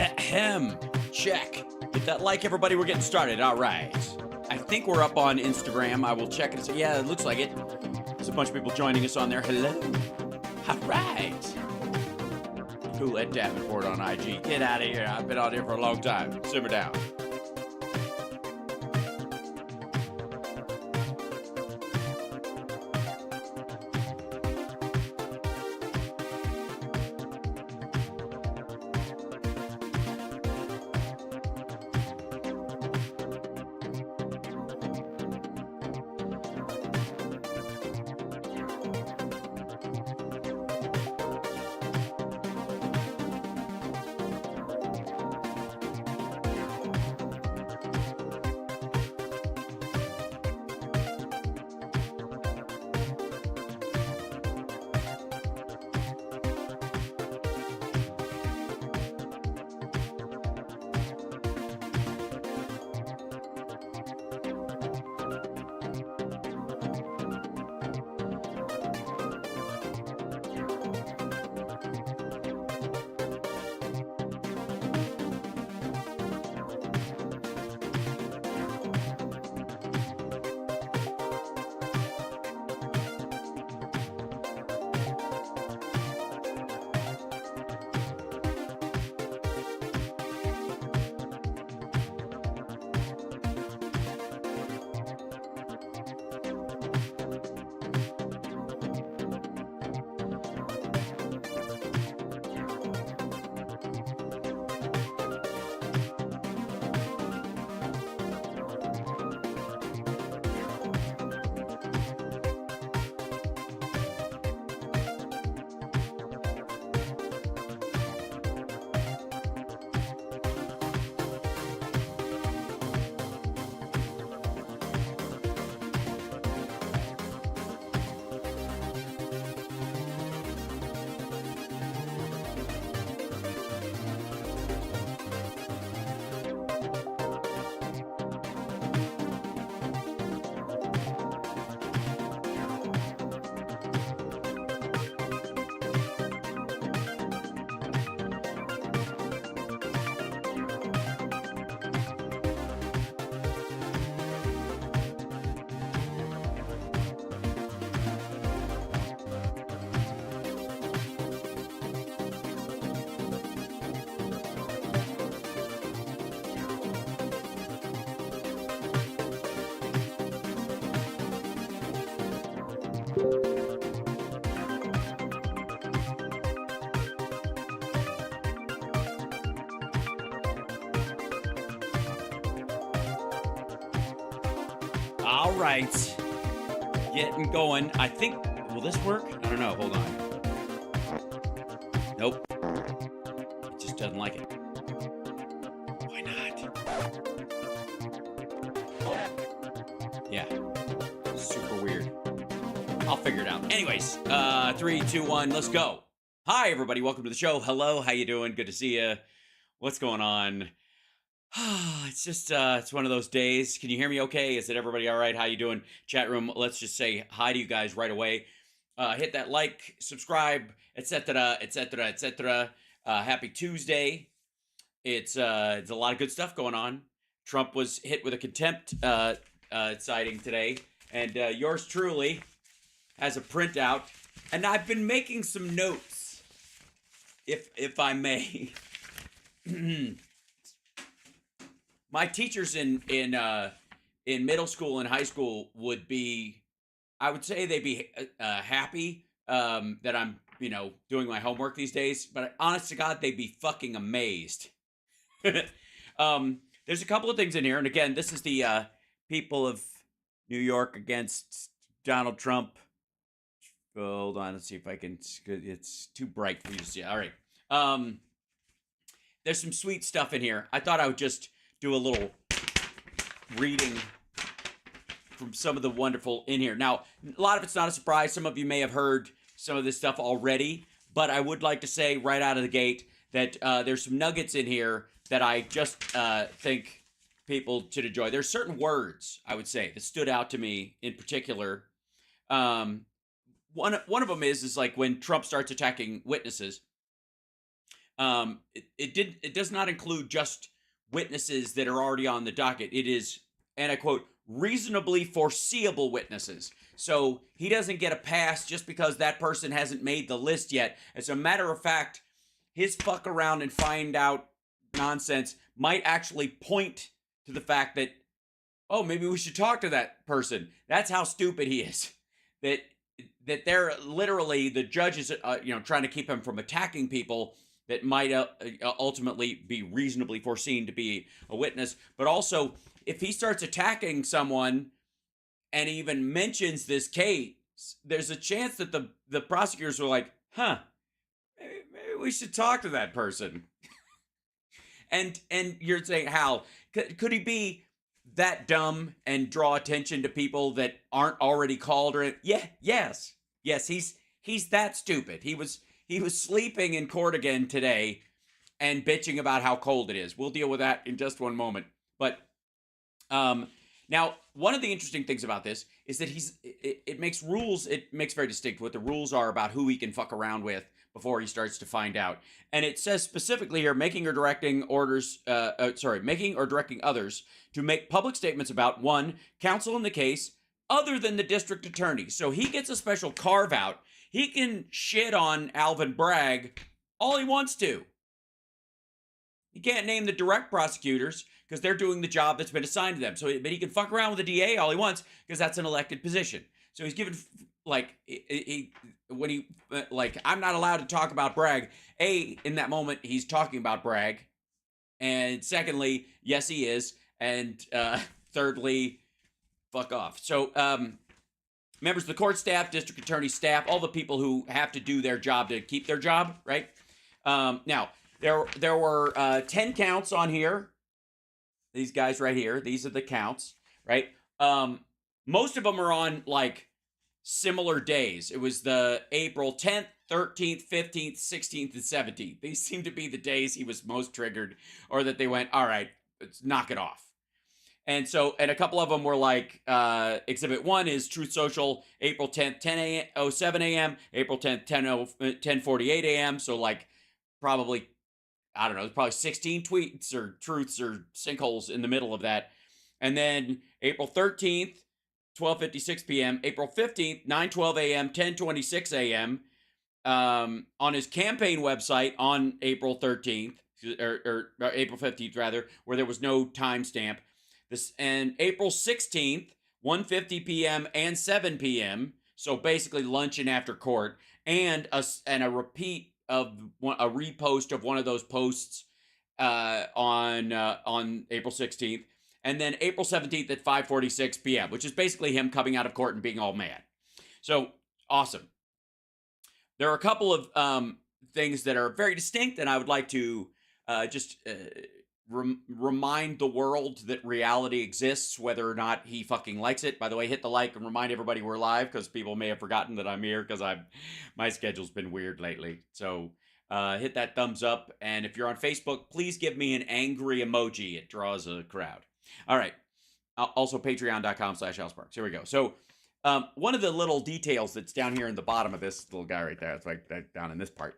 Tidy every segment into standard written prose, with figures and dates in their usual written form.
Ahem. Check. Hit that like, everybody. We're getting started. All right. I think we're up on Instagram. I will check it. Yeah, it looks like it. There's a bunch of people joining us on there. Hello. All right. Who let Davenport on IG? Get out of here. I've been on here for a long time. Simmer down. All right. Getting going. I think, will this work? I don't know. Hold on. Nope. It just doesn't like it. Why not? Yeah. Super weird. I'll figure it out. Anyways, 3, 2, 1, let's go. Hi, everybody. Welcome to the show. Hello. How you doing? Good to see you. What's going on? It's just, it's one of those days. Can you hear me okay? Is it everybody all right? How you doing? Chat room, let's just say hi to you guys right away. Hit that like, subscribe, etc., etc., etc. Happy Tuesday. It's a lot of good stuff going on. Trump was hit with a contempt citing today, and yours truly has a printout, and I've been making some notes, if I may. My teachers in middle school and high school would be, I would say they'd be happy that I'm, doing my homework these days. But honest to God, they'd be fucking amazed. There's a couple of things in here. And again, this is the people of New York against Donald Trump. Hold on, let's see if I can, it's too bright for you to see. All right. There's some sweet stuff in here. I thought I would just do a little reading from some of the wonderful in here. Now, a lot of it's not a surprise. Some of you may have heard some of this stuff already, but I would like to say right out of the gate that there's some nuggets in here that I just think people should enjoy. There's certain words, I would say, that stood out to me in particular. One of them is like when Trump starts attacking witnesses. It does not include just witnesses that are already on the docket. It is, and I quote, reasonably foreseeable witnesses. So he doesn't get a pass just because that person hasn't made the list yet. As a matter of fact, his fuck around and find out nonsense might actually point to the fact that, oh, maybe we should talk to that person. That's how stupid he is. That they're literally, the judges, trying to keep him from attacking people that might ultimately be reasonably foreseen to be a witness. But also, if he starts attacking someone and even mentions this case, there's a chance that the prosecutors are like, maybe we should talk to that person. and you're saying, how could he be that dumb and draw attention to people that aren't already called? Or yes, he's that stupid. He was sleeping in court again today and bitching about how cold it is. We'll deal with that in just one moment. But now, one of the interesting things about this is that it makes rules. It makes very distinct what the rules are about who he can fuck around with before he starts to find out. And it says specifically here, making or directing others to make public statements about, one, counsel in the case other than the district attorney. So he gets a special carve out. He can shit on Alvin Bragg all he wants to. He can't name the direct prosecutors because they're doing the job that's been assigned to them. But he can fuck around with the DA all he wants because that's an elected position. So he's given, I'm not allowed to talk about Bragg. In that moment, he's talking about Bragg. And secondly, yes, he is. And thirdly, fuck off. So members of the court staff, district attorney staff, all the people who have to do their job to keep their job, right? Now, there were 10 counts on here. These guys right here. These are the counts, right? Most of them are on, similar days. It was the April 10th, 13th, 15th, 16th, and 17th. These seem to be the days he was most triggered, or that they went, all right, let's knock it off. And a couple of them were Exhibit 1 is Truth Social, April 10th, 10:07 a.m., April 10th, 10:48 a.m. So, probably, I don't know, there's probably 16 tweets or truths or sinkholes in the middle of that. And then April 13th, 12:56 p.m., April 15th, 9:12 a.m., 10:26 a.m. On his campaign website on April 13th, or April 15th, rather, where there was no timestamp. And April 16th, 1:50 p.m. and 7 p.m., so basically lunch and after court, and a repeat of a repost of one of those posts on April 16th. And then April 17th at 5:46 p.m., which is basically him coming out of court and being all mad. So, awesome. There are a couple of things that are very distinct, and I would like to remind the world that reality exists, whether or not he fucking likes it. By the way, hit the like and remind everybody we're live, because people may have forgotten that I'm here, because my schedule's been weird lately. So, hit that thumbs up, and if you're on Facebook, please give me an angry emoji. It draws a crowd. All right. Also, patreon.com/HouseSparks. Here we go. So, one of the little details that's down here in the bottom of this little guy right there, it's down in this part,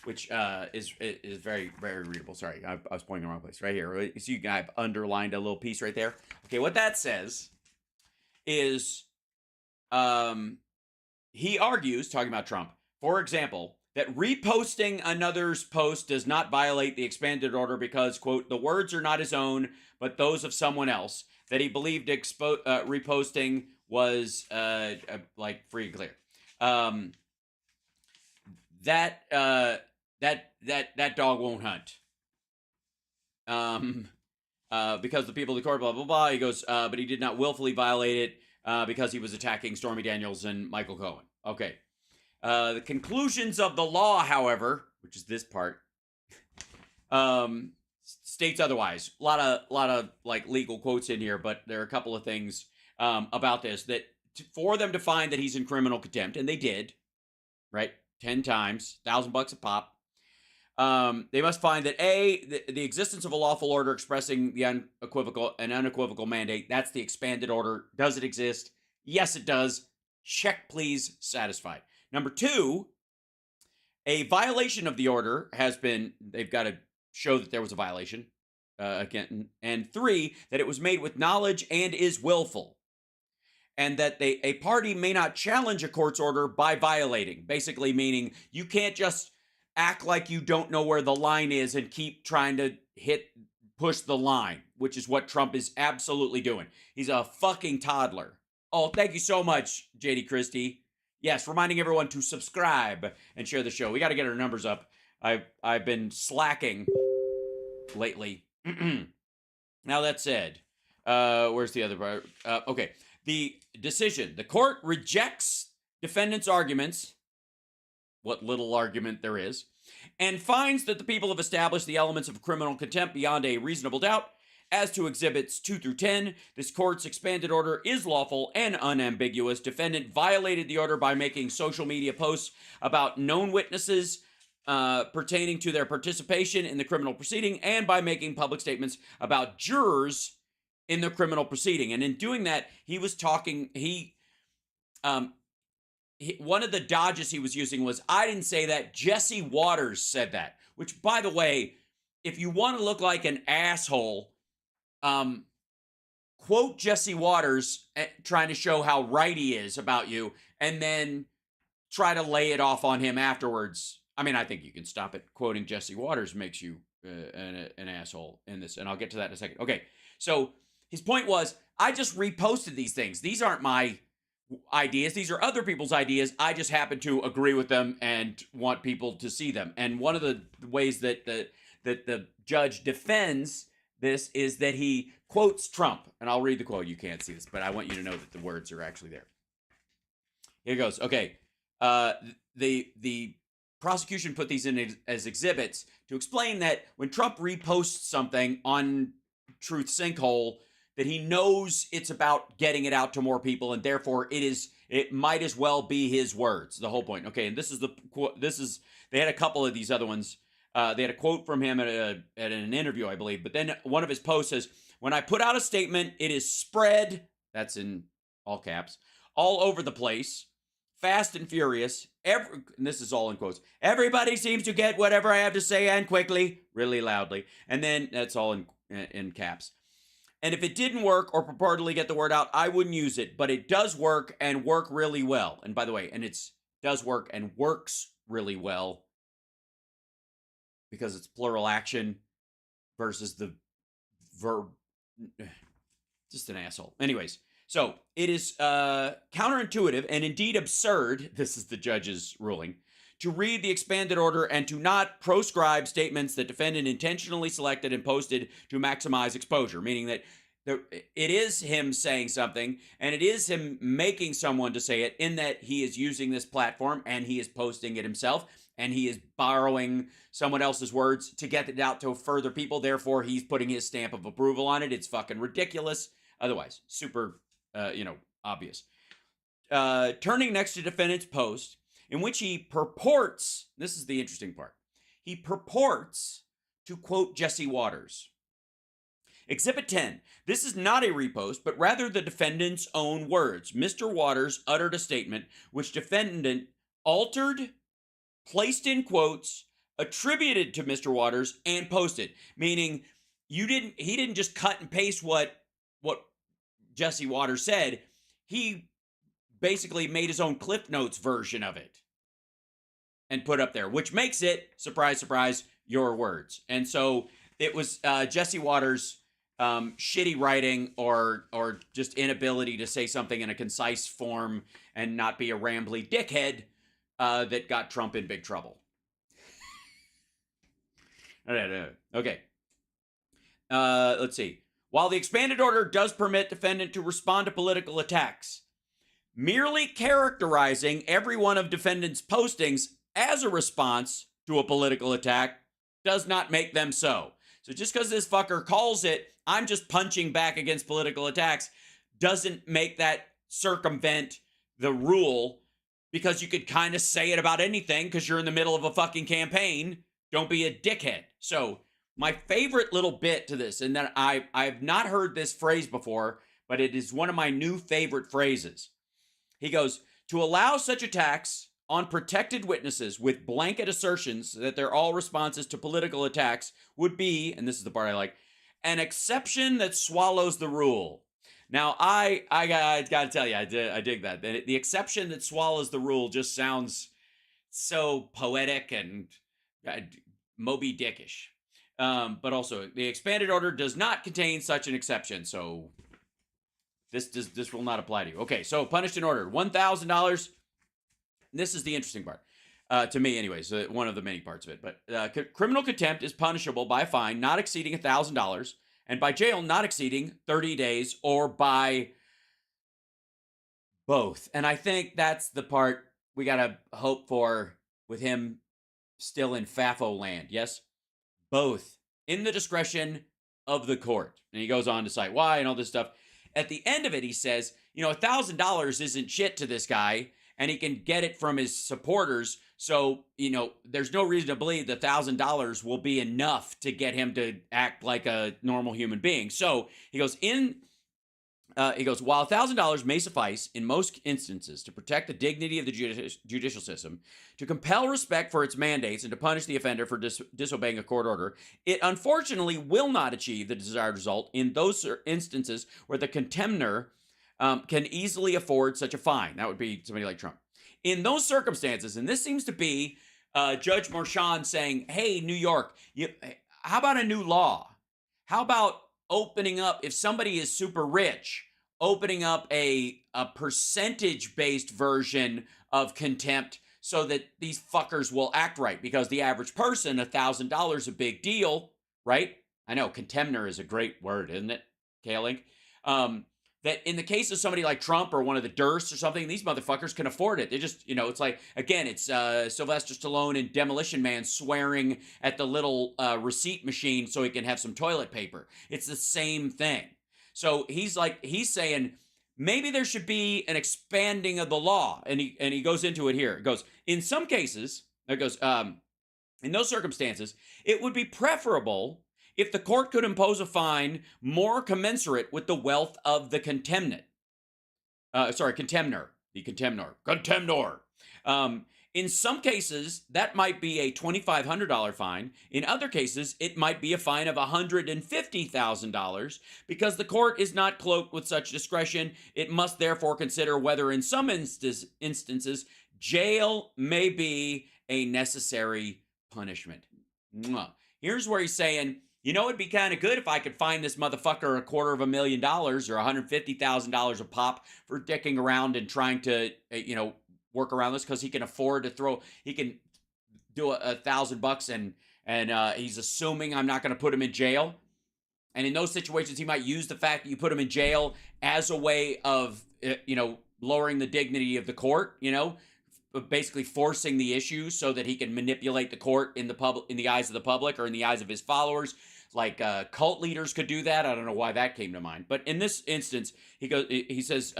which is very, very readable. Sorry, I was pointing the wrong place. Right here. So I've underlined a little piece right there. Okay, what that says is, he argues, talking about Trump, for example, that reposting another's post does not violate the expanded order because, quote, the words are not his own, but those of someone else, that he believed reposting was free and clear. That dog won't hunt. Because the people of the court, blah, blah, blah. He goes, but he did not willfully violate it because he was attacking Stormy Daniels and Michael Cohen. Okay. The conclusions of the law, however, which is this part, states otherwise. A lot of legal quotes in here, but there are a couple of things about this that for them to find that he's in criminal contempt, and they did, right? 10 times, $1,000 a pop. They must find that the existence of a lawful order expressing an unequivocal mandate. That's the expanded order. Does it exist? Yes, it does. Check, please. Satisfied. Number 2, A violation of the order has been, they've got to show that there was a violation, again, and 3, that it was made with knowledge and is willful, and that a party may not challenge a court's order by violating, basically meaning you can't just act like you don't know where the line is and keep trying to push the line, which is what Trump is absolutely doing. He's a fucking toddler. Oh, thank you so much, JD Christie. Yes, reminding everyone to subscribe and share the show. We got to get our numbers up. I've been slacking lately. Now that said, where's the other part? Okay, the decision. The court rejects defendant's arguments, what little argument there is, and finds that the people have established the elements of criminal contempt beyond a reasonable doubt. As to exhibits 2 through 10, this court's expanded order is lawful and unambiguous. Defendant violated the order by making social media posts about known witnesses pertaining to their participation in the criminal proceeding, and by making public statements about jurors in the criminal proceeding. And in doing that, he was talking, one of the dodges he was using was, I didn't say that, Jesse Waters said that. Which, by the way, if you want to look like an asshole, quote Jesse Waters trying to show how right he is about you, and then try to lay it off on him afterwards. I mean, I think you can stop it. Quoting Jesse Waters makes you an asshole in this, and I'll get to that in a second. Okay, so his point was, I just reposted these things. These aren't my ideas. These are other people's ideas. I just happen to agree with them and want people to see them. And one of the ways that the judge defends this is that he quotes Trump. And I'll read the quote. You can't see this, but I want you to know that the words are actually there. Here goes. Okay. The prosecution put these in as exhibits to explain that when Trump reposts something on Truth Sinkhole, that he knows it's about getting it out to more people, and therefore it might as well be his words. The whole point. Okay, and they had a couple of these other ones. They had a quote from him at an interview, I believe. But then one of his posts says, "When I put out a statement, it is spread," that's in all caps, "all over the place, fast and furious. And this is all in quotes. Everybody seems to get whatever I have to say, and quickly, really loudly." And then that's all in caps. "And if it didn't work or purportedly get the word out, I wouldn't use it. But it does work, and work really well." And by the way, and it's does work and works really well, because it's plural action versus the verb. Just an asshole. Anyways, so it is counterintuitive and indeed absurd, this is the judge's ruling, to read the expanded order and to not proscribe statements that defendant intentionally selected and posted to maximize exposure, meaning that it is him saying something, and it is him making someone to say it, in that he is using this platform and he is posting it himself, and he is borrowing someone else's words to get it out to further people. Therefore, he's putting his stamp of approval on it. It's fucking ridiculous. Otherwise, super, obvious. Turning next to defendant's post, in which he purports, this is the interesting part, he purports to quote Jesse Waters. Exhibit 10. This is not a repost, but rather the defendant's own words. Mr. Waters uttered a statement which defendant altered, placed in quotes, attributed to Mr. Waters, and posted. Meaning, he didn't just cut and paste what Jesse Waters said. He basically made his own Cliff Notes version of it and put up there, which makes it, surprise, surprise, your words. And so it was Jesse Waters' shitty writing or just inability to say something in a concise form and not be a rambly dickhead that got Trump in big trouble. Okay. Let's see. While the expanded order does permit defendant to respond to political attacks, merely characterizing every one of defendant's postings as a response to a political attack does not make them so. So just because this fucker calls it, I'm just punching back against political attacks, doesn't make that circumvent the rule, because you could kind of say it about anything because you're in the middle of a fucking campaign. Don't be a dickhead. So my favorite little bit to this, and that I've not heard this phrase before, but it is one of my new favorite phrases. He goes, "To allow such attacks on protected witnesses with blanket assertions that they're all responses to political attacks would be, and this is the part I like, an exception that swallows the rule. Now, I got to tell you, I dig that. The exception that swallows the rule just sounds so poetic and Moby Dickish. But also, the expanded order does not contain such an exception, so this will not apply to you. Okay, so punished and ordered, $1,000. This is the interesting part, to me, anyways. One of the many parts of it. But criminal contempt is punishable by a fine not exceeding $1,000, and by jail not exceeding 30 days, or by both. And I think that's the part we gotta hope for with him still in FAFO land. Yes, both in the discretion of the court. And he goes on to cite why and all this stuff. At the end of it, he says, $1,000 isn't shit to this guy, and he can get it from his supporters. So, there's no reason to believe that $1,000 will be enough to get him to act like a normal human being. So he goes, while $1,000 may suffice in most instances to protect the dignity of the judicial system, to compel respect for its mandates, and to punish the offender for disobeying a court order, it unfortunately will not achieve the desired result in those instances where the contemner can easily afford such a fine. That would be somebody like Trump. In those circumstances, and this seems to be Judge Merchan saying, hey, New York, how about a new law? How about opening up, if somebody is super rich, opening up a percentage-based version of contempt so that these fuckers will act right? Because the average person, $1,000 is a big deal, right? I know, contemner is a great word, isn't it, K-Link? That in the case of somebody like Trump or one of the Dursts or something, these motherfuckers can afford it. They just, it's like, again, it's Sylvester Stallone and Demolition Man swearing at the little receipt machine so he can have some toilet paper. It's the same thing. So he's saying maybe there should be an expanding of the law. And he goes into it here. It goes, in some cases, in those circumstances, it would be preferable if the court could impose a fine more commensurate with the wealth of the contemner. In some cases, that might be a $2,500 fine. In other cases, it might be a fine of $150,000 because the court is not cloaked with such discretion. It must therefore consider whether in some instances, jail may be a necessary punishment. Here's where he's saying, it'd be kind of good if I could find this motherfucker $250,000 or $150,000 a pop for dicking around and trying to, work around this, because he can afford to he can do $1,000 and he's assuming I'm not going to put him in jail. And in those situations, he might use the fact that you put him in jail as a way of, lowering the dignity of the court, basically forcing the issue so that he can manipulate the court in the eyes of the public or in the eyes of his followers. Like cult leaders could do that. I don't know why that came to mind. But in this instance, he says,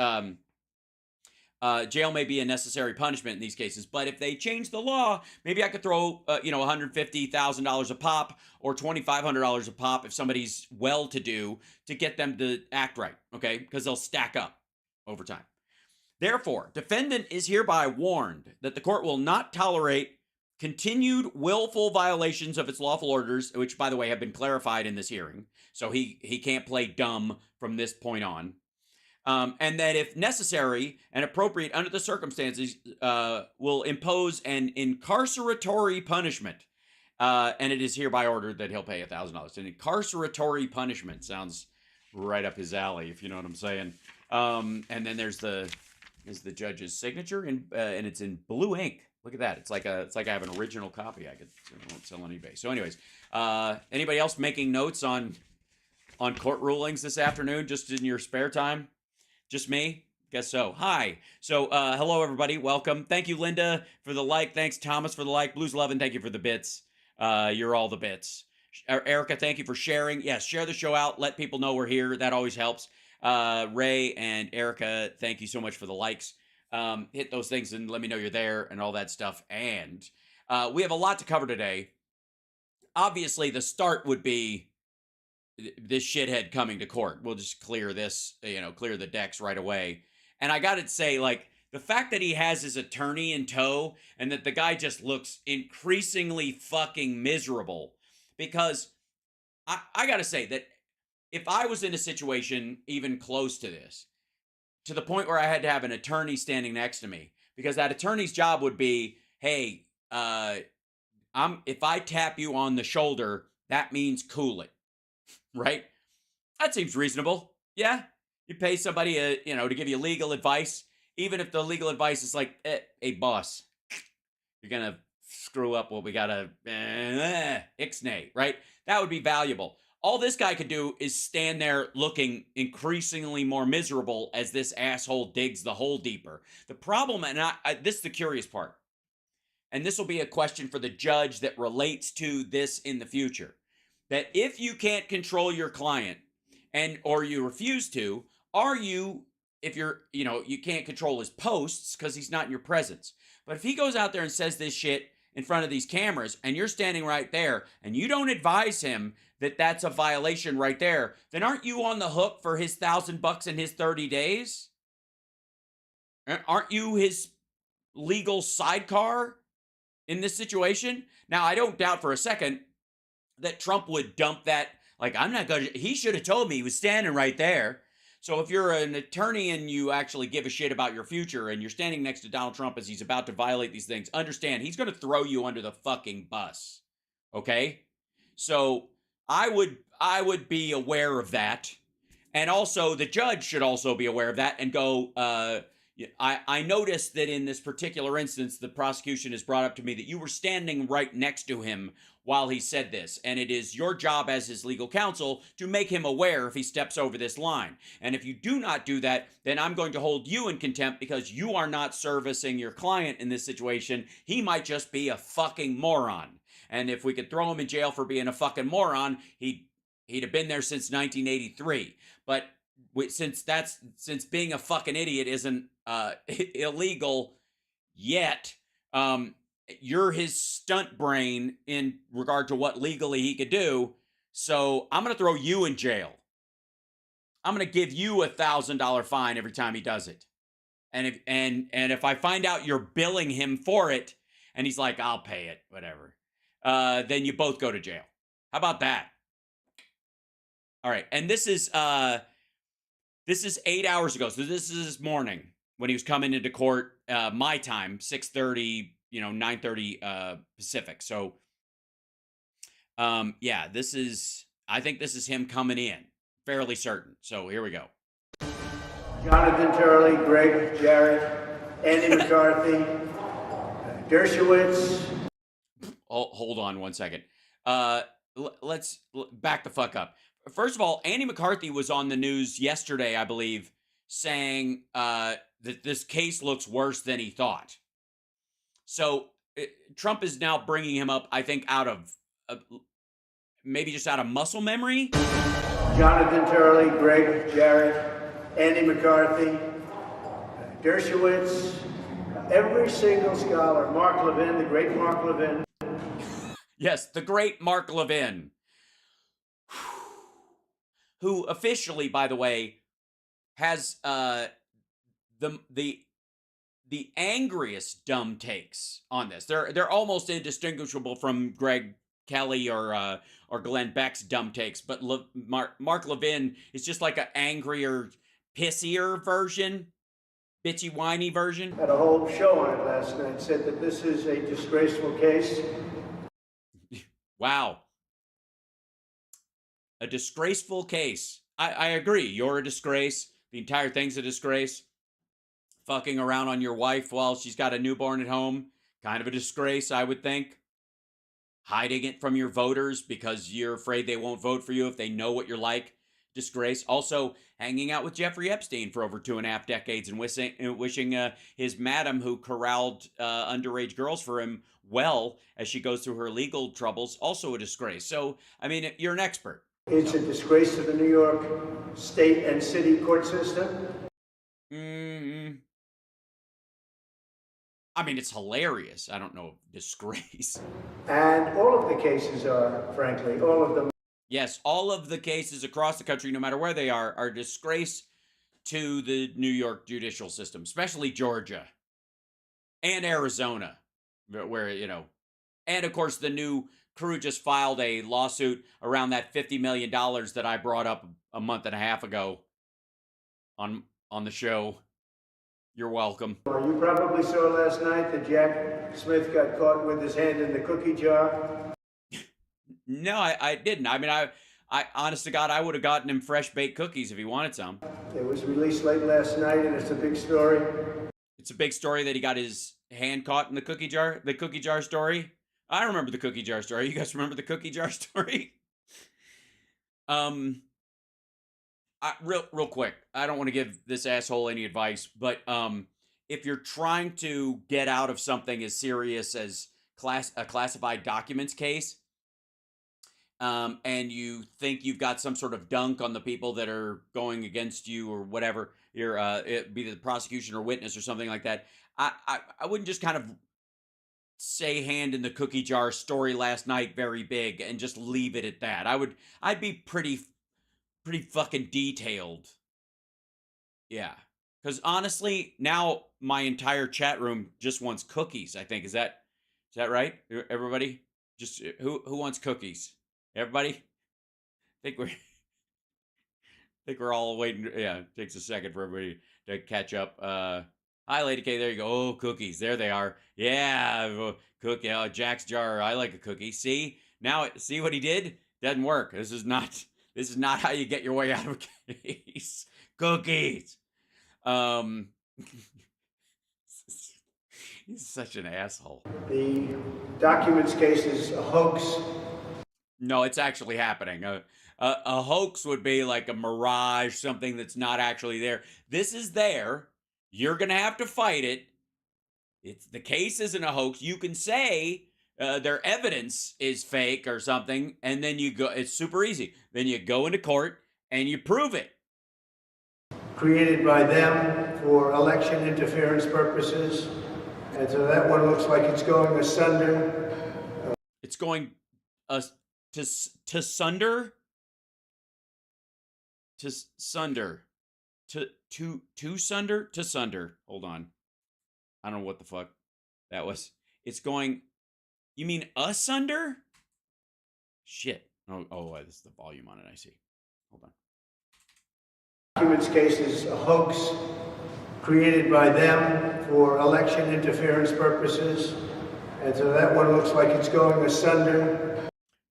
jail may be a necessary punishment in these cases. But if they change the law, maybe I could throw, $150,000 a pop or $2,500 a pop if somebody's well-to-do, to get them to act right, okay? Because they'll stack up over time. Therefore, defendant is hereby warned that the court will not tolerate continued willful violations of its lawful orders, which, by the way, have been clarified in this hearing. So he can't play dumb from this point on. And that if necessary and appropriate under the circumstances, will impose an incarceratory punishment. And it is hereby ordered that he'll pay $1,000. An incarceratory punishment sounds right up his alley, if you know what I'm saying. And then there's the judge's signature, and it's in blue ink. Look at that. It's like I have an original copy. I won't sell on eBay. So anyways, anybody else making notes on court rulings this afternoon, just in your spare time? Just me? Guess so. Hi. So hello, everybody. Welcome. Thank you, Linda, for the like. Thanks, Thomas, for the like. Blues Lovin', thank you for the bits. You're all the bits. Erica, thank you for sharing. Yes, share the show out. Let people know we're here. That always helps. Ray and Erica, thank you so much for the likes. Hit those things and let me know you're there and all that stuff. And we have a lot to cover today. Obviously, the start would be this shithead coming to court. We'll just clear this, clear the decks right away. And I got to say, like, The fact that he has his attorney in tow and that the guy just looks increasingly fucking miserable, because I got to say that if I was in a situation even close to this, to the point where I had to have an attorney standing next to me, because that attorney's job would be, hey, if I tap you on the shoulder, that means cool it, right? That seems reasonable. Yeah, you pay somebody, to give you legal advice, even if the legal advice is like, hey, boss, you're gonna screw up what we gotta ixnay, right? That would be valuable. All this guy could do is stand there looking increasingly more miserable as this asshole digs the hole deeper. The problem, and this is the curious part, and this will be a question for the judge that relates to this in the future, that if you can't control your client or you refuse to, if you're, you can't control his posts because he's not in your presence. But if he goes out there and says this shit in front of these cameras and you're standing right there and you don't advise him that that's a violation right there, then aren't you on the hook for his $1,000 in his 30 days? Aren't you his legal sidecar in this situation? Now, I don't doubt for a second that Trump would dump that. Like, I'm not going to, he should have told me, he was standing right there. So if you're an attorney and you actually give a shit about your future and you're standing next to Donald Trump as he's about to violate these things, understand he's going to throw you under the fucking bus. Okay? So I would be aware of that. And also the judge should also be aware of that and go, I noticed that in this particular instance, the prosecution has brought up to me that you were standing right next to him while he said this, and it is your job as his legal counsel to make him aware if he steps over this line. And if you do not do that, then I'm going to hold you in contempt because you are not servicing your client in this situation. He might just be a fucking moron. And if we could throw him in jail for being a fucking moron, he'd have been there since 1983. But since being a fucking idiot isn't illegal yet, you're his stunt brain in regard to what legally he could do. So I'm going to throw you in jail. I'm going to give you $1,000 fine every time he does it. And if I find out you're billing him for it and he's like, I'll pay it, whatever, then you both go to jail. How about that? All right. And this is 8 hours ago. So this is this morning when he was coming into court, my time, 6:30, 9:30 Pacific. So, yeah, I think this is him coming in, fairly certain. So here we go. Jonathan Turley, Greg Jarrett, Andy McCarthy, Dershowitz. Oh, hold on one second. Let's back the fuck up. First of all, Andy McCarthy was on the news yesterday, I believe, saying that this case looks worse than he thought. So Trump is now bringing him up, I think, out of maybe just out of muscle memory. Jonathan Turley, Greg Jarrett, Andy McCarthy, Dershowitz, every single scholar, Mark Levin, the great Mark Levin. Yes, the great Mark Levin, who officially, by the way, has the angriest dumb takes on this. They're almost indistinguishable from Greg Kelly or Glenn Beck's dumb takes, but Mark Levin is just like an angrier, pissier version, bitchy, whiny version. Had a whole show on it last night. Said that this is a disgraceful case. Wow. A disgraceful case. I agree. You're a disgrace. The entire thing's a disgrace. Fucking around on your wife while she's got a newborn at home. Kind of a disgrace, I would think. Hiding it from your voters because you're afraid they won't vote for you if they know what you're like. Disgrace. Also, hanging out with Jeffrey Epstein for over 2.5 decades and wishing his madam who corralled underage girls for him well as she goes through her legal troubles. Also a disgrace. So, I mean, you're an expert. It's a disgrace to the New York state and city court system. I mean, it's hilarious. I don't know, disgrace. And all of the cases are, frankly, all of them. Yes, all of the cases across the country, no matter where they are a disgrace to the New York judicial system, especially Georgia and Arizona, where, and of course the new crew just filed a lawsuit around that $50 million that I brought up a month and a half ago on the show. You're welcome. You probably saw last night that Jack Smith got caught with his hand in the cookie jar. No, I didn't. I mean, I honest to God, I would have gotten him fresh baked cookies if he wanted some. It was released late last night, and it's a big story. It's a big story that he got his hand caught in the cookie jar. The cookie jar story. I remember the cookie jar story. You guys remember the cookie jar story? Real quick. I don't want to give this asshole any advice, but if you're trying to get out of something as serious as a classified documents case, and you think you've got some sort of dunk on the people that are going against you or whatever, you're it be the prosecution or witness or something like that, I wouldn't just kind of say hand in the cookie jar story last night very big and just leave it at that. I'd be pretty fucking detailed. Yeah. Because honestly, now my entire chat room just wants cookies, I think. Is that right? Everybody? Just who wants cookies? Everybody? I think we're all waiting. Yeah, it takes a second for everybody to catch up. Hi, Lady K. There you go. Oh, cookies. There they are. Yeah, cookie. Oh, Jack's jar. I like a cookie. See? Now, see what he did? Doesn't work. This is not how you get your way out of a case. Cookies. He's such an asshole. The documents case is a hoax. No, it's actually happening. A hoax would be like a mirage, something that's not actually there. This is there. You're going to have to fight it. The case isn't a hoax. You can say their evidence is fake or something, and then you go. It's super easy. Then you go into court and you prove it. Created by them for election interference purposes. And so that one looks like it's going asunder. It's going to sunder. To sunder. To sunder. Hold on. I don't know what the fuck that was. It's going. You mean asunder? Shit. Oh, this is the volume on it. I see. Hold on. Documents case is a hoax created by them for election interference purposes. And so that one looks like it's going asunder.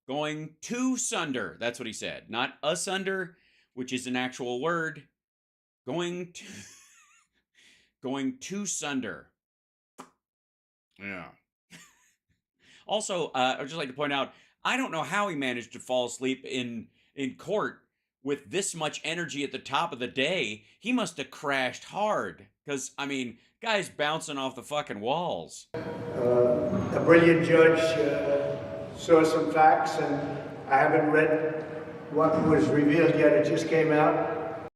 Going to sunder. That's what he said. Not asunder, which is an actual word. Going to sunder. Yeah. Also, I'd just like to point out, I don't know how he managed to fall asleep in court with this much energy at the top of the day. He must have crashed hard. Because, I mean, guy's bouncing off the fucking walls. A brilliant judge saw some facts, and I haven't read what was revealed yet. It just came out.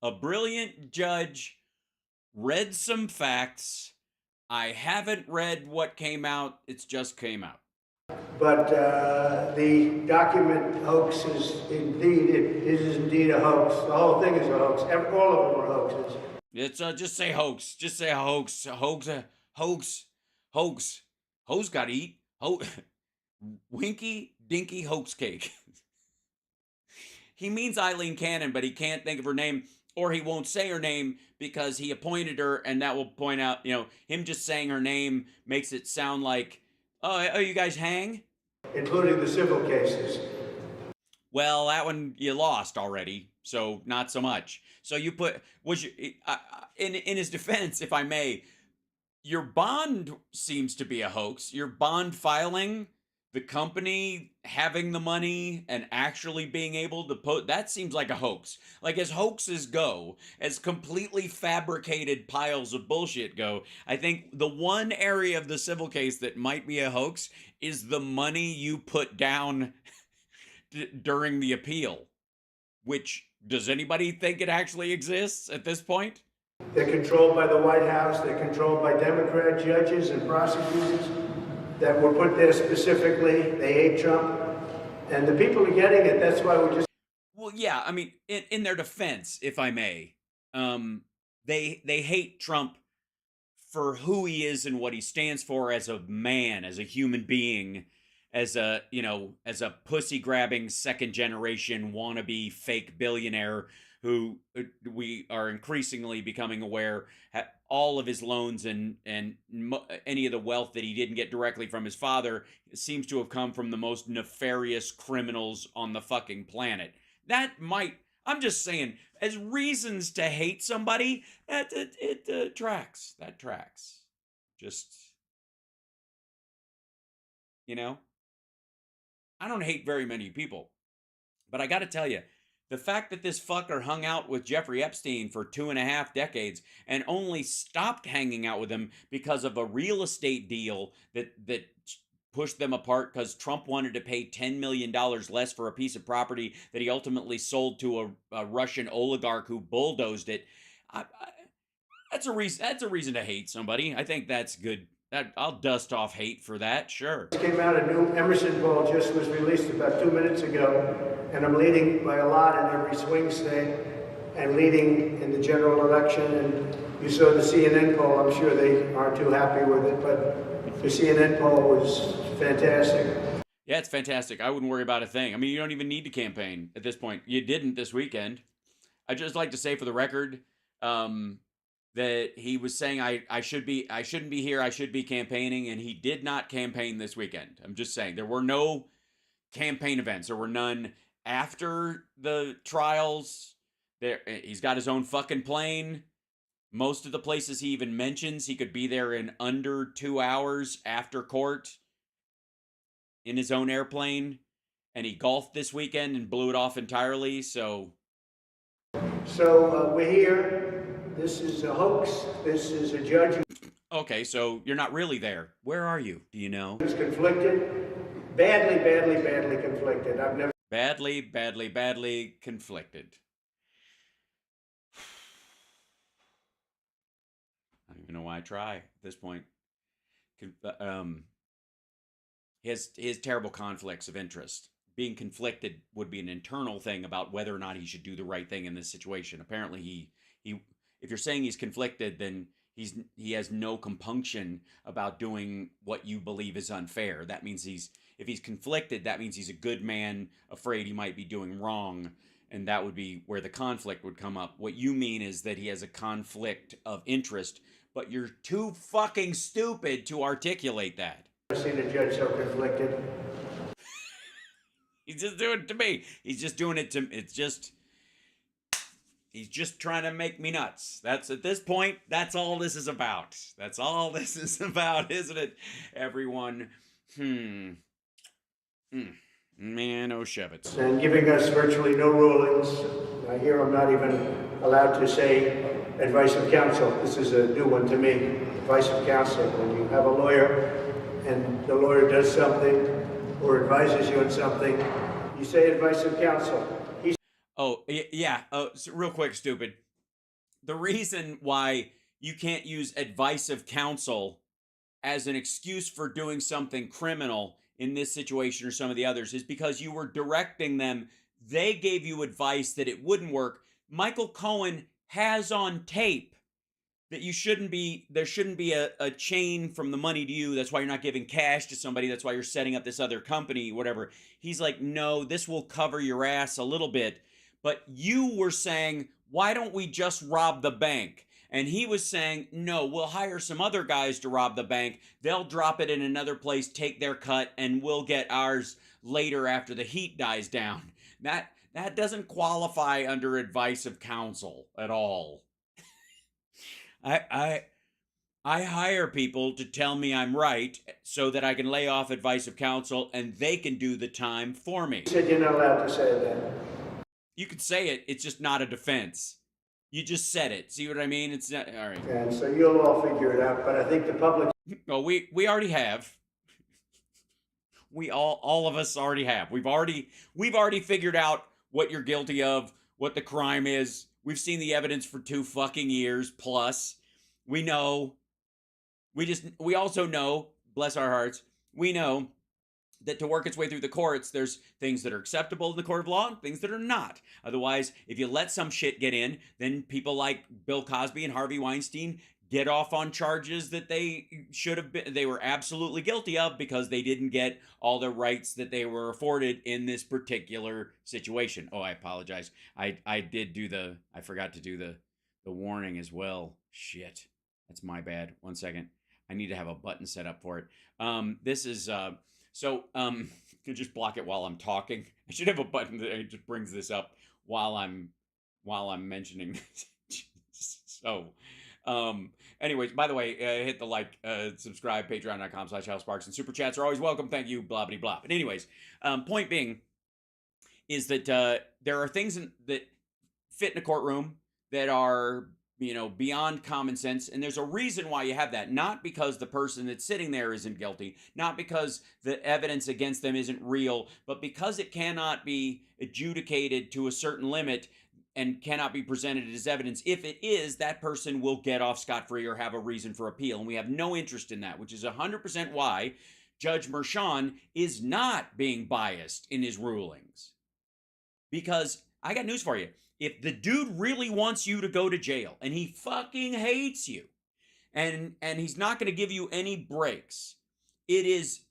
A brilliant judge read some facts. I haven't read what came out. It's just came out. But the document hoax is indeed, it is indeed a hoax. The whole thing is a hoax. All of them are hoaxes. It's just say hoax. Just say hoax. Hoax. Hoes gotta eat. Winky Dinky Hoax Cake. He means Eileen Cannon, but he can't think of her name, or he won't say her name because he appointed her, and that will point out, him just saying her name makes it sound like, oh, you guys hang? Including the civil cases. Well, that one you lost already, so not so much. So you put, in his defense, if I may, your bond seems to be a hoax. Your bond filing, the company having the money and actually being able to that seems like a hoax. Like, as hoaxes go, as completely fabricated piles of bullshit go, I think the one area of the civil case that might be a hoax is the money you put down during the appeal. Which, does anybody think it actually exists at this point? They're controlled by the White House. They're controlled by Democrat judges and prosecutors that were put there specifically. They hate Trump. And the people are getting it. That's why we're just... Well, yeah, I mean, in their defense, if I may, they hate Trump for who he is and what he stands for as a man, as a human being, as a, as a pussy grabbing second generation wannabe fake billionaire who we are increasingly becoming aware all of his loans and any of the wealth that he didn't get directly from his father seems to have come from the most nefarious criminals on the fucking planet. That might, I'm just saying, as reasons to hate somebody, it tracks. That tracks. Just, I don't hate very many people, but I got to tell you, the fact that this fucker hung out with Jeffrey Epstein for 2.5 decades and only stopped hanging out with him because of a real estate deal that pushed them apart because Trump wanted to pay $10 million less for a piece of property that he ultimately sold to a Russian oligarch who bulldozed it. That's a reason to hate somebody. I think that's good. I'll dust off hate for that, sure. Came out a new Emerson poll just was released about 2 minutes ago, and I'm leading by a lot in every swing state and leading in the general election. And you saw the CNN poll. I'm sure they aren't too happy with it, but the CNN poll was fantastic. Yeah, it's fantastic. I wouldn't worry about a thing. I mean, you don't even need to campaign at this point. You didn't this weekend. I'd just like to say for the record, that he was saying I shouldn't be here, I should be campaigning, and he did not campaign this weekend. I'm just saying there were no campaign events. There were none after the trials. He's got his own fucking plane. Most of the places he even mentions, he could be there in under 2 hours after court in his own airplane. And he golfed this weekend and blew it off entirely, so we're here. This is a hoax. This is a judge. Okay, so you're not really there. Where are you? Do you know? Who's conflicted. Badly, badly, badly conflicted. I've never... Badly, badly, badly conflicted. I don't even know why I try at this point. He has terrible conflicts of interest. Being conflicted would be an internal thing about whether or not he should do the right thing in this situation. Apparently, he if you're saying he's conflicted, then he has no compunction about doing what you believe is unfair. That means if he's conflicted, that means he's a good man, afraid he might be doing wrong, and that would be where the conflict would come up. What you mean is that he has a conflict of interest, but you're too fucking stupid to articulate that. I've never seen a judge so conflicted. He's just doing it to me. He's just doing it to... He's just trying to make me nuts. That's, at this point, that's all this is about. That's all this is about, isn't it, everyone? Man, oh Shevitz. And giving us virtually no rulings. I hear I'm not even allowed to say advice of counsel. This is a new one to me. Advice of counsel. When you have a lawyer and the lawyer does something or advises you on something, you say advice of counsel. Oh, yeah. So real quick, stupid. The reason why you can't use advice of counsel as an excuse for doing something criminal in this situation or some of the others is because you were directing them. They gave you advice that it wouldn't work. Michael Cohen has on tape that there shouldn't be a chain from the money to you. That's why you're not giving cash to somebody. That's why you're setting up this other company, whatever. He's like, no, this will cover your ass a little bit. But you were saying, why don't we just rob the bank? And he was saying, no, we'll hire some other guys to rob the bank. They'll drop it in another place, take their cut, and we'll get ours later after the heat dies down. That doesn't qualify under advice of counsel at all. I hire people to tell me I'm right so that I can lay off advice of counsel and they can do the time for me. You said you're not allowed to say that. You could say it, it's just not a defense. You just said it. See what I mean? It's not, all right. And so you'll all figure it out, but I think the public... Oh, we already have. We all of us already have. We've already figured out what you're guilty of, what the crime is. We've seen the evidence for 2 fucking years plus. We know. We also know, bless our hearts, we know that to work its way through the courts, there's things that are acceptable in the court of law and things that are not. Otherwise, if you let some shit get in, then people like Bill Cosby and Harvey Weinstein get off on charges that they should have been, they were absolutely guilty of because they didn't get all the rights that they were afforded in this particular situation. Oh, I apologize. I forgot to do the warning as well. Shit. That's my bad. 1 second. I need to have a button set up for it. This is, you can just block it while I'm talking. I should have a button that just brings this up while I'm mentioning this. So, anyways, by the way, hit the like, subscribe, patreon.com/HalSparks, and super chats are always welcome. Thank you, blah, blah, blah. But anyways, point being is that there are things that fit in a courtroom that are, beyond common sense. And there's a reason why you have that. Not because the person that's sitting there isn't guilty, not because the evidence against them isn't real, but because it cannot be adjudicated to a certain limit and cannot be presented as evidence. If it is, that person will get off scot-free or have a reason for appeal. And we have no interest in that, which is 100% why Judge Merchan is not being biased in his rulings. Because I got news for you. If the dude really wants you to go to jail and he fucking hates you and he's not going to give you any breaks, it's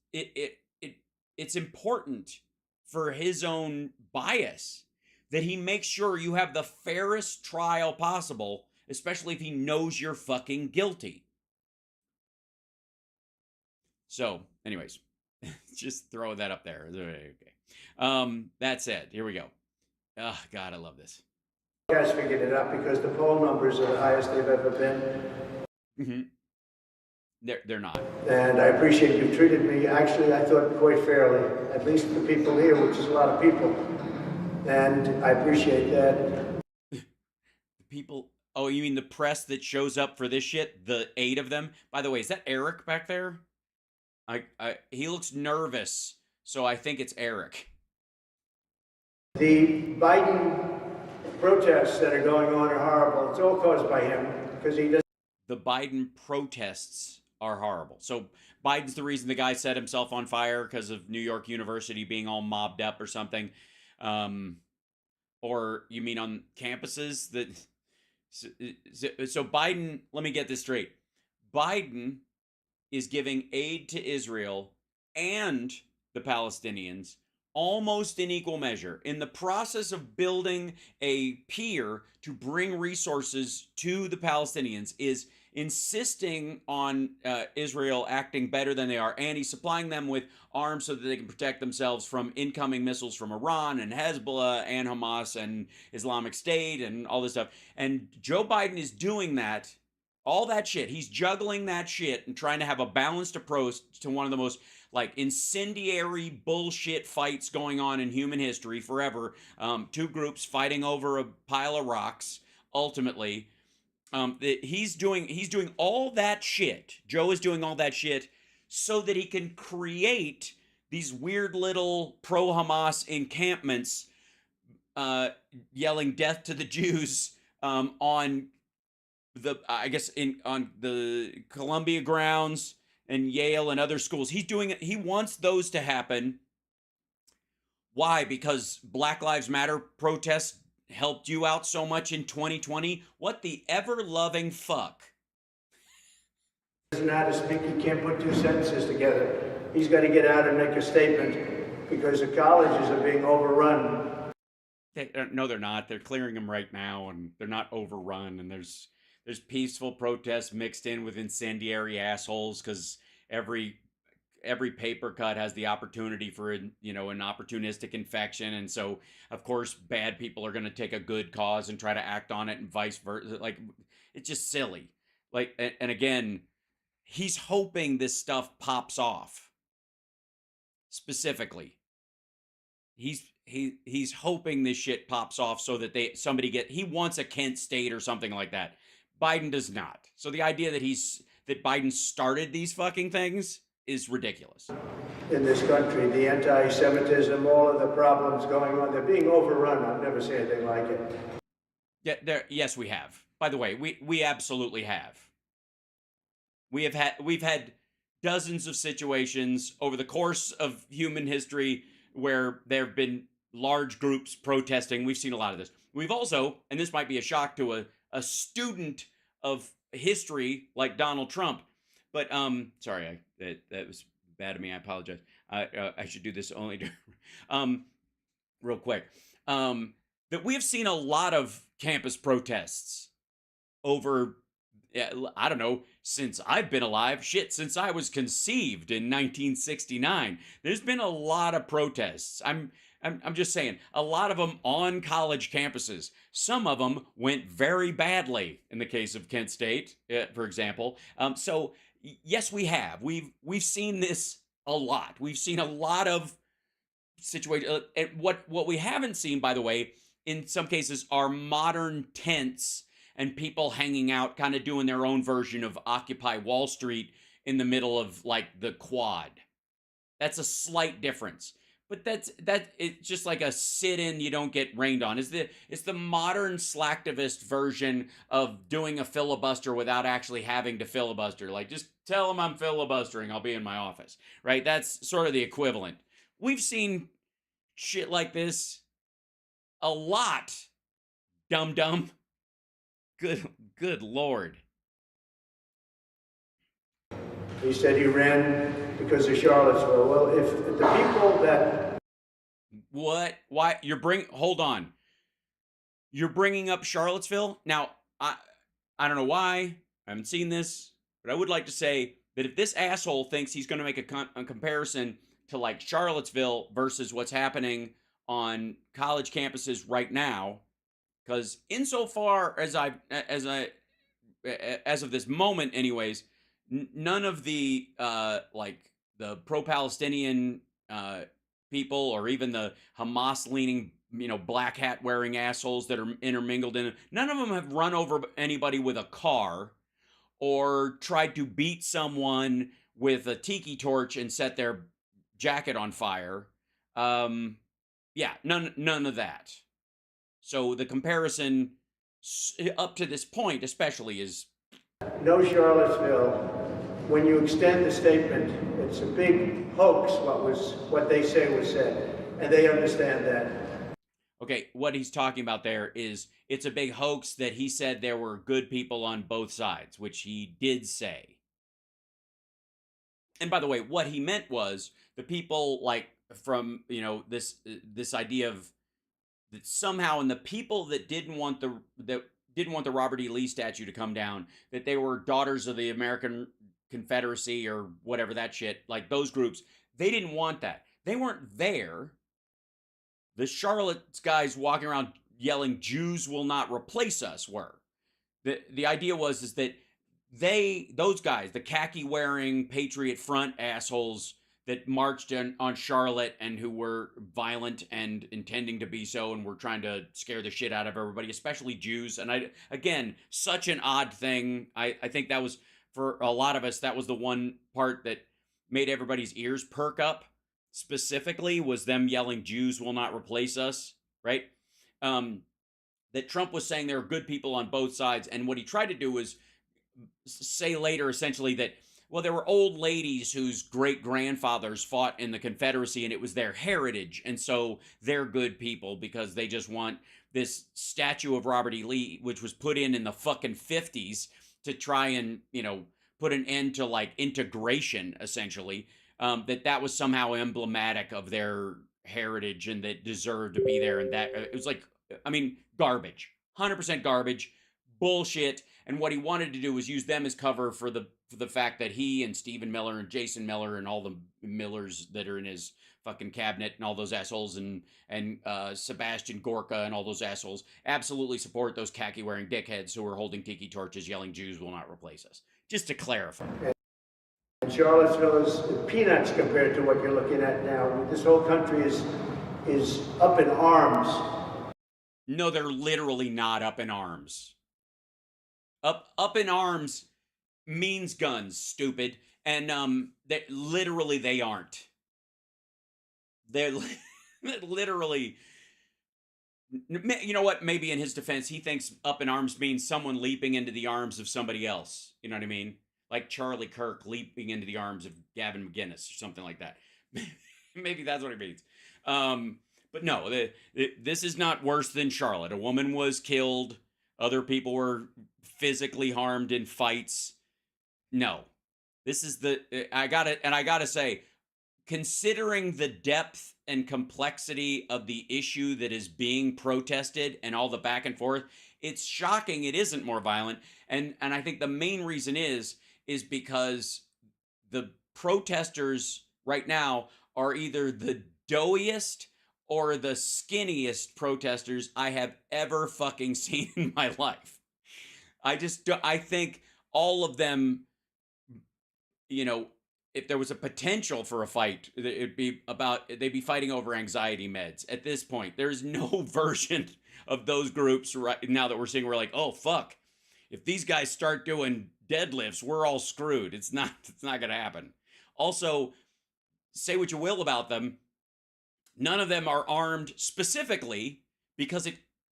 important for his own bias that he makes sure you have the fairest trial possible, especially if he knows you're fucking guilty. So, anyways, just throw that up there. Okay. That said, here we go. Oh, God, I love this. You guys figured it out because the poll numbers are the highest they've ever been. Mm-hmm. They're not. And I appreciate you treated me, actually, I thought quite fairly, at least the people here, which is a lot of people. And I appreciate that. The people, oh, you mean the press that shows up for this shit? The 8 of them? By the way, is that Eric back there? He looks nervous, so I think it's Eric. The Biden protests that are going on are horrible. It's all caused by him because he doesn't. The Biden protests are horrible. So Biden's the reason the guy set himself on fire because of New York University being all mobbed up or something. Or you mean on campuses that? So Biden, let me get this straight. Biden is giving aid to Israel and the Palestinians almost in equal measure in the process of building a pier to bring resources to the Palestinians, is insisting on Israel acting better than they are, and he's supplying them with arms so that they can protect themselves from incoming missiles from Iran and Hezbollah and Hamas and Islamic State and all this stuff. And Joe Biden is doing that, all that shit. He's juggling that shit and trying to have a balanced approach to one of the most incendiary bullshit fights going on in human history forever. 2 groups fighting over a pile of rocks. Ultimately, he's doing all that shit. Joe is doing all that shit so that he can create these weird little pro-Hamas encampments, yelling "Death to the Jews" on the Columbia grounds and Yale and other schools. He's doing it. He wants those to happen. Why? Because Black Lives Matter protests helped you out so much in 2020? What the ever-loving fuck? He doesn't know how to speak. He can't put 2 sentences together. He's got to get out and make a statement because the colleges are being overrun. No, they're not. They're clearing them right now, and they're not overrun. And there's peaceful protests mixed in with incendiary assholes because every paper cut has the opportunity for an opportunistic infection, and so of course bad people are going to take a good cause and try to act on it, and vice versa. It's just silly. And again, he's hoping this stuff pops off. Specifically, he's hoping this shit pops off so that he wants a Kent State or something like that. Biden does not. So the idea that Biden started these fucking things is ridiculous. In this country, the anti-Semitism, all of the problems going on, they're being overrun. I've never seen anything like it. Yeah, yes, we have. By the way, we absolutely have. We've had dozens of situations over the course of human history where there have been large groups protesting. We've seen a lot of this. We've also, and this might be a shock to a student of history like Donald Trump, but sorry, that was bad of me. I apologize. I should do this only to, real quick. That we have seen a lot of campus protests over, I don't know, since I've been alive. Shit, since I was conceived in 1969. There's been a lot of protests. I'm just saying, a lot of them on college campuses. Some of them went very badly in the case of Kent State, for example. So yes, we have. We've seen this a lot. We've seen a lot of situations. What we haven't seen, by the way, in some cases, are modern tents and people hanging out, kind of doing their own version of Occupy Wall Street in the middle of like the quad. That's a slight difference. But it's just like a sit-in you don't get rained on. It's the modern slacktivist version of doing a filibuster without actually having to filibuster. Like, just tell them I'm filibustering, I'll be in my office, right? That's sort of the equivalent. We've seen shit like this a lot, dum-dum. Good Lord. He said he ran because of Charlottesville. Well, if the people that... What? Why? Hold on. You're bringing up Charlottesville? Now, I don't know why. I haven't seen this, but I would like to say that if this asshole thinks he's going to make a comparison to like Charlottesville versus what's happening on college campuses right now, because insofar as as of this moment, anyways, none of the like the pro-Palestinian people, or even the Hamas-leaning, black hat wearing assholes that are intermingled in it, none of them have run over anybody with a car or tried to beat someone with a tiki torch and set their jacket on fire. Yeah, none of that. So the comparison up to this point, especially, is no Charlottesville. When you extend the statement, it's a big hoax. What they say was said, and they understand that. Okay, what he's talking about there is it's a big hoax that he said there were good people on both sides, which he did say. And by the way, what he meant was the people like from this idea of that somehow, and the people that didn't want the Robert E. Lee statue to come down, that they were daughters of the American Confederacy or whatever that shit, like those groups, they didn't want that. They weren't there. The Charlotte's guys walking around yelling, "Jews will not replace us," were. The idea is that those guys, the khaki wearing Patriot Front assholes that marched on Charlotte and who were violent and intending to be so, and were trying to scare the shit out of everybody, especially Jews. And again, such an odd thing. I think that was, for a lot of us, that was the one part that made everybody's ears perk up, specifically, was them yelling, "Jews will not replace us," right? That Trump was saying there are good people on both sides. And what he tried to do was say later, essentially, that, well, there were old ladies whose great-grandfathers fought in the Confederacy, and it was their heritage, and so they're good people because they just want this statue of Robert E. Lee, which was put in the fucking 50s to try and, put an end to, like, integration, essentially, that was somehow emblematic of their heritage and that deserved to be there, and that, it was like, garbage. 100% garbage. Bullshit. And what he wanted to do was use them as cover for the fact that he and Stephen Miller and Jason Miller and all the Millers that are in his fucking cabinet and all those assholes and Sebastian Gorka and all those assholes absolutely support those khaki wearing dickheads who are holding tiki torches yelling, "Jews will not replace us." Just to clarify. And Charlottesville is peanuts compared to what you're looking at now. This whole country is up in arms. No, they're literally not up in arms. Up in arms means guns, stupid. And that literally they aren't. They're literally, you know what? Maybe in his defense, he thinks up in arms means someone leaping into the arms of somebody else. You know what I mean? like Charlie Kirk leaping into the arms of Gavin McGinnis or something like that. Maybe that's what it means. But no, this is not worse than Charlotte. A woman was killed. Other people were physically harmed in fights. No, this is I gotta say, considering the depth and complexity of the issue that is being protested and all the back and forth, it's shocking it isn't more violent. And I think the main reason is because the protesters right now are either the doughiest or the skinniest protesters I have ever fucking seen in my life. I think all of them, you know, if there was a potential for a fight, it'd be about, they'd be fighting over anxiety meds at this point. There's no version of those groups right now that we're seeing. We're like, oh fuck, if these guys start doing deadlifts, we're all screwed. It's not going to happen. Also, say what you will about them, none of them are armed specifically because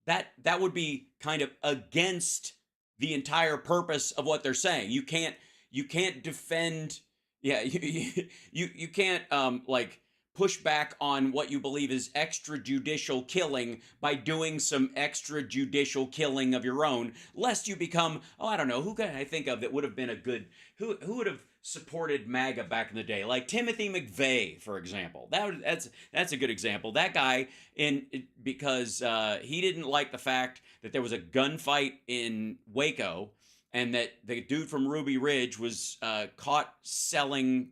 that would be kind of against the entire purpose of what they're saying. You can't defend, yeah, you can't like push back on what you believe is extrajudicial killing by doing some extrajudicial killing of your own, lest you become, oh, I don't know, who can I think of that would have been a good, who would have supported MAGA back in the day, like Timothy McVeigh, for example. That's a good example. That guy, because he didn't like the fact that there was a gunfight in Waco, and that the dude from Ruby Ridge was caught selling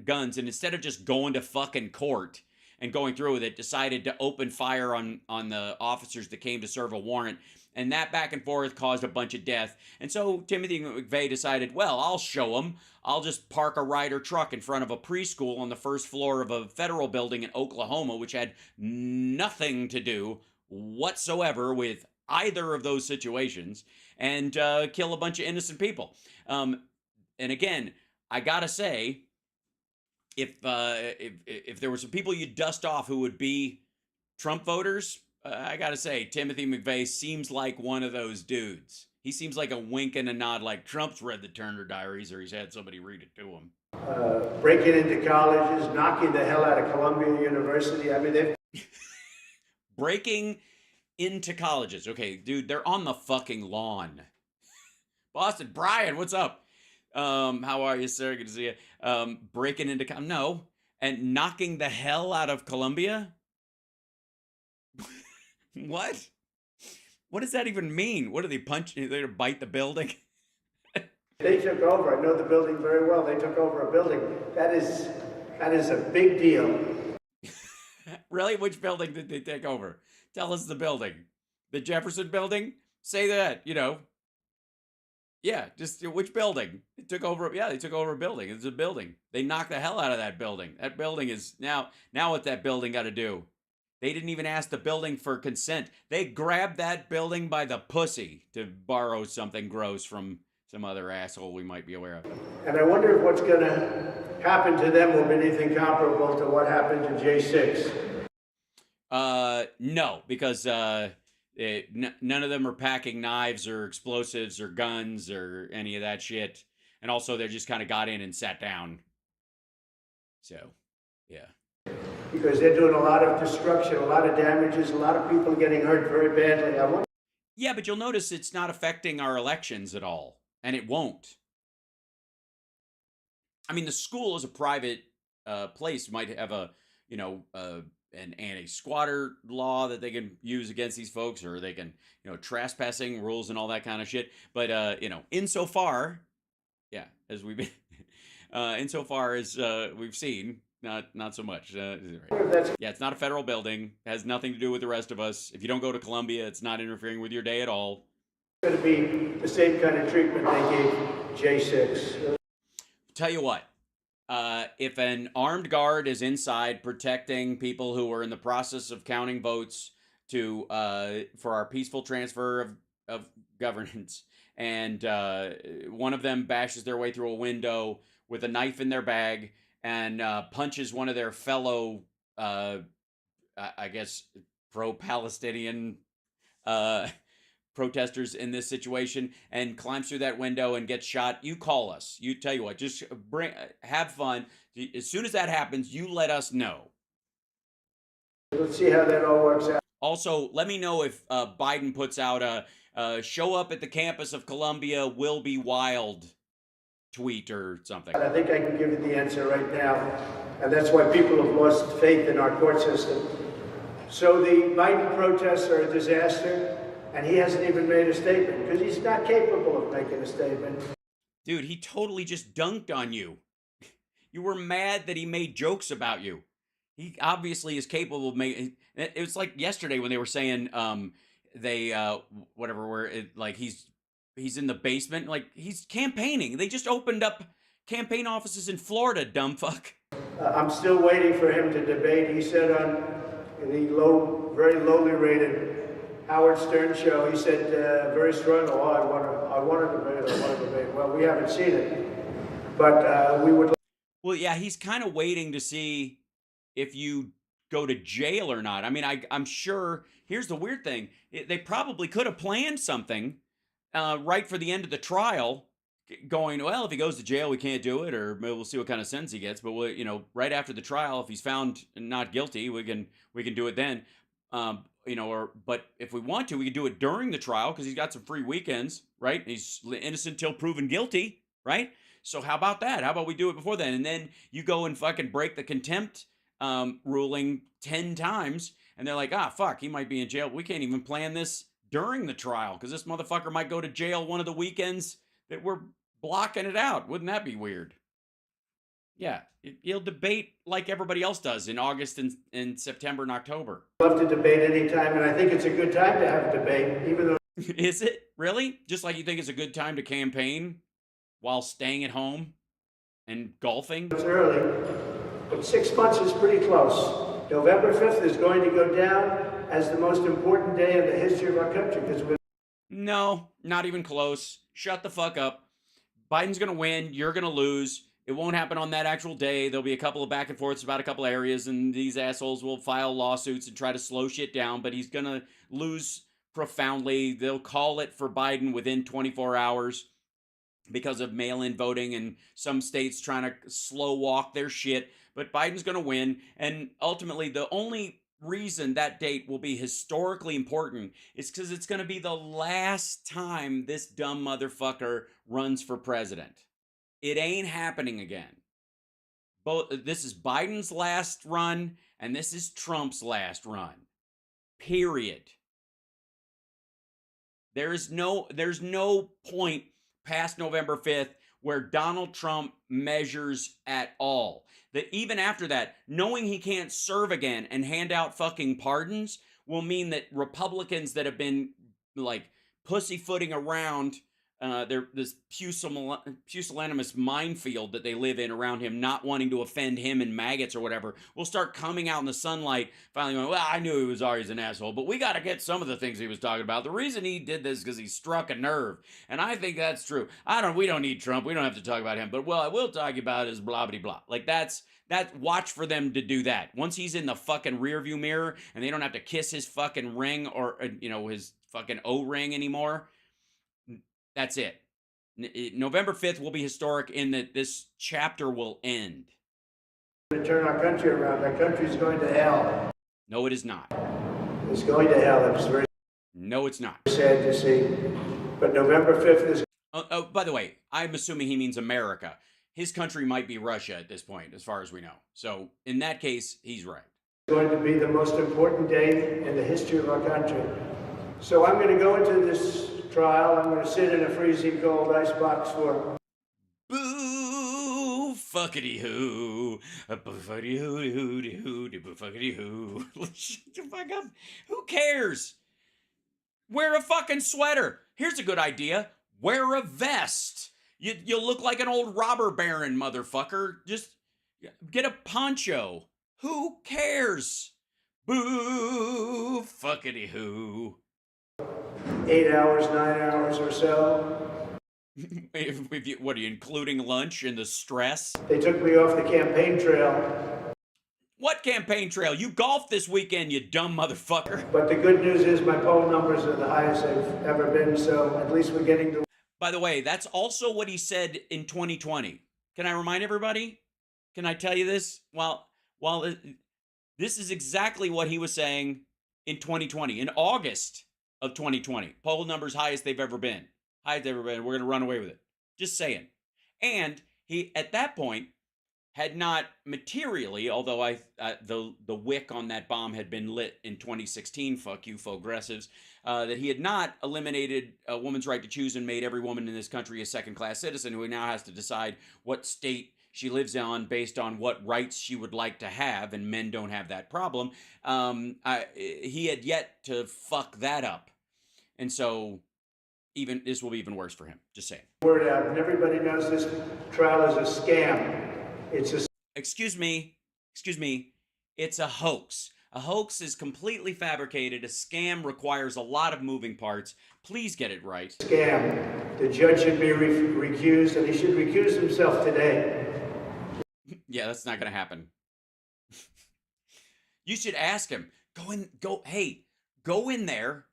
guns, and instead of just going to fucking court and going through with it, decided to open fire on the officers that came to serve a warrant. And that back and forth caused a bunch of death. And so Timothy McVeigh decided, well, I'll show them. I'll just park a Ryder truck in front of a preschool on the first floor of a federal building in Oklahoma, which had nothing to do whatsoever with either of those situations, and kill a bunch of innocent people. And again, I gotta say, if there were some people you'd dust off who would be Trump voters, I gotta say, Timothy McVeigh seems like one of those dudes. He seems like a wink and a nod, like Trump's read the Turner Diaries or he's had somebody read it to him. Breaking into colleges, knocking the hell out of Columbia University. I mean, they've breaking into colleges. Okay, dude, they're on the fucking lawn. Boston, Brian, what's up? How are you, sir? Good to see you. Breaking into no, and knocking the hell out of Columbia. What? What does that even mean? What do they punch? They bite the building? They took over. I know the building very well. They took over a building. That is a big deal. Really? Which building did they take over? Tell us the building. The Jefferson building? Say that, Yeah, just which building? They took over. Yeah, they took over a building. It's a building. They knocked the hell out of that building. That building is now what that building got to do? They didn't even ask the building for consent. They grabbed that building by the pussy to borrow something gross from some other asshole we might be aware of. And I wonder if what's going to happen to them will be anything comparable to what happened to J6. No, because none of them are packing knives or explosives or guns or any of that shit. And also, they just kind of got in and sat down. So, yeah. Because they're doing a lot of destruction, a lot of damages, a lot of people getting hurt very badly. Yeah, but you'll notice it's not affecting our elections at all. And it won't. I mean, the school is a private place, might have an anti-squatter law that they can use against these folks, or they can, trespassing rules and all that kind of shit. But, insofar, yeah, as we've been, insofar as we've seen, not so much. Yeah, it's not a federal building. It has nothing to do with the rest of us. If you don't go to Columbia, it's not interfering with your day at all. It's going to be the same kind of treatment they gave J6. Tell you what. If an armed guard is inside protecting people who are in the process of counting votes for our peaceful transfer of governance, and one of them bashes their way through a window with a knife in their bag and punches one of their fellow, I guess, pro-Palestinian protesters in this situation and climbs through that window and gets shot, you call us. You tell you what, just have fun. As soon as that happens, you let us know. Let's see how that all works out. Also, let me know if Biden puts out a show up at the campus of Columbia will be wild tweet or something. I think I can give you the answer right now, and that's why people have lost faith in our court system. So the Biden protests are a disaster, and he hasn't even made a statement because he's not capable of making a statement. Dude, he totally just dunked on you. You were mad that he made jokes about you. He obviously is capable of making. It was like yesterday when they were saying like he's in the basement, like he's campaigning. They just opened up campaign offices in Florida, dumb fuck. I'm still waiting for him to debate. He said on the very lowly rated Howard Stern show, he said very strongly, I want to debate. Well, we haven't seen it, but we would. Well, yeah, he's kind of waiting to see if you go to jail or not. I mean, I'm sure. Here's the weird thing: they probably could have planned something right for the end of the trial, going, well, if he goes to jail, we can't do it, or we'll see what kind of sentence he gets. But right after the trial, if he's found not guilty, we can do it then. But if we want to, we can do it during the trial because he's got some free weekends, right? He's innocent till proven guilty, right? So how about that? How about we do it before then? And then you go and fucking break the contempt ruling 10 times, and they're like, fuck, he might be in jail. We can't even plan this during the trial because this motherfucker might go to jail one of the weekends that we're blocking it out. Wouldn't that be weird? Yeah, he'll debate like everybody else does in August and September and October. Love to debate anytime, and I think it's a good time to have a debate, even though. Is it really? Just like you think it's a good time to campaign while staying at home and golfing? It's early, but 6 months is pretty close. November 5th is going to go down as the most important day in the history of our country because we're. No, not even close. Shut the fuck up. Biden's going to win. You're going to lose. It won't happen on that actual day. There'll be a couple of back and forths about a couple of areas, and these assholes will file lawsuits and try to slow shit down, but he's going to lose profoundly. They'll call it for Biden within 24 hours because of mail-in voting and some states trying to slow walk their shit. But Biden's going to win, and ultimately the only reason that date will be historically important is because it's going to be the last time this dumb motherfucker runs for president. It ain't happening again. This is Biden's last run, and this is Trump's last run. Period. There's no point past November 5th where Donald Trump measures at all. That even after that, knowing he can't serve again and hand out fucking pardons will mean that Republicans that have been like pussyfooting around this pusillanimous minefield that they live in around him, not wanting to offend him and maggots or whatever, will start coming out in the sunlight, finally going, well, I knew he was always an asshole, but we got to get some of the things he was talking about. The reason he did this is because he struck a nerve, and I think that's true. We don't need Trump. We don't have to talk about him, but what I will talk about is blah, blah, blah. Like watch for them to do that. Once he's in the fucking rearview mirror and they don't have to kiss his fucking ring or, his fucking O-ring anymore, that's it. November 5th will be historic in that this chapter will end. To turn our country around. Our country's going to hell. No, it is not. It's going to hell. It's very. No, it's not. Sad to see. But November 5th is. Oh, by the way, I'm assuming he means America. His country might be Russia at this point, as far as we know. So in that case, he's right. It's going to be the most important day in the history of our country. So I'm going to go into this trial. I'm going to sit in a freezing cold icebox for. Boo fuckity hoo, boo fuckity hoo, boo fuckity hoo. Shut the fuck up. Who cares? Wear a fucking sweater. Here's a good idea. Wear a vest. You'll look like an old robber baron, motherfucker. Just get a poncho. Who cares? Boo fuckity hoo. 8 hours, 9 hours or so. What are you including lunch and the stress? They took me off the campaign trail. What campaign trail? You golfed this weekend, you dumb motherfucker. But the good news is my poll numbers are the highest they've ever been, so at least we're getting to... By the way, that's also what he said in 2020. Can I remind everybody? Can I tell you this? This is exactly what he was saying in 2020, in August of 2020. Poll numbers highest they've ever been. Highest ever been. We're going to run away with it. Just saying. And he, at that point, had not materially, although the wick on that bomb had been lit in 2016, fuck you, progressives, that he had not eliminated a woman's right to choose and made every woman in this country a second-class citizen who now has to decide what state she lives on based on what rights she would like to have, and men don't have that problem. He had yet to fuck that up. And so this will be even worse for him. Just saying. Word out, and everybody knows this trial is a scam. It's a... Excuse me. It's a hoax. A hoax is completely fabricated. A scam requires a lot of moving parts. Please get it right. Scam. The judge should be recused, and he should recuse himself today. Yeah, that's not going to happen. You should ask him. Go in there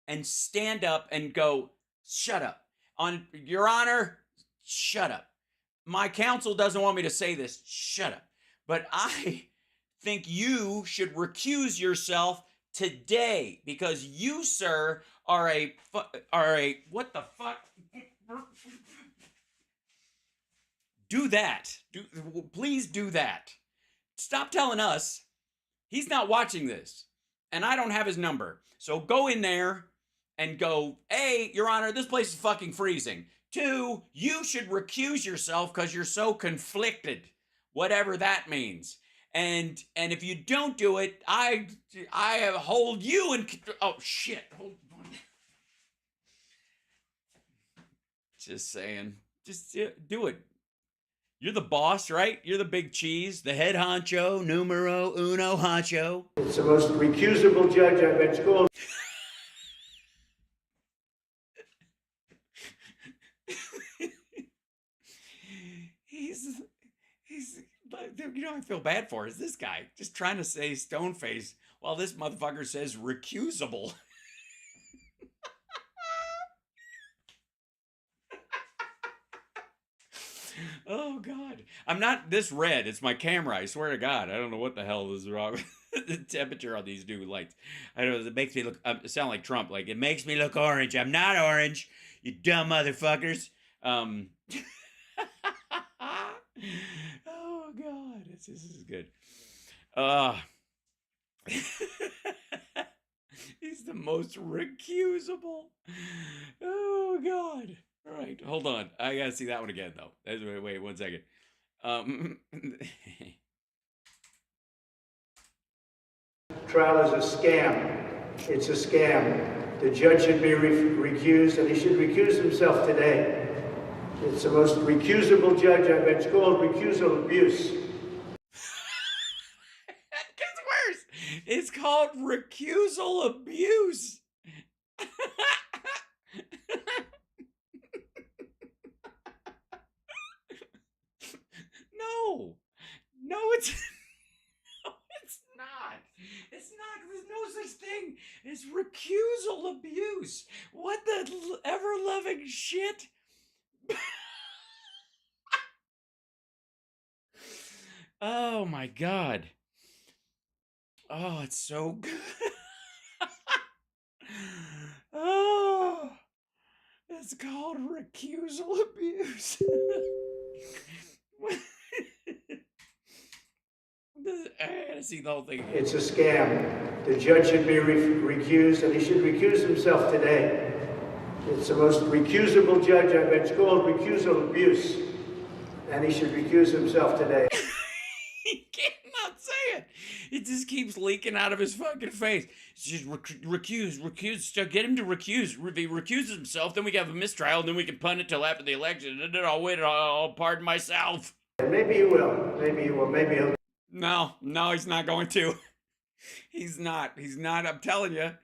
and stand up and go, shut up. On Your Honor, shut up. My counsel doesn't want me to say this. Shut up. But I think you should recuse yourself today because you, sir, are a what the fuck? Do that. Please do that. Stop telling us. He's not watching this. And I don't have his number. So go in there and go, A, Your Honor, this place is fucking freezing. 2, you should recuse yourself because you're so conflicted. Whatever that means. And if you don't do it, I hold you in... Oh, shit. Hold on. Just saying. Just do it. You're the boss, right? You're the big cheese, the head honcho, numero uno honcho. It's the most recusable judge I've been schooled. He's, you know, I feel bad for is this guy just trying to say stone face while this motherfucker says recusable. Oh, God. I'm not this red. It's my camera. I swear to God. I don't know what the hell is wrong with the temperature on these new lights. I don't know. It makes me look, sound like Trump. Like, it makes me look orange. I'm not orange, you dumb motherfuckers. Oh, God. This is good. He's the most recusable. Oh, God. All right, hold on. I gotta see that one again, though. Wait 1 second. Trial is a scam. It's a scam. The judge should be recused, and he should recuse himself today. It's the most recusable judge I've been schooled. Recusal abuse. That gets worse. It's called recusal abuse. No, it's not. It's not. There's no such thing as recusal abuse. What the ever-loving shit? Oh, my God. Oh, it's so good. Oh, it's called recusal abuse. I gotta see the whole thing. It's a scam. The judge should be recused, and he should recuse himself today. It's the most recusable judge I've been schooled. Recusal abuse, and he should recuse himself today. He cannot say it. It just keeps leaking out of his fucking face. It's just recuse. Get him to recuse. If he recuses himself, then we can have a mistrial, and then we can punt it till after the election, and then I'll win. I'll pardon myself. Maybe he will. Maybe he will. Maybe he'll. No, he's not going to. He's not. I'm telling you,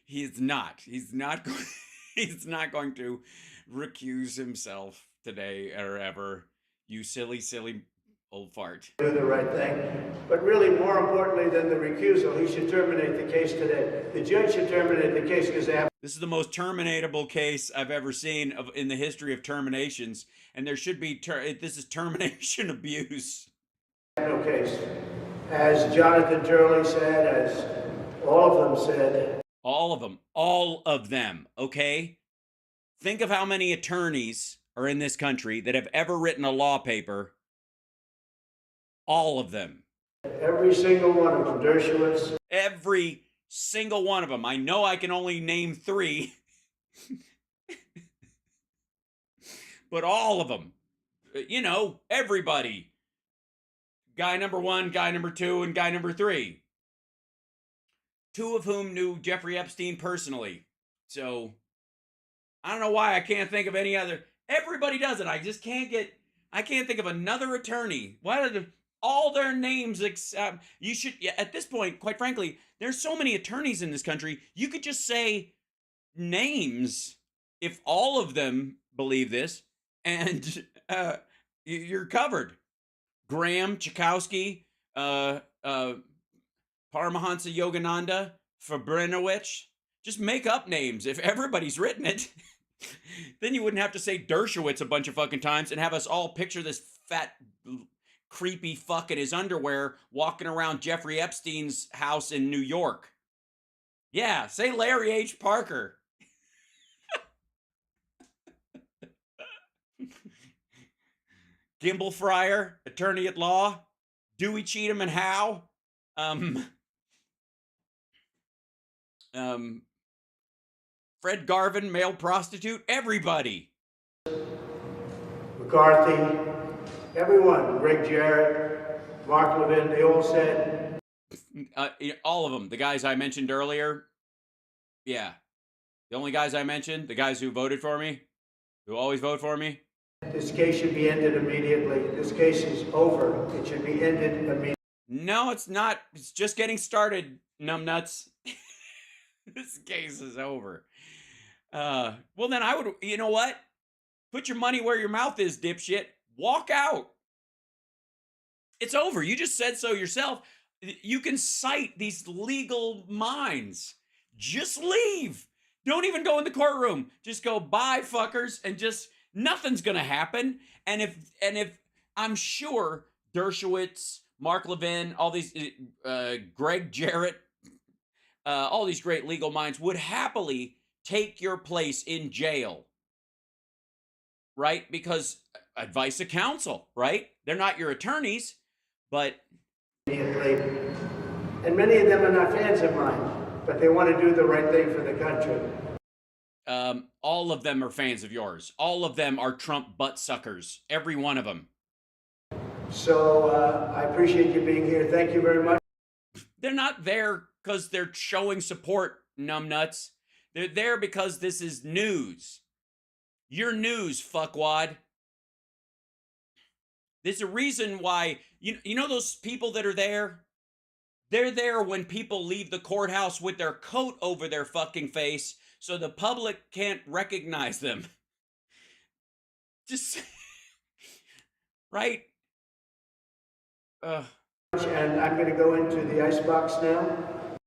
he's not. He's not going to recuse himself today or ever. You silly old fart. Do the right thing. But really, more importantly than the recusal, he should terminate the case today. The judge should terminate the case because they have This is the most terminatable case I've ever seen in the history of terminations, and there should be this is termination abuse. no case. As Jonathan Turley said, as all of them said. All of them, okay? Think of how many attorneys are in this country that have ever written a law paper. All of them. Every single one of them, Dershowitz. Every single one of them. I know I can only name 3. But all of them. You know, everybody. Guy number 1, guy number 2, and guy number 3. 2 of whom knew Jeffrey Epstein personally. So, I don't know why I can't think of any other. Everybody does it. I just can't think of another attorney. Why are all their names except you should at this point, quite frankly, there's so many attorneys in this country, you could just say names if all of them believe this, and you're covered. Graham, Chakowski, Paramahansa Yogananda, Fabrinowicz. Just make up names. If everybody's written it, then you wouldn't have to say Dershowitz a bunch of fucking times and have us all picture this fat, creepy fuck in his underwear walking around Jeffrey Epstein's house in New York. Yeah, say Larry H. Parker. Gimbal Fryer, attorney at law. Dewey, Cheatham, and Howe. Fred Garvin, male prostitute. Everybody. McCarthy, everyone. Greg Jarrett, Mark Levin, they all said. All of them. The guys I mentioned earlier. Yeah. The only guys I mentioned, the guys who voted for me, who always vote for me. This case should be ended immediately. This case is over. It should be ended immediately. No, it's not. It's just getting started, numbnuts. This case is over. Well, then I would, you know what? Put your money where your mouth is, dipshit. Walk out. It's over. You just said so yourself. You can cite these legal minds. Just leave. Don't even go in the courtroom. Just go, bye, fuckers, and just nothing's gonna happen. And if I'm sure Dershowitz, Mark Levin, all these Greg Jarrett, all these great legal minds would happily take your place in jail, right? Because advice of counsel, right? They're not your attorneys, but and many of them are not fans of mine, but they want to do the right thing for the country. All of them are fans of yours. All of them are Trump butt suckers. Every one of them. So I appreciate you being here. Thank you very much. They're not there because they're showing support, numbnuts. They're there because this is news. Your news, fuckwad. There's a reason why, you know those people that are there? They're there when people leave the courthouse with their coat over their fucking face so the public can't recognize them. Just, right? And I'm going to go into the icebox now.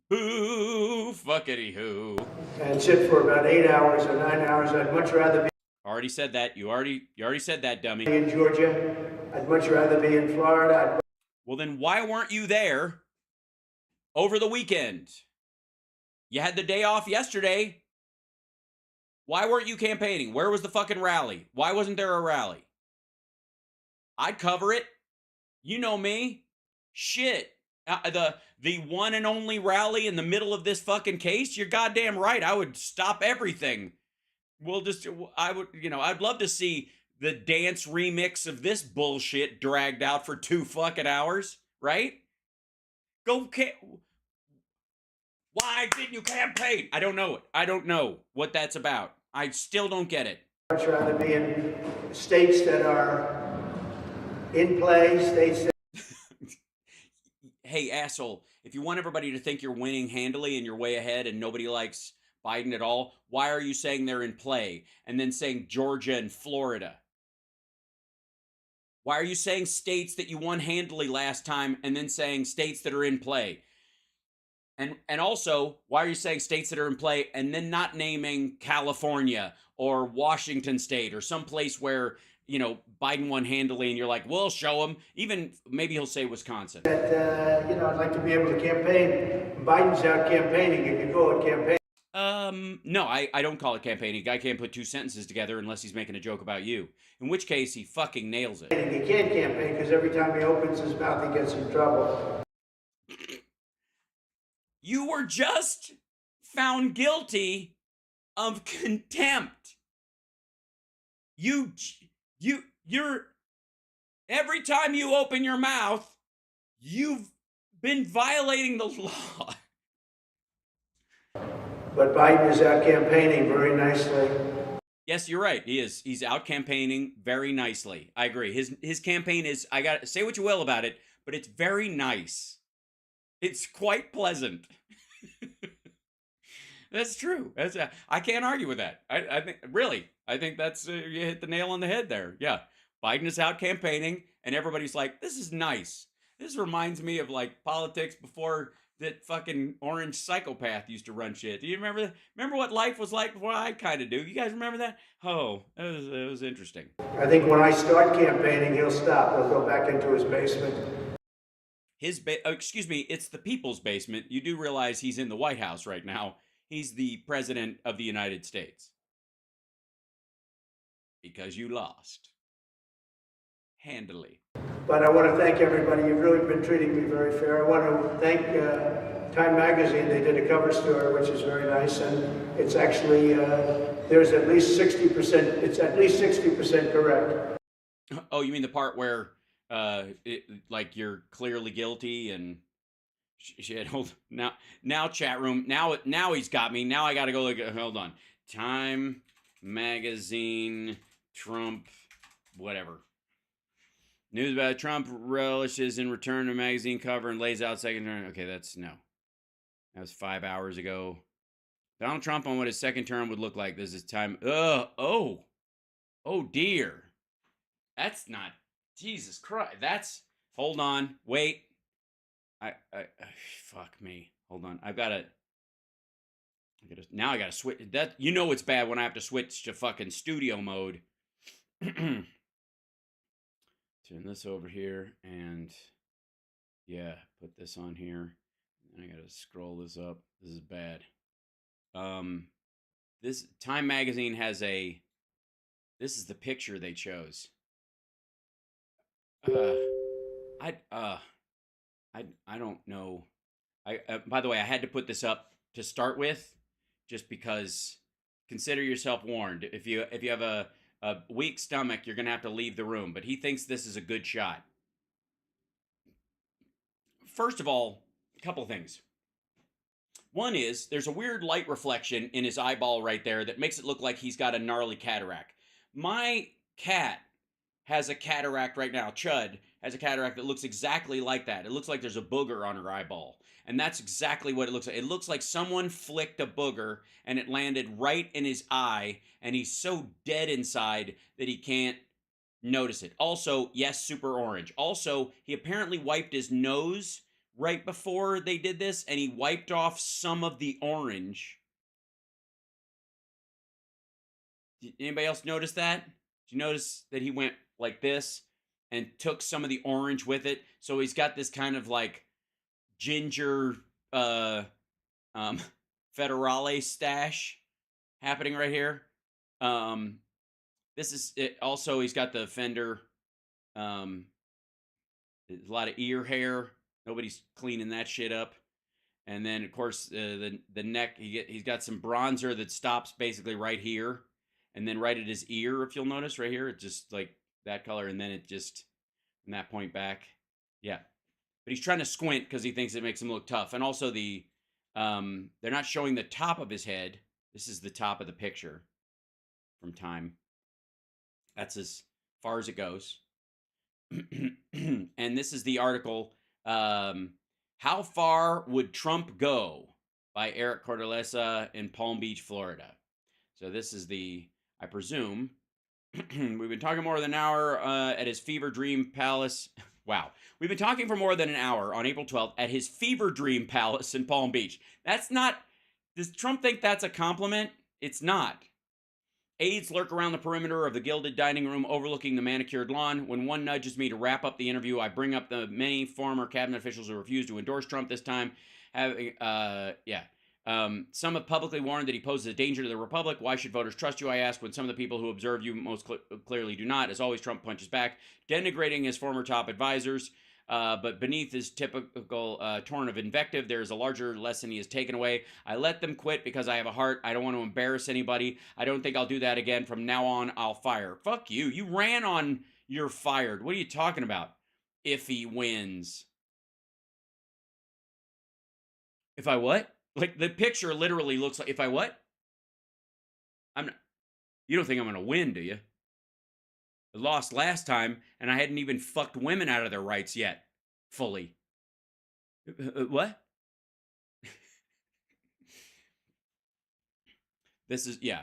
Boo, fuckity hoo. And sit for about 8 hours or 9 hours. I'd much rather be. Already said that. You already said that, dummy. In Georgia. I'd much rather be in Florida. Well, then why weren't you there over the weekend? You had the day off yesterday. Why weren't you campaigning? Where was the fucking rally? Why wasn't there a rally? I'd cover it. You know me. Shit. The one and only rally in the middle of this fucking case? You're goddamn right. I would stop everything. I'd love to see the dance remix of this bullshit dragged out for 2 fucking hours, right? Why didn't you campaign? I don't know it. I don't know what that's about. I still don't get it. I'd much rather be in states that are in play, states that... Hey, asshole, if you want everybody to think you're winning handily and you're way ahead and nobody likes Biden at all, why are you saying they're in play and then saying Georgia and Florida? Why are you saying states that you won handily last time and then saying states that are in play? And also, why are you saying states that are in play and then not naming California or Washington State or some place where, you know, Biden won handily and you're like, we'll show him. Even maybe he'll say Wisconsin. That, I'd like to be able to campaign. Biden's out campaigning, if you call it campaigning. No, I don't call it campaigning. A guy can't put two sentences together unless he's making a joke about you. In which case, he fucking nails it. He can't campaign because every time he opens his mouth, he gets in trouble. You were just found guilty of contempt. You're every time you open your mouth, you've been violating the law. But Biden is out campaigning very nicely. Yes, you're right. He is. He's out campaigning very nicely. I agree. His campaign is, I got to say what you will about it, but it's very nice. It's quite pleasant. That's true. I can't argue with that. I think that's you hit the nail on the head there. Yeah. Biden is out campaigning and everybody's like, this is nice. This reminds me of like politics before that fucking orange psychopath used to run shit. Do you remember what life was like before? I kind of do. You guys remember that? Oh, it was interesting. I think when I start campaigning, he'll stop. He'll go back into his basement. Excuse me, it's the people's basement. You do realize he's in the White House right now. He's the president of the United States. Because you lost. Handily. But I want to thank everybody. You've really been treating me very fair. I want to thank Time Magazine. They did a cover story, which is very nice. And it's actually, there's at least 60%, it's at least 60% correct. Oh, you mean the part where like you're clearly guilty and shit? Hold now chat room. Now he's got me. Now I got to go look. Hold on. Time Magazine, Trump, whatever. News about Trump relishes in return to magazine cover and lays out second term. Okay, that was 5 hours ago. Donald Trump on what his second term would look like. This is time. Oh dear. That's not, Jesus Christ. Hold on. Wait. Fuck me. Hold on. I gotta switch. That, you know, it's bad when I have to switch to fucking studio mode. Turn this over here and yeah, put this on here. And I gotta scroll this up. This is bad. This Time Magazine has this is the picture they chose. I don't know. By the way, I had to put this up to start with, just because. Consider yourself warned. If you have a weak stomach, you're gonna have to leave the room. But he thinks this is a good shot. First of all, a couple of things. One is there's a weird light reflection in his eyeball right there that makes it look like he's got a gnarly cataract. My cat has a cataract right now. Chud has a cataract that looks exactly like that. It looks like there's a booger on her eyeball. And that's exactly what it looks like. It looks like someone flicked a booger and it landed right in his eye. And he's so dead inside that he can't notice it. Also, yes, super orange. Also, he apparently wiped his nose right before they did this. And he wiped off some of the orange. Did anybody else notice that? Did you notice that he went like this and took some of the orange with it? So he's got this kind of like ginger federale stash happening right here. This is it. Also, he's got the fender. There's a lot of ear hair. Nobody's cleaning that shit up. And then, of course, the neck. He's got some bronzer that stops basically right here, and then right at his ear. If you'll notice, right here, it's just like that color, and then it just from that point back, yeah. But he's trying to squint because he thinks it makes him look tough. And also they're not showing the top of his head. This is the top of the picture from Time. That's as far as it goes. And this is the article, How Far Would Trump Go? By Eric Cordelesa in Palm Beach, Florida. So this is I presume, We've been talking more than an hour at his fever dream palace. Wow. We've been talking for more than an hour on April 12th at his fever dream palace in Palm Beach. That's not. Does Trump think that's a compliment? It's not. Aides lurk around the perimeter of the gilded dining room overlooking the manicured lawn. When one nudges me to wrap up the interview, I bring up the many former cabinet officials who refused to endorse Trump this time. Some have publicly warned that he poses a danger to the republic. Why should voters trust you, I ask, when some of the people who observe you most clearly do not? As always, Trump punches back, denigrating his former top advisors. But beneath his typical torrent of invective, there is a larger lesson he has taken away. I let them quit because I have a heart. I don't want to embarrass anybody. I don't think I'll do that again. From now on, I'll fire. Fuck you. You ran on you're fired. What are you talking about? If he wins. If I what? Like, the picture literally looks like, if I what? I'm not, you don't think I'm going to win, do you? I lost last time, and I hadn't even fucked women out of their rights yet. Fully. What? This is, yeah.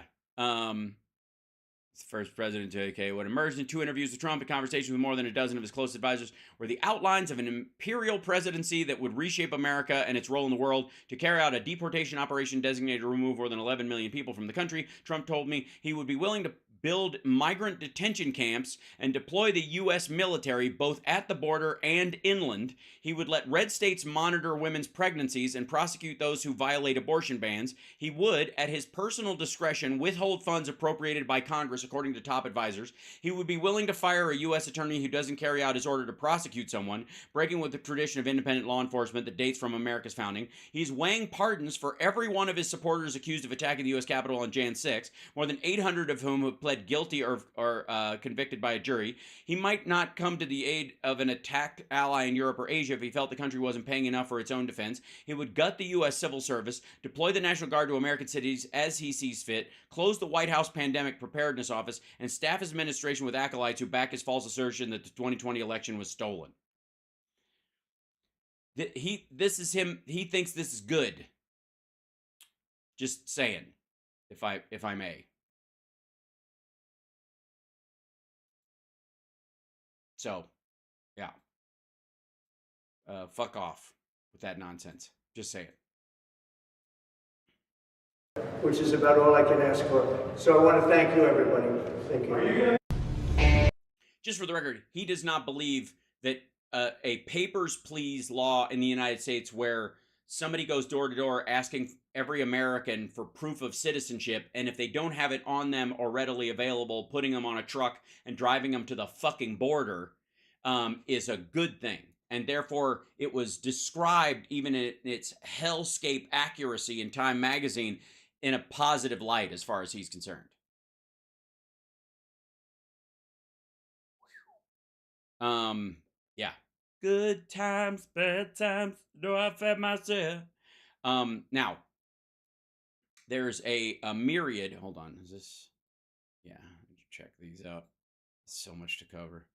It's the first president to, okay, what emerged in 2 interviews with Trump and conversations with more than a dozen of his close advisors were the outlines of an imperial presidency that would reshape America and its role in the world. To carry out a deportation operation designated to remove more than 11 million people from the country, Trump told me he would be willing to build migrant detention camps and deploy the U.S. military both at the border and inland. He would let red states monitor women's pregnancies and prosecute those who violate abortion bans. He would, at his personal discretion, withhold funds appropriated by Congress, according to top advisors. He would be willing to fire a U.S. attorney who doesn't carry out his order to prosecute someone, breaking with the tradition of independent law enforcement that dates from America's founding. He's weighing pardons for every one of his supporters accused of attacking the U.S. Capitol on Jan 6, more than 800 of whom have pled guilty or convicted by a jury. He might not come to the aid of an attacked ally in Europe or Asia if he felt the country wasn't paying enough for its own defense. He would gut the U.S. civil service, deploy the National Guard to American cities as he sees fit, close the White House Pandemic Preparedness Office, and staff his administration with acolytes who back his false assertion that the 2020 election was stolen. This is him. He thinks this is good. Just saying, if I may. So, yeah. Fuck off with that nonsense. Just say it. Which is about all I can ask for. So I want to thank you, everybody. Thank you. Just for the record, he does not believe that a papers, please law in the United States where somebody goes door to door asking every American for proof of citizenship, and if they don't have it on them or readily available, putting them on a truck and driving them to the fucking border is a good thing. And therefore, it was described, even in its hellscape accuracy in Time magazine, in a positive light as far as he's concerned. Yeah. Good times, bad times, though I've had myself. Now, there's a myriad. Hold on. Is this? Yeah. Check these out. So much to cover.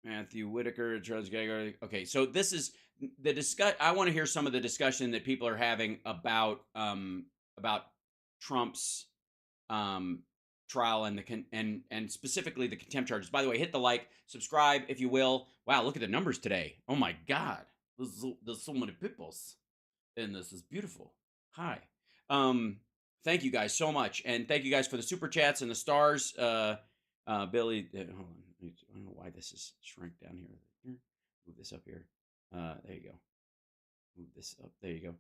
Matthew Whitaker, Charles Geiger. Okay, so this is the discuss. I want to hear some of the discussion that people are having about Trump's trial and and specifically the contempt charges. By the way, hit the like, subscribe if you will. Wow, look at the numbers today. Oh my God, there's so many peoples, and this is beautiful. Hi, thank you guys so much, and thank you guys for the super chats and the stars. Billy, hold on. I don't know why this is shrunk down here. Move this up here. There you go. Move this up. There you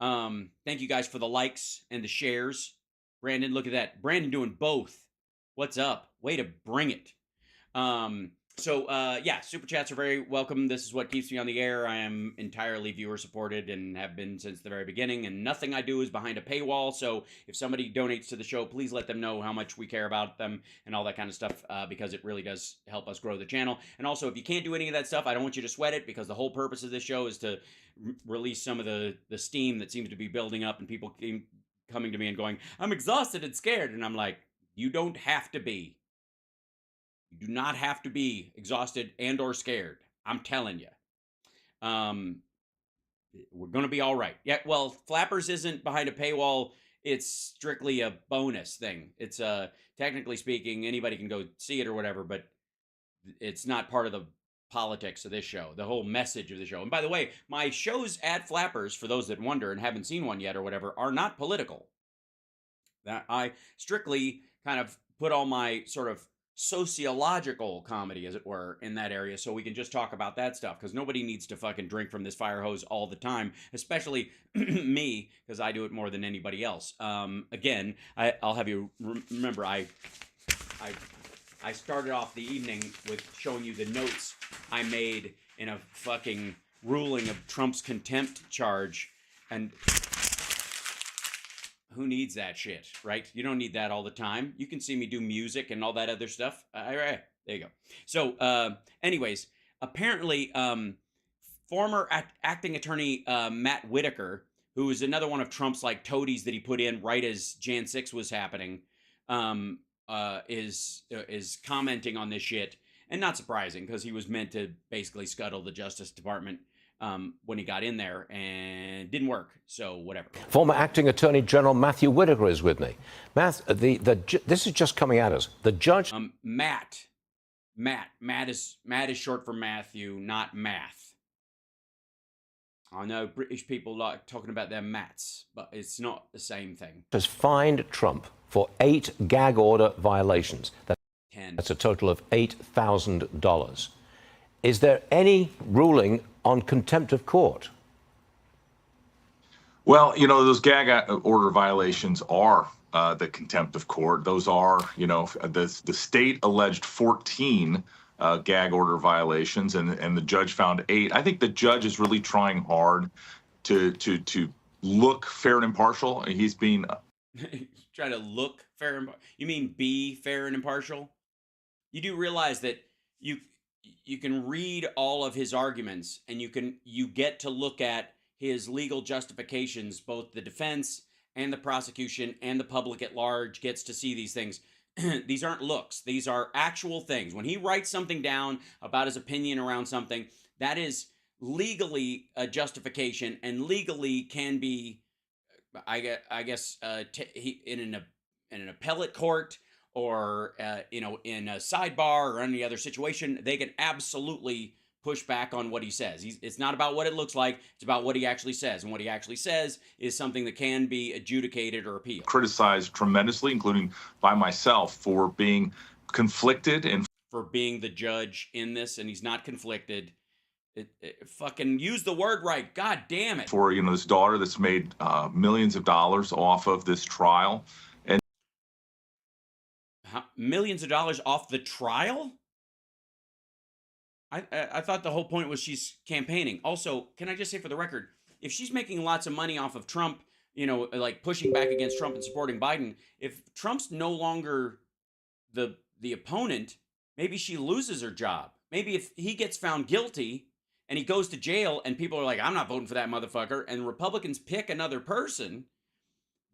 go. Thank you guys for the likes and the shares. Brandon, look at that. Brandon doing both. What's up? Way to bring it. Yeah, super chats are very welcome. This is what keeps me on the air. I am entirely viewer supported and have been since the very beginning, and nothing I do is behind a paywall. So if somebody donates to the show, please let them know how much we care about them and all that kind of stuff, because it really does help us grow the channel. And also, if you can't do any of that stuff, I don't want you to sweat it, because the whole purpose of this show is to release some of the steam that seems to be building up, and people coming to me and going, I'm exhausted and scared. And I'm like, you don't have to be. You do not have to be exhausted and or scared. I'm telling you. We're going to be all right. Yeah, well, Flappers isn't behind a paywall it's strictly a bonus thing. It's technically speaking, anybody can go see it or whatever, but it's not part of the politics of this show, the whole message of the show. And by the way, my shows at Flappers, for those that wonder and haven't seen one yet or whatever, are not political. That I strictly kind of put all my sort of sociological comedy, as it were, in that area, so we can just talk about that stuff, because nobody needs to fucking drink from this fire hose all the time, especially me, because I do it more than anybody else. Again, I'll have you remember, I started off the evening with showing you the notes I made in a fucking ruling of Trump's contempt charge, and who needs that shit, right? You don't need that all the time. You can see me do music and all that other stuff. All right, there you go. So, anyways, apparently, former acting attorney Matt Whitaker, who is another one of Trump's like toadies that he put in right as Jan 6 was happening, is commenting on this shit, and not surprising because he was meant to basically scuttle the Justice Department when he got in there, and didn't work, so whatever. Former Acting Attorney General Matthew Whitaker is with me. This is just coming at us. The judge... Matt is short for Matthew, not math. I know British people like talking about their mats, but it's not the same thing. ...has fined Trump for 8 gag order violations. 10. That's a total of $8,000. Is there any ruling on contempt of court? Well, you know, those gag order violations are the contempt of court. Those are, you know, the state alleged 14 gag order violations, and the judge found 8. I think the judge is really trying hard to look fair and impartial. He's being trying to look fair and you mean be fair and impartial? You do realize that you can read all of his arguments, and you get to look at his legal justifications. Both the defense and the prosecution and the public at large gets to see these things. These aren't looks. These are actual things. When he writes something down about his opinion around something, that is legally a justification, and legally can be, I guess, in an appellate court, or you know, in a sidebar or any other situation, they can absolutely push back on what he says. It's not about what it looks like, it's about what he actually says, and what he actually says is something that can be adjudicated or appealed. Criticized tremendously, including by myself, for being conflicted and for being the judge in this, and he's not conflicted. Fucking use the word right. God damn it. For, you know, this daughter that's made millions of dollars off of this trial. Millions of dollars off the trial? I thought the whole point was she's campaigning. Also, can I just say for the record, if she's making lots of money off of Trump, you know, like pushing back against Trump and supporting Biden, if Trump's no longer the opponent, maybe she loses her job. Maybe if he gets found guilty and he goes to jail and people are like, I'm not voting for that motherfucker, and Republicans pick another person,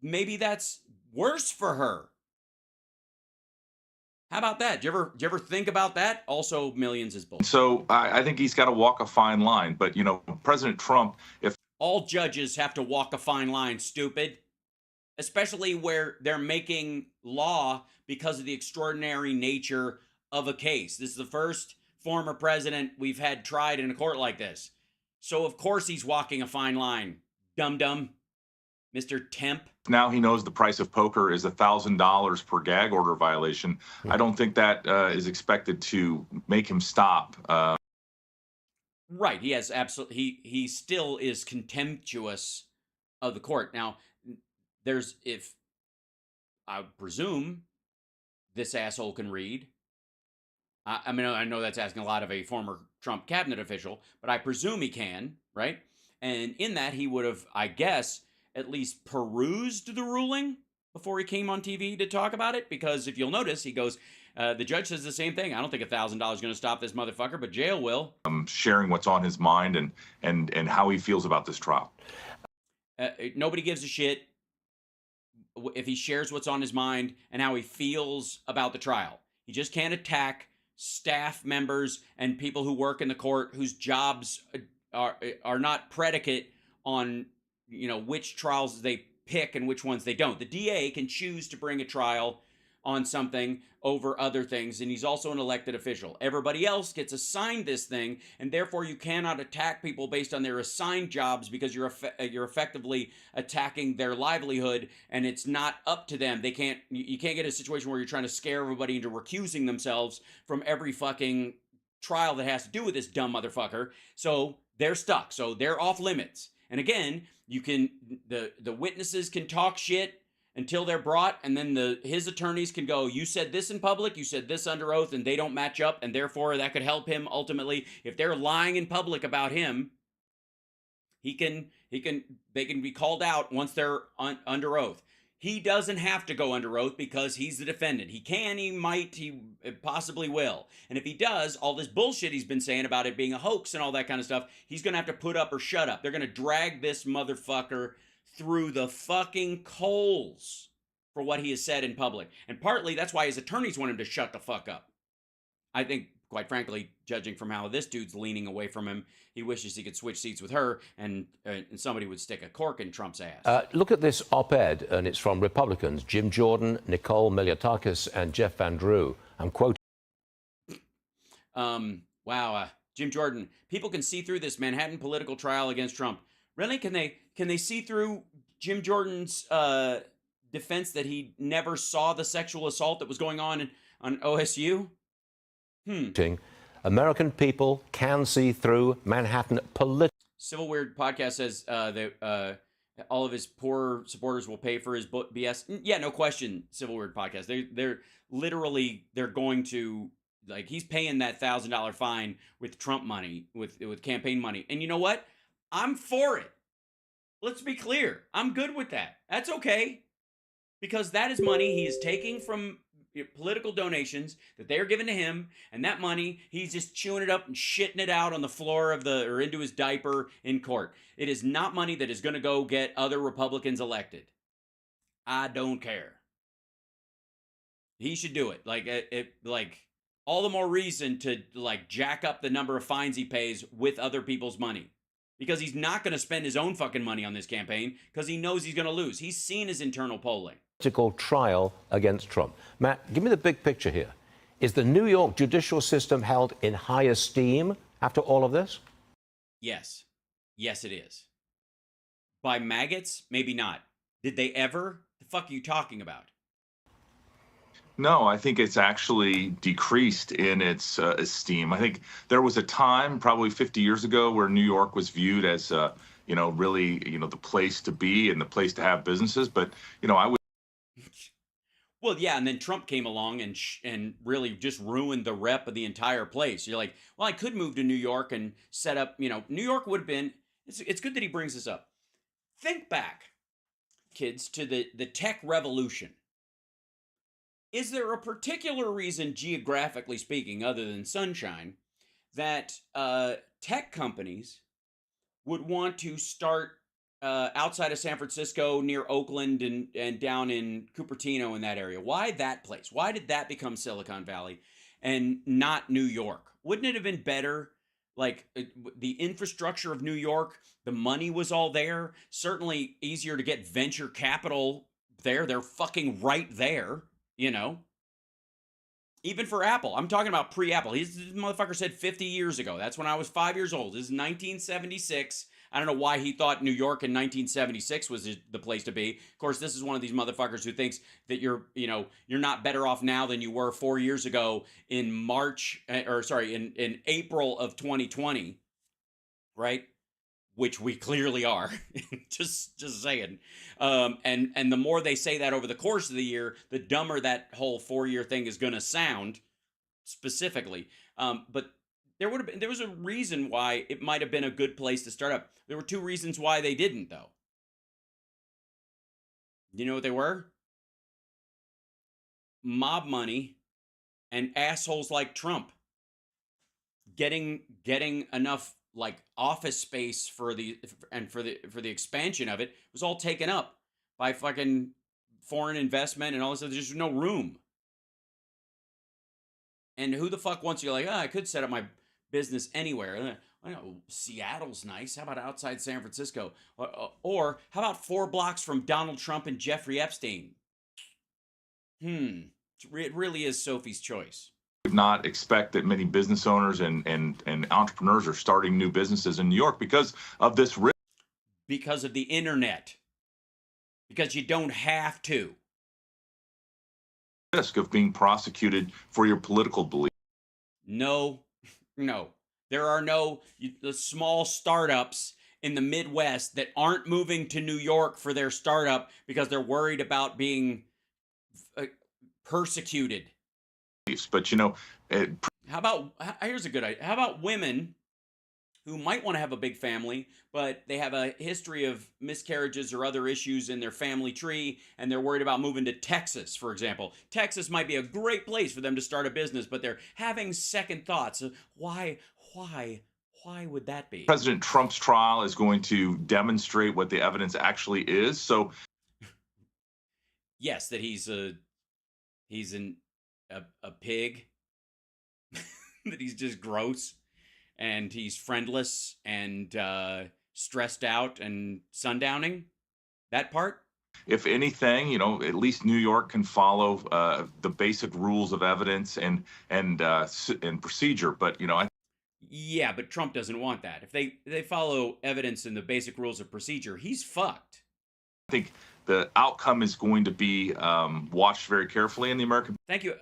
maybe that's worse for her. How about that? Do you ever think about that? Also, millions is bullshit. So I think he's got to walk a fine line. But, you know, President Trump, if all judges have to walk a fine line, stupid, especially where they're making law because of the extraordinary nature of a case. This is the first former president we've had tried in a court like this. So, of course, he's walking a fine line. Dum-dum. Mr. Temp. Now he knows the price of poker is $1,000 per gag order violation. I don't think that is expected to make him stop. Right. He has absolutely. He still is contemptuous of the court. Now, if I presume this asshole can read. I mean, I know that's asking a lot of a former Trump cabinet official, but I presume he can, right? And in that, he would have, I guess, at least perused the ruling before he came on TV to talk about it. Because if you'll notice, he goes, the judge says the same thing. I don't think $1,000 is going to stop this motherfucker, but jail will. Sharing what's on his mind and how he feels about this trial. Nobody gives a shit if he shares what's on his mind and how he feels about the trial. He just can't attack staff members and people who work in the court whose jobs are not predicate on, you know, which trials they pick and which ones they don't. The DA can choose to bring a trial on something over other things, and he's also an elected official. Everybody else gets assigned this thing, and therefore you cannot attack people based on their assigned jobs, because you're effectively attacking their livelihood, and it's not up to them. You can't get a situation where you're trying to scare everybody into recusing themselves from every fucking trial that has to do with this dumb motherfucker. So they're stuck. So they're off limits. And again, the witnesses can talk shit until they're brought, and then his attorneys can go, you said this in public, you said this under oath, and they don't match up, and therefore that could help him ultimately. If they're lying in public about him, they can be called out once they're under oath. He doesn't have to go under oath because he's the defendant. He can, he might, he possibly will. And if he does, all this bullshit he's been saying about it being a hoax and all that kind of stuff, he's going to have to put up or shut up. They're going to drag this motherfucker through the fucking coals for what he has said in public. And partly that's why his attorneys want him to shut the fuck up. I think, quite frankly, judging from how this dude's leaning away from him, he wishes he could switch seats with her and somebody would stick a cork in Trump's ass. Look at this op-ed, and it's from Republicans, Jim Jordan, Nicole Miliatakis, and Jeff Van Drew. I'm quoting. Wow, Jim Jordan. People can see through this Manhattan political trial against Trump. Really? Can they see through Jim Jordan's defense that he never saw the sexual assault that was going on OSU? American people can see through Manhattan political. Civil Weird Podcast says that all of his poor supporters will pay for his BS. Yeah, no question. Civil Weird Podcast. They're literally going to, like, he's paying that $1,000 fine with Trump money, with campaign money. And you know what? I'm for it. Let's be clear. I'm good with that. That's okay. Because that is money he is taking from political donations that they are giving to him, and that money, he's just chewing it up and shitting it out on the floor or into his diaper in court. It is not money that is going to go get other Republicans elected. I don't care. He should do it. Like all the more reason to jack up the number of fines he pays with other people's money. Because he's not going to spend his own fucking money on this campaign because he knows he's going to lose. He's seen his internal polling. Trial against Trump. Matt, give me the big picture here. Is the New York judicial system held in high esteem after all of this? Yes. Yes, it is. By maggots? Maybe not. Did they ever? The fuck are you talking about? No, I think it's actually decreased in its esteem. I think there was a time, probably 50 years ago, where New York was viewed as, really, the place to be and the place to have businesses. But, I would. Well, yeah, and then Trump came along and really just ruined the rep of the entire place. You're like, well, I could move to New York and set up, New York would have been, it's good that he brings this up. Think back, kids, to the tech revolution. Is there a particular reason, geographically speaking, other than sunshine, that tech companies would want to start outside of San Francisco, near Oakland, and down in Cupertino, in that area? Why that place? Why did that become Silicon Valley and not New York? Wouldn't it have been better? Like, the infrastructure of New York, the money was all there. Certainly easier to get venture capital there. They're fucking right there. Even for Apple. I'm talking about pre-Apple. This motherfucker said 50 years ago. That's when I was 5 years old. This is 1976. I don't know why he thought New York in 1976 was the place to be. Of course, this is one of these motherfuckers who thinks that you're not better off now than you were 4 years ago in in April of 2020, right? Which we clearly are. just saying. And the more they say that over the course of the year, the dumber that whole 4-year thing is going to sound specifically. But there was a reason why it might have been a good place to start up. There were 2 reasons why they didn't, though. You know what they were? Mob money and assholes like Trump getting enough office space for the expansion of it was all taken up by fucking foreign investment and all this. There's just no room. And who the fuck wants you? I could set up my business anywhere. I know Seattle's nice. How about outside San Francisco? Or how about 4 blocks from Donald Trump and Jeffrey Epstein? It really is Sophie's choice. Would not expect that many business owners and entrepreneurs are starting new businesses in New York because of this risk. Because of the internet. Because you don't have to. Risk of being prosecuted for your political beliefs. No. There are no the small startups in the Midwest that aren't moving to New York for their startup because they're worried about being persecuted. But, you know, here's a good idea. How about women who might want to have a big family, but they have a history of miscarriages or other issues in their family tree, and they're worried about moving to Texas, for example. Texas might be a great place for them to start a business, but they're having second thoughts. Why would that be? President Trump's trial is going to demonstrate what the evidence actually is. So, yes, that he's a pig, that he's just gross, and he's friendless and stressed out and sundowning. That part. If anything, you know, at least New York can follow the basic rules of evidence and procedure. But, you know, yeah, but Trump doesn't want that. If they follow evidence and the basic rules of procedure, he's fucked. I think the outcome is going to be watched very carefully in the American. Thank you,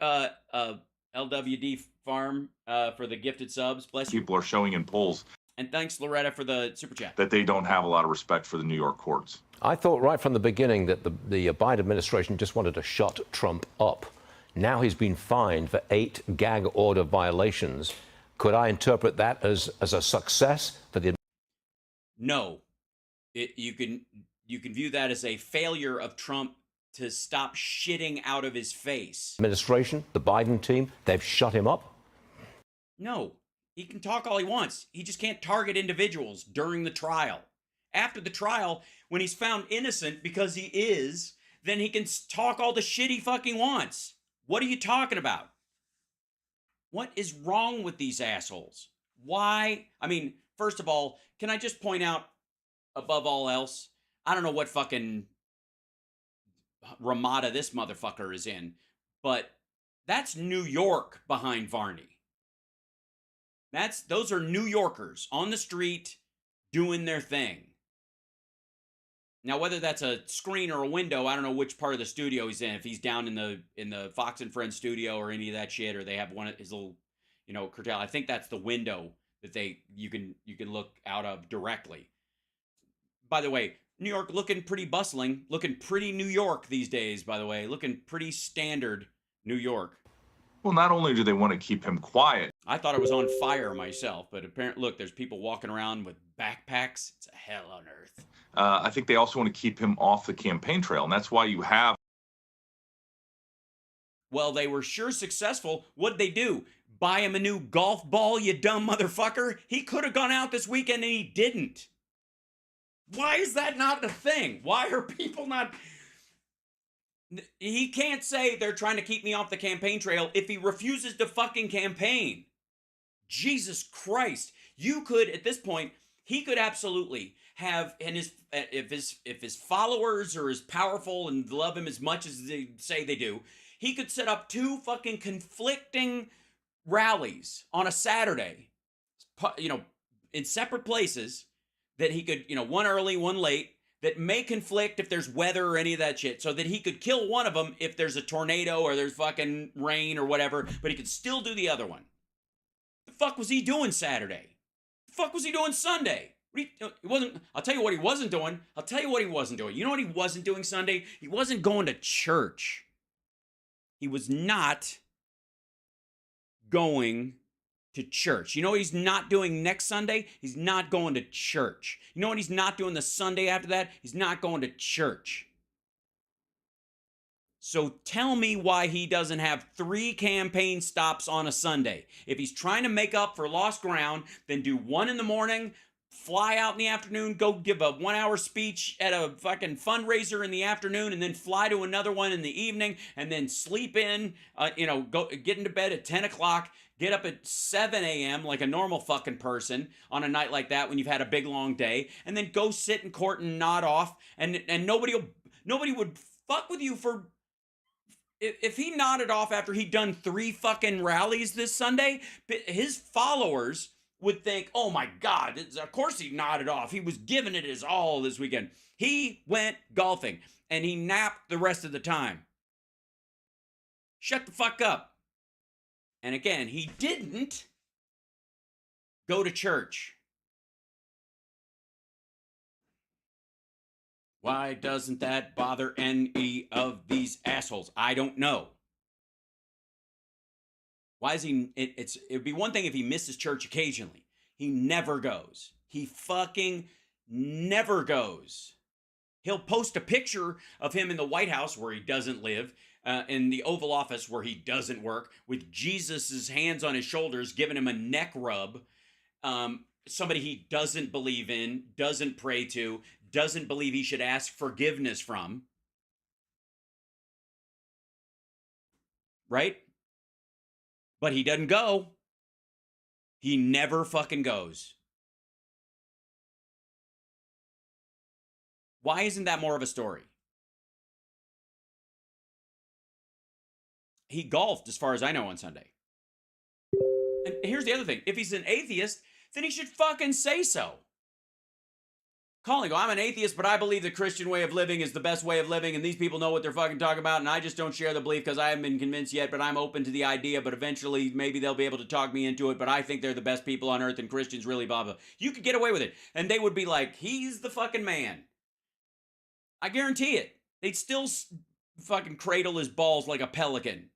LWD Farm, for the gifted subs. Bless you. People are showing in polls. And thanks, Loretta, for the super chat. That they don't have a lot of respect for the New York courts. I thought right from the beginning that the Biden administration just wanted to shut Trump up. Now he's been fined for 8 gag order violations. Could I interpret that as a success for the? No, you can view that as a failure of Trump to stop shitting out of his face. Administration, the Biden team, they've shut him up? No, he can talk all he wants. He just can't target individuals during the trial. After the trial, when he's found innocent, because he is, then he can talk all the shit he fucking wants. What are you talking about? What is wrong with these assholes? Why? I mean, first of all, can I just point out, above all else, I don't know what fucking Ramada this motherfucker is in, but that's New York behind Varney. Those are New Yorkers on the street doing their thing. Now, whether that's a screen or a window, I don't know which part of the studio he's in. If he's down in the Fox and Friends studio or any of that shit, or they have one of his little, curtail. I think that's the window that you can look out of directly. By the way, New York looking pretty bustling, looking pretty New York these days. By the way, looking pretty standard New York. Well, not only do they want to keep him quiet. I thought it was on fire myself, but apparently, look, there's people walking around with backpacks. It's a hell on earth. I think they also want to keep him off the campaign trail, and that's why you have. Well, they were sure successful. What'd they do? Buy him a new golf ball, you dumb motherfucker? He could have gone out this weekend and he didn't. Why is that not a thing? Why are people not... He can't say they're trying to keep me off the campaign trail if he refuses to fucking campaign. Jesus Christ. You could, at this point, he could absolutely have, and if his followers are as powerful and love him as much as they say they do, he could set up 2 fucking conflicting rallies on a Saturday, in separate places that he could, one early, one late, that may conflict if there's weather or any of that shit, so that he could kill one of them if there's a tornado or there's fucking rain or whatever, but he could still do the other one. The fuck was he doing Saturday? The fuck was he doing Sunday? I'll tell you what he wasn't doing. You know what he wasn't doing Sunday? He wasn't going to church. He was not going to church. You know what he's not doing next Sunday? He's not going to church. You know what he's not doing the Sunday after that? He's not going to church. So tell me why he doesn't have 3 campaign stops on a Sunday. If he's trying to make up for lost ground, then do one in the morning, fly out in the afternoon, go give a 1-hour speech at a fucking fundraiser in the afternoon, and then fly to another one in the evening, and then sleep in, go get into bed at 10 o'clock, get up at 7 a.m. like a normal fucking person on a night like that when you've had a big long day, and then go sit in court and nod off, and nobody would fuck with you for... If he nodded off after he'd done 3 fucking rallies this Sunday, his followers would think, oh my God, of course he nodded off. He was giving it his all this weekend. He went golfing and he napped the rest of the time. Shut the fuck up. And again, he didn't go to church. Why doesn't that bother any of these assholes? I don't know. Why is he... It would be one thing if he misses church occasionally. He never goes. He fucking never goes. He'll post a picture of him in the White House where he doesn't live, in the Oval Office where he doesn't work, with Jesus's hands on his shoulders, giving him a neck rub. Somebody he doesn't believe in, doesn't pray to, doesn't believe he should ask forgiveness from. Right? But he doesn't go. He never fucking goes. Why isn't that more of a story? He golfed, as far as I know, on Sunday. And here's the other thing. If he's an atheist, then he should fucking say so. Calling, I'm an atheist, but I believe the Christian way of living is the best way of living, and these people know what they're fucking talking about, and I just don't share the belief because I haven't been convinced yet, but I'm open to the idea, but eventually maybe they'll be able to talk me into it, but I think they're the best people on earth, and Christians really blah, blah. You could get away with it, and they would be like, he's the fucking man. I guarantee it. They'd still fucking cradle his balls like a pelican.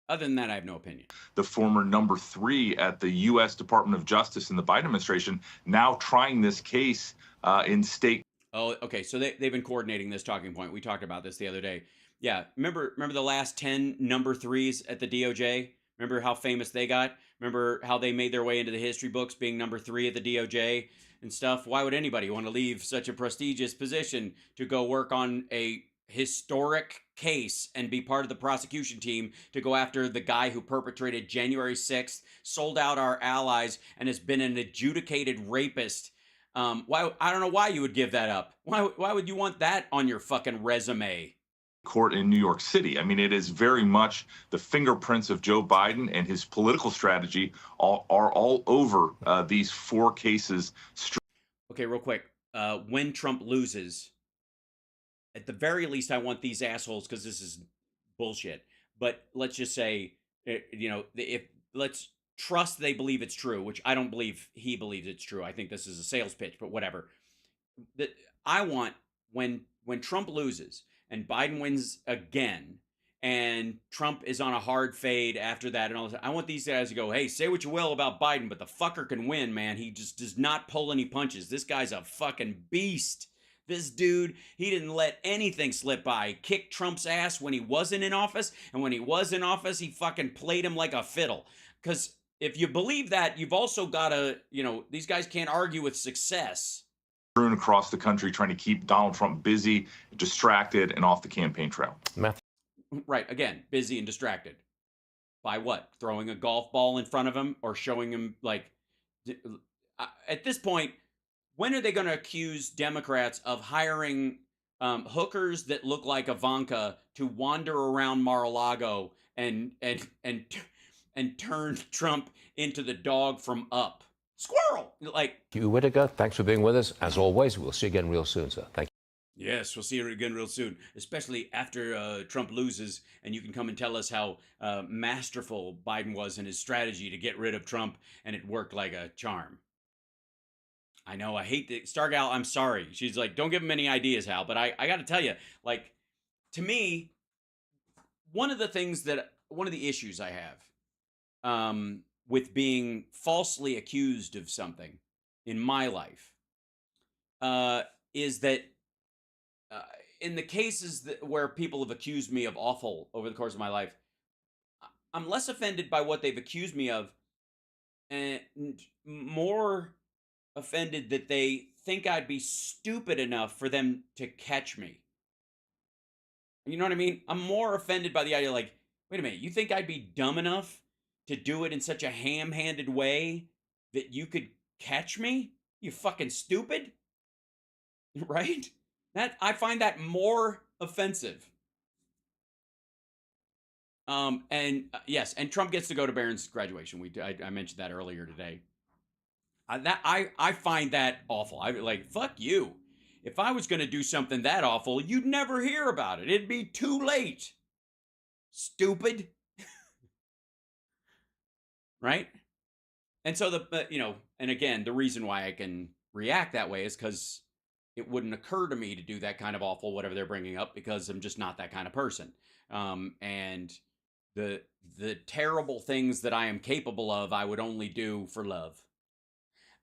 Other than that, I have no opinion. The former number 3 at the U.S. Department of Justice in the Biden administration, now trying this case in state. Oh, okay. So they've been coordinating this talking point. We talked about this the other day. Yeah. Remember the last 10 number 3s at the DOJ? Remember how famous they got? Remember how they made their way into the history books being number 3 at the DOJ and stuff? Why would anybody want to leave such a prestigious position to go work on a historic case and be part of the prosecution team to go after the guy who perpetrated January 6th, sold out our allies, and has been an adjudicated rapist? Why? I don't know why you would give that up. Why would you want that on your fucking resume? Court in New York City. I mean, it is very much the fingerprints of Joe Biden and his political strategy are all over these 4 cases. Okay, real quick. When Trump loses, at the very least, I want these assholes, because this is bullshit, but let's just say, if let's trust they believe it's true, which I don't believe he believes it's true. I think this is a sales pitch, but whatever. That I want when Trump loses and Biden wins again, and Trump is on a hard fade after that and all this, I want these guys to go, hey, say what you will about Biden, but the fucker can win, man. He just does not pull any punches. This guy's a fucking beast. This dude, he didn't let anything slip by. He kicked Trump's ass when he wasn't in office, and when he was in office, he fucking played him like a fiddle. Because if you believe that, you've also got to, these guys can't argue with success. Strewn across the country trying to keep Donald Trump busy, distracted, and off the campaign trail. Right, again, busy and distracted. By what? Throwing a golf ball in front of him or showing him, at this point, when are they going to accuse Democrats of hiring hookers that look like Ivanka to wander around Mar-a-Lago and turn Trump into the dog from Up? Squirrel! Thank you, Whitaker. Thanks for being with us. As always, we'll see you again real soon, sir. Thank you. Yes, we'll see you again real soon, especially after Trump loses, and you can come and tell us how masterful Biden was in his strategy to get rid of Trump, and it worked like a charm. I know, I hate the Stargal. I'm sorry. She's like, don't give him any ideas, Hal. But I got to tell you, to me, one of the issues I have with being falsely accused of something in my life is that in the cases where people have accused me of awful over the course of my life, I'm less offended by what they've accused me of, and more offended that they think I'd be stupid enough for them to catch me. You know what I mean? I'm more offended by the idea, like, wait a minute, you think I'd be dumb enough to do it in such a ham-handed way that you could catch me? You fucking stupid? Right? That I find that more offensive. And yes, and Trump gets to go to Barron's graduation. I mentioned that earlier today. I find that awful. I like, fuck you. If I was going to do something that awful, you'd never hear about it. It'd be too late. Stupid. Right? And so and again, the reason why I can react that way is because it wouldn't occur to me to do that kind of awful whatever they're bringing up, because I'm just not that kind of person. And the terrible things that I am capable of, I would only do for love.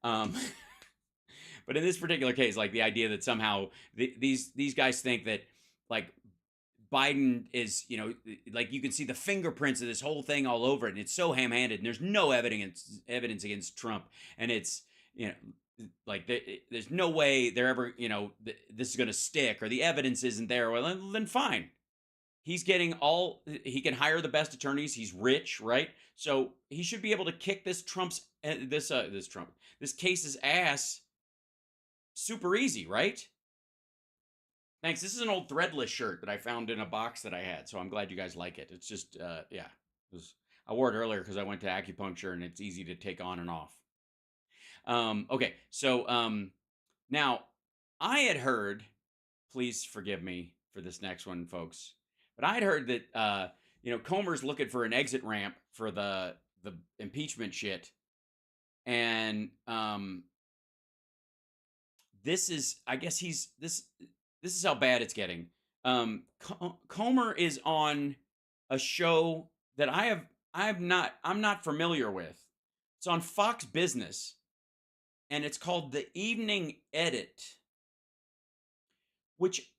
But in this particular case, like the idea that somehow these guys think that, like, Biden is, like, you can see the fingerprints of this whole thing all over it, and it's so ham-handed, and there's no evidence against Trump, and it's, like, there's no way they're ever, this is going to stick, or the evidence isn't there. Well, then fine. He can hire the best attorneys. He's rich, right? So he should be able to kick this case's ass super easy, right? Thanks. This is an old threadless shirt that I found in a box that I had, so I'm glad you guys like it. It's just, yeah. I wore it earlier because I went to acupuncture, and it's easy to take on and off. Okay, so now I had heard, please forgive me for this next one, folks, but I had heard that Comer's looking for an exit ramp for the impeachment shit, and this is, I guess this is how bad it's getting. Comer is on a show that I'm not familiar with. It's on Fox Business, and it's called The Evening Edit, which,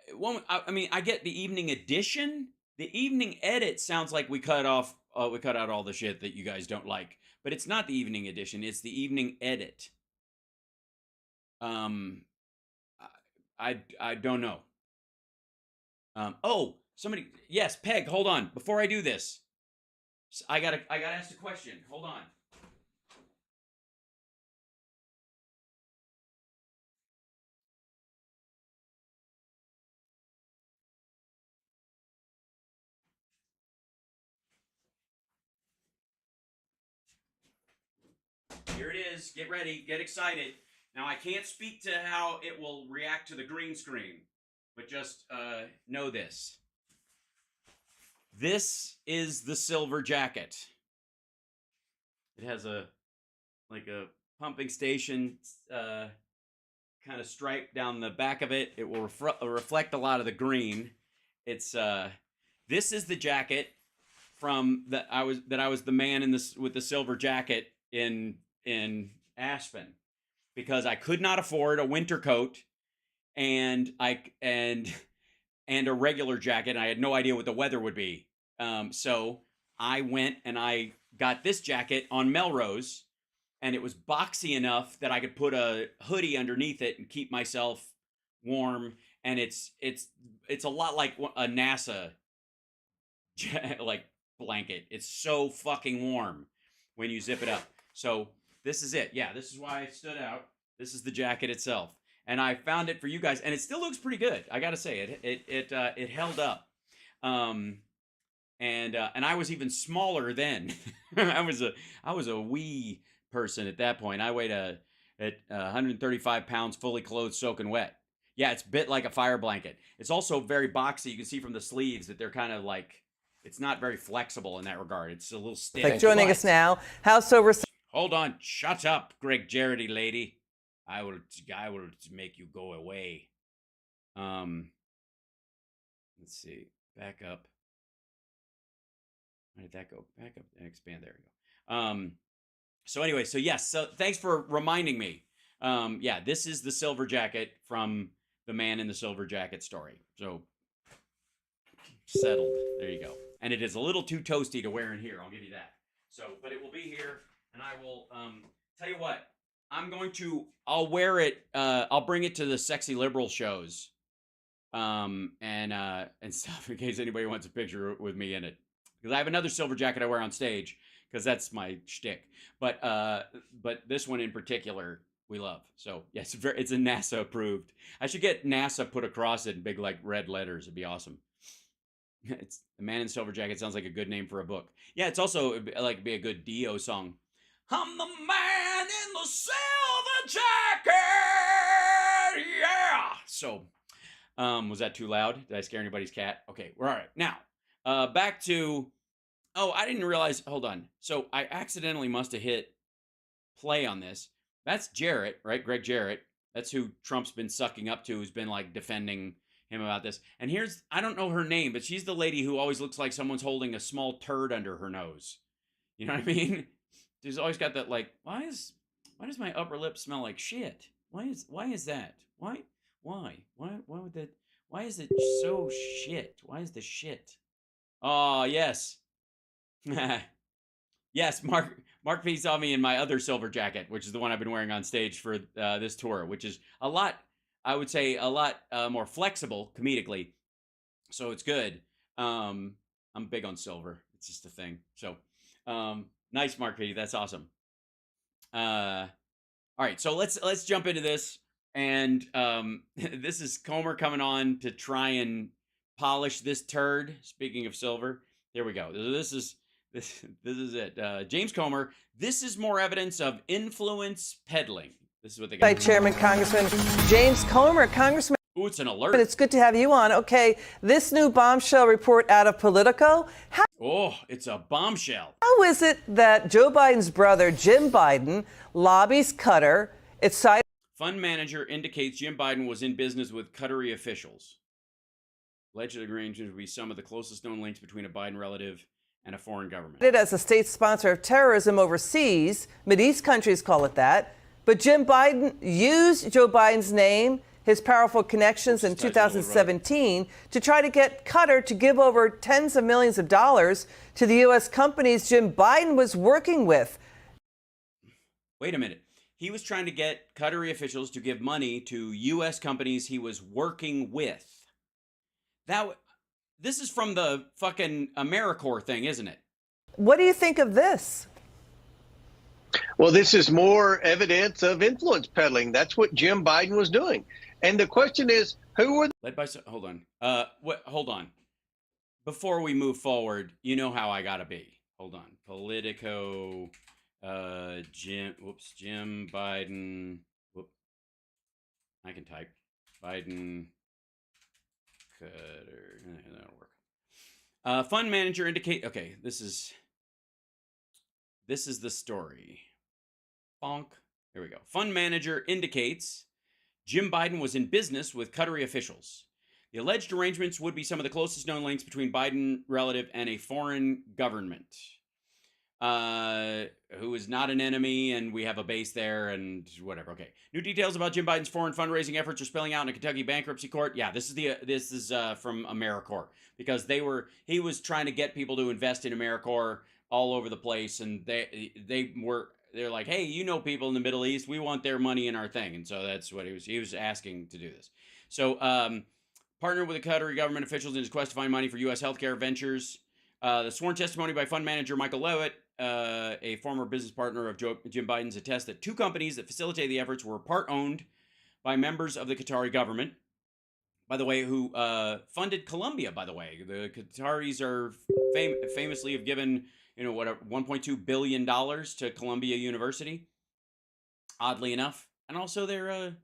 I get the Evening Edition. The Evening Edit sounds like we cut out all the shit that you guys don't like, but it's not the Evening Edition. It's the Evening Edit. I don't know. Oh, somebody, yes, Peg, hold on. Before I do this, I gotta ask a question. Hold on. Here it is. Get ready. Get excited. Now, I can't speak to how it will react to the green screen, but just know this. This is the silver jacket. It has a pumping station kind of stripe down the back of it. It will reflect a lot of the green. It's this is the jacket from that I was the man with the silver jacket in Aspen, because I could not afford a winter coat and a regular jacket. I had no idea what the weather would be. So I went and I got this jacket on Melrose, and it was boxy enough that I could put a hoodie underneath it and keep myself warm. And it's a lot like a NASA like blanket. It's so fucking warm when you zip it up. So this is it. Yeah, this is why it stood out. This is the jacket itself, and I found it for you guys, and it still looks pretty good. I gotta say, it held up. And I was even smaller then. I was a wee person at that point. I weighed at 135 pounds, fully clothed, soaking wet. Yeah, it's bit like a fire blanket. It's also very boxy. You can see from the sleeves that they're kind of like, it's not very flexible in that regard. It's a little stiff. Like joining us now, House Sober. Hold on, shut up, Greg Jarrety lady. I will make you go away. Let's see. Back up. Where did that go? Back up and expand. There we go. So anyway, so yes. So thanks for reminding me. Yeah, this is the silver jacket from the Man in the Silver Jacket story. So settled. There you go. And it is a little too toasty to wear in here. I'll give you that. So, but it will be here, and I will tell you what. I'll wear it. I'll bring it to the sexy liberal shows, and stuff in case anybody wants a picture with me in it. Because I have another silver jacket I wear on stage because that's my shtick. But this one in particular we love. So yes, it's a NASA approved. I should get NASA put across it in big like red letters. It'd be awesome. It's The Man in the Silver Jacket. Sounds like a good name for a book. Yeah, it's also like be a good Dio song. I'm the man in the silver jacket. Yeah. So, was that too loud? Did I scare anybody's cat? Okay, we're all right. Now, back to. Oh, I didn't realize. Hold on. So I accidentally must have hit play on this. That's Jarrett, right? Greg Jarrett. That's who Trump's been sucking up to, who's been like defending him about this. And I don't know her name, but she's the lady who always looks like someone's holding a small turd under her nose. You know what I mean? She's always got that like, why does my upper lip smell like shit? Why is that? Why would that? Why is it so shit? Why is the shit? Oh, yes. Yes, Mark P saw me in my other silver jacket, which is the one I've been wearing on stage for this tour, which is a lot, I would say, a lot more flexible comedically. So it's good. I'm big on silver. It's just a thing. So nice, Mark P. That's awesome. All right, so let's jump into this. And this is Comer coming on to try and polish this turd. Speaking of silver, here we go. This is it. James Comer. This is more evidence of influence peddling. This is what they got. By Chairman Congressman James Comer, Congressman. Ooh, it's an alert. It's good to have you on. Okay, this new bombshell report out of Politico. It's a bombshell. How is it that Joe Biden's brother, Jim Biden, lobbies Qatar? It's cited. Fund manager indicates Jim Biden was in business with Qatari officials. Alleged arrangements would be some of the closest known links between a Biden relative and a foreign government. As a state sponsor of terrorism overseas, Mideast countries call it that. But Jim Biden used Joe Biden's name, his powerful connections in 2017 to try to get Qatar to give over tens of millions of dollars to the U.S. companies Jim Biden was working with. Wait a minute. He was trying to get Qatari officials to give money to U.S. companies he was working with. This is from the fucking AmeriCorps thing, isn't it? What do you think of this? Well, this is more evidence of influence peddling. That's what Jim Biden was doing. And the question is, who were led by? Hold on. Hold on. Before we move forward, you know how I gotta be. Hold on. Politico. Jim Biden. Whoop. I can type. Biden. That'll work. Fund manager indicate. Okay, this is the story. Bonk. Here we go. Fund manager indicates Jim Biden was in business with Qatari officials. The alleged arrangements would be some of the closest known links between Biden relative and a foreign government, who is not an enemy, and we have a base there, and whatever. Okay. New details about Jim Biden's foreign fundraising efforts are spilling out in a Kentucky bankruptcy court. Yeah, this is from AmeriCorps, because he was trying to get people to invest in AmeriCorps all over the place, and they're like, hey, you know people in the Middle East, we want their money in our thing, and so that's what he was asking to do this. So, partnered with the Qatari government officials in his quest to find money for U.S. healthcare ventures. The sworn testimony by fund manager Michael Levitt, a former business partner of Jim Biden's, attests that two companies that facilitated the efforts were part owned by members of the Qatari government, by the way, who funded Columbia, by the way. The Qataris are famously have given, $1.2 billion to Columbia University, oddly enough. And also they're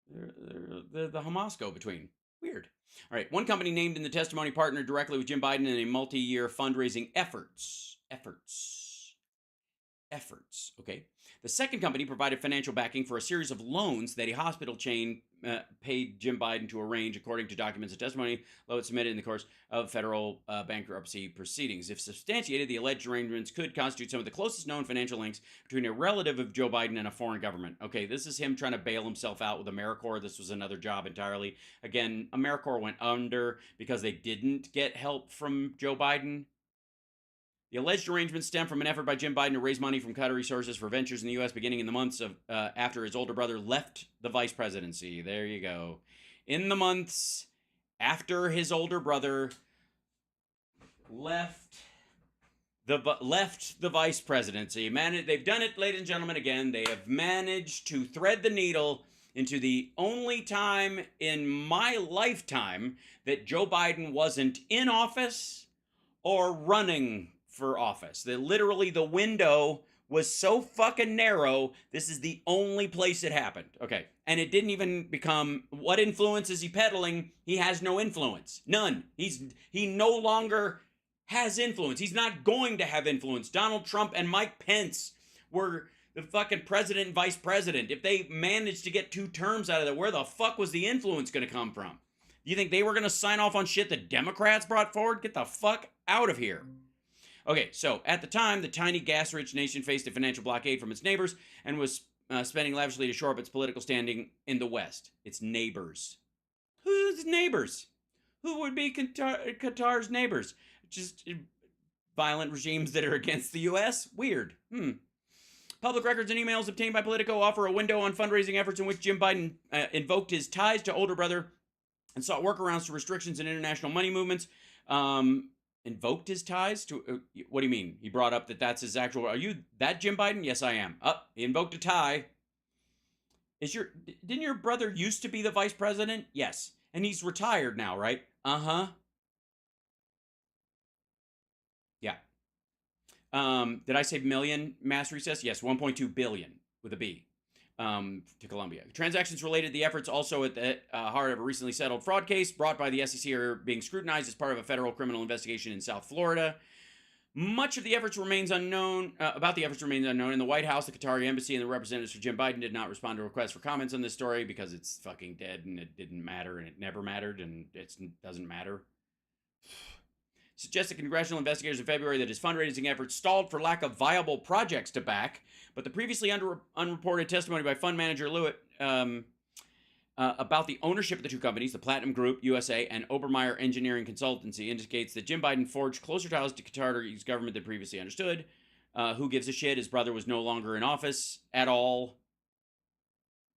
the Hamas go between. Weird. All right. One company named in the testimony partnered directly with Jim Biden in a multi-year fundraising efforts. efforts. Okay. The second company provided financial backing for a series of loans that a hospital chain paid Jim Biden to arrange, according to documents and testimony Lewitt submitted in the course of federal bankruptcy proceedings. If substantiated, the alleged arrangements could constitute some of the closest known financial links between a relative of Joe Biden and a foreign government. Okay, this is him trying to bail himself out with AmeriCorps. This was another job entirely. Again, AmeriCorps went under because they didn't get help from Joe Biden. The alleged arrangements stem from an effort by Jim Biden to raise money from Qatari sources for ventures in the U.S. beginning in the months of after his older brother left the vice presidency. There you go. In the months after his older brother left the vice presidency. They've done it, ladies and gentlemen, again. They have managed to thread the needle into the only time in my lifetime that Joe Biden wasn't in office or running for office. That literally the window was so fucking narrow. This is the only place it happened. Okay. And it didn't even become, what influence is he peddling? He has no influence. None. He no longer has influence. He's not going to have influence. Donald Trump and Mike Pence were the fucking president and vice president. If they managed to get 2 terms out of it, where the fuck was the influence going to come from? You think they were going to sign off on shit the Democrats brought forward? Get the fuck out of here. Okay, so at the time, the tiny gas-rich nation faced a financial blockade from its neighbors and was spending lavishly to shore up its political standing in the West. Its neighbors. Who's neighbors? Who would be Qatar's neighbors? Just violent regimes that are against the U.S.? Weird. Public records and emails obtained by Politico offer a window on fundraising efforts in which Jim Biden invoked his ties to older brother and sought workarounds to restrictions in international money movements. Invoked his ties to, what do you mean? He brought up that that's his actual, are you that Jim Biden? Yes, I am. He invoked a tie. Didn't your brother used to be the vice president? Yes. And he's retired now, right? Uh-huh. Yeah. Did I say million mass recess? Yes, 1.2 billion with a B. To Colombia. Transactions related to the efforts also at the heart of a recently settled fraud case brought by the SEC are being scrutinized as part of a federal criminal investigation in South Florida. Much of the efforts remains unknown. About the efforts remains unknown. In the White House, the Qatari embassy and the representatives for Jim Biden did not respond to requests for comments on this story because it's fucking dead and it didn't matter and it never mattered and it doesn't matter. Suggested congressional investigators in February that his fundraising efforts stalled for lack of viable projects to back, but the previously unreported testimony by fund manager Lewitt about the ownership of the 2 companies, the Platinum Group USA and Obermeyer Engineering Consultancy, indicates that Jim Biden forged closer ties to Qatar's government than previously understood. Who gives a shit? His brother was no longer in office at all.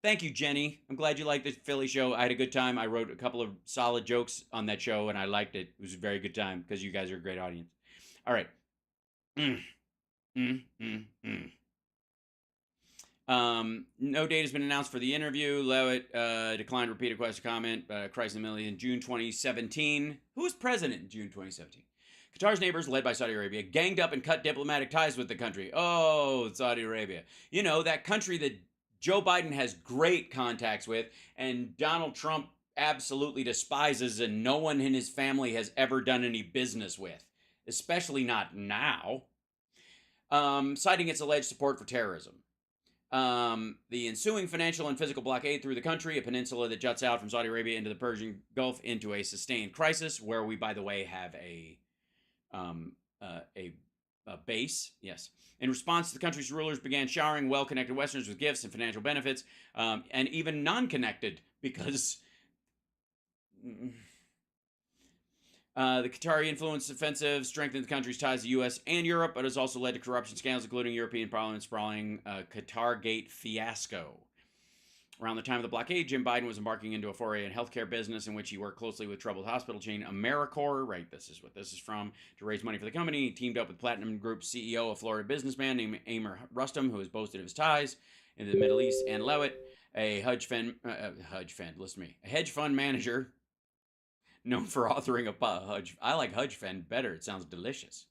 Thank you, Jenny. I'm glad you liked the Philly show. I had a good time. I wrote a couple of solid jokes on that show, and I liked it. It was a very good time because you guys are a great audience. All right. No date has been announced for the interview. Lewitt declined repeated question comment. Christ in the Million in June 2017. Who was president in June 2017? Qatar's neighbors, led by Saudi Arabia, ganged up and cut diplomatic ties with the country. Oh, Saudi Arabia. You know, that country that Joe Biden has great contacts with, and Donald Trump absolutely despises, and no one in his family has ever done any business with, especially not now, citing its alleged support for terrorism. The ensuing financial and physical blockade through the country, a peninsula that juts out from Saudi Arabia into the Persian Gulf, into a sustained crisis, where we, by the way, have a base. Yes. In response, the country's rulers began showering well-connected Westerners with gifts and financial benefits, and even non-connected, because the Qatari influence offensive strengthened the country's ties to the U.S. and Europe, but has also led to corruption scandals, including European Parliament sprawling Qatargate fiasco. Around the time of the blockade, Jim Biden was embarking into a foray in healthcare business in which he worked closely with troubled hospital chain AmeriCorps, right, this is what this is from, to raise money for the company. He teamed up with Platinum Group's CEO, a Florida businessman named Amir Rustam, who has boasted of his ties in the Middle East, and Lewitt, a hedge fund manager known for authoring I like hedge fund better, it sounds delicious.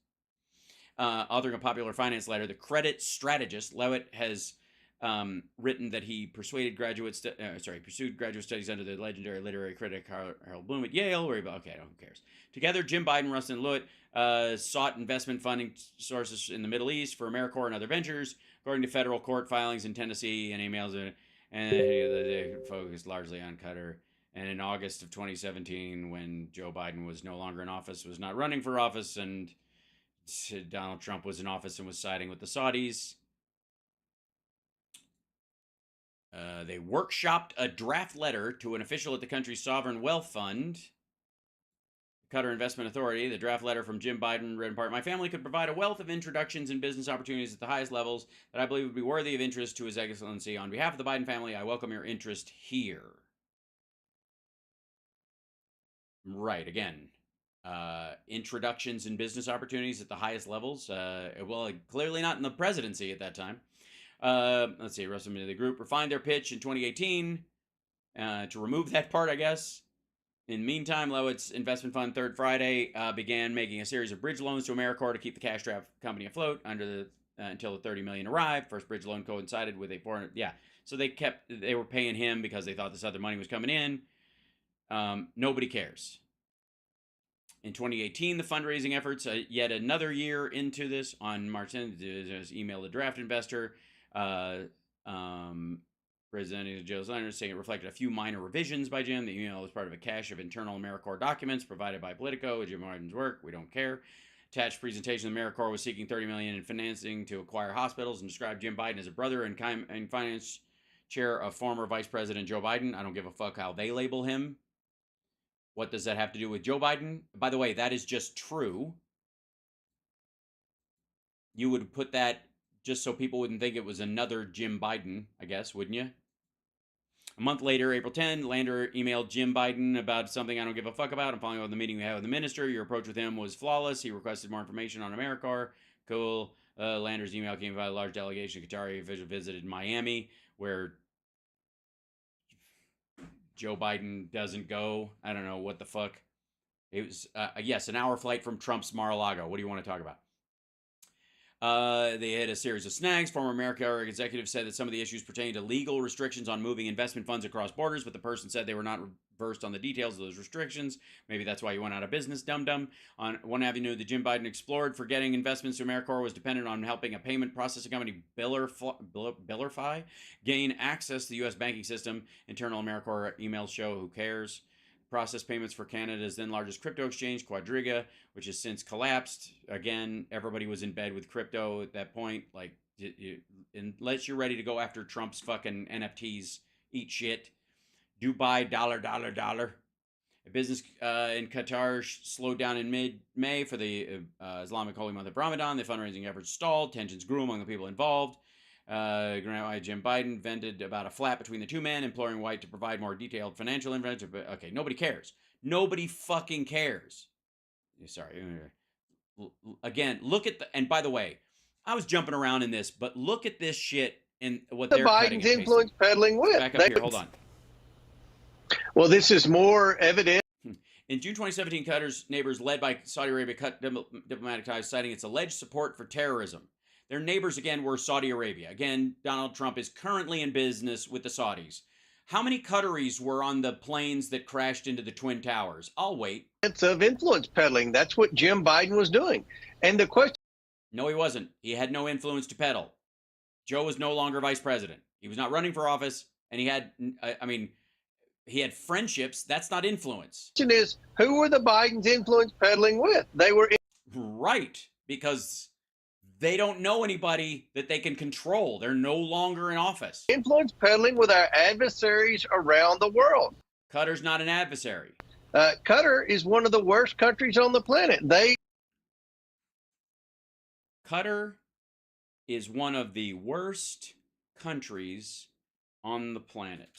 Authoring a popular finance letter, The Credit Strategist. Lewitt has written that he pursued graduate studies under the legendary literary critic Harold Bloom at Yale. Who cares? Together, Jim Biden, Rustin Lewitt sought investment funding sources in the Middle East for AmeriCorps and other ventures, according to federal court filings in Tennessee and emails. And they focused largely on Qatar. And in August of 2017, when Joe Biden was no longer in office, was not running for office, and Donald Trump was in office and was siding with the Saudis, they workshopped a draft letter to an official at the country's sovereign wealth fund, Qatar Investment Authority. The draft letter from Jim Biden read in part, "My family could provide a wealth of introductions and business opportunities at the highest levels that I believe would be worthy of interest to His Excellency. On behalf of the Biden family, I welcome your interest here." Right, again. Introductions and business opportunities at the highest levels. Well, clearly not in the presidency at that time. Let's see, rest of the group refined their pitch in 2018 to remove that part, I guess. In the meantime, Lewitt's investment fund, Third Friday, began making a series of bridge loans to AmeriCorps to keep the cash trap company afloat until the $30 million arrived. First bridge loan coincided with a foreign. Yeah, so they were paying him because they thought this other money was coming in. Nobody cares. In 2018, the fundraising efforts, yet another year into this, on March 10th, emailed a draft investor, President Joe Sanders, saying it reflected a few minor revisions by Jim. The email was part of a cache of internal AmeriCorps documents provided by Politico, Jim Biden's work. We don't care. Attached presentation, AmeriCorps was seeking $30 million in financing to acquire hospitals and described Jim Biden as a brother and finance chair of former Vice President Joe Biden. I don't give a fuck how they label him. What does that have to do with Joe Biden? By the way, that is just true. You would put that just so people wouldn't think it was another Jim Biden, I guess, wouldn't you? A month later, April 10, Lander emailed Jim Biden about something I don't give a fuck about. I'm following up on the meeting we had with the minister. Your approach with him was flawless. He requested more information on AmeriCorps. Cool. Lander's email came by a large delegation of Qatari officials visited Miami, where Joe Biden doesn't go. I don't know what the fuck. It was, yes, an hour flight from Trump's Mar-a-Lago. What do you want to talk about? They had a series of snags. Former AmeriCorps executives said that some of the issues pertain to legal restrictions on moving investment funds across borders, but the person said they were not versed on the details of those restrictions. Maybe that's why you went out of business, dum-dum. On one avenue that Jim Biden explored for getting investments to AmeriCorps was dependent on helping a payment processing company, Billerfi, gain access to the U.S. banking system. Internal AmeriCorps emails show who cares. Process payments for Canada's then largest crypto exchange, Quadriga, which has since collapsed. Again, everybody was in bed with crypto at that point. Like, unless you're ready to go after Trump's fucking NFTs, eat shit. Dubai, dollar. A business in Qatar slowed down in mid-May for the Islamic holy month of Ramadan. The fundraising efforts stalled. Tensions grew among the people involved. Jim Biden vented about a flat between the two men, imploring White to provide more detailed financial information. But okay, nobody cares. Nobody fucking cares. Sorry. Again, look at and by the way, I was jumping around in this, but look at this shit and what the they're cutting Biden's influence peddling with. Back up here, hold on. Well, this is more evident. In June 2017, Qatar's neighbors, led by Saudi Arabia, cut diplomatic ties, citing its alleged support for terrorism. Their neighbors, again, were Saudi Arabia. Again, Donald Trump is currently in business with the Saudis. How many Qataris were on the planes that crashed into the Twin Towers? I'll wait. Of influence peddling. That's what Jim Biden was doing. And the question... No, he wasn't. He had no influence to peddle. Joe was no longer vice president. He was not running for office, and he had, he had friendships. That's not influence. The question is, who were the Bidens influence peddling with? They were... Right, because they don't know anybody that they can control. They're no longer in office. Influence peddling with our adversaries around the world. Qatar's not an adversary. Qatar is one of the worst countries on the planet. Qatar is one of the worst countries on the planet.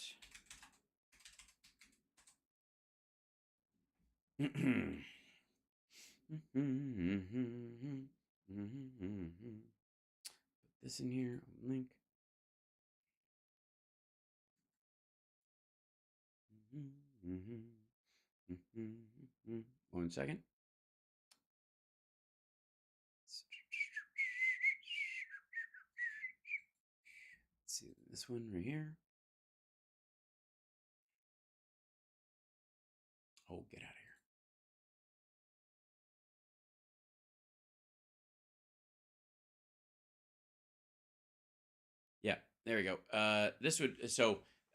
Put this in here, link. 1 second. Let's see this one right here. Oh, get out of here. Yeah, there we go.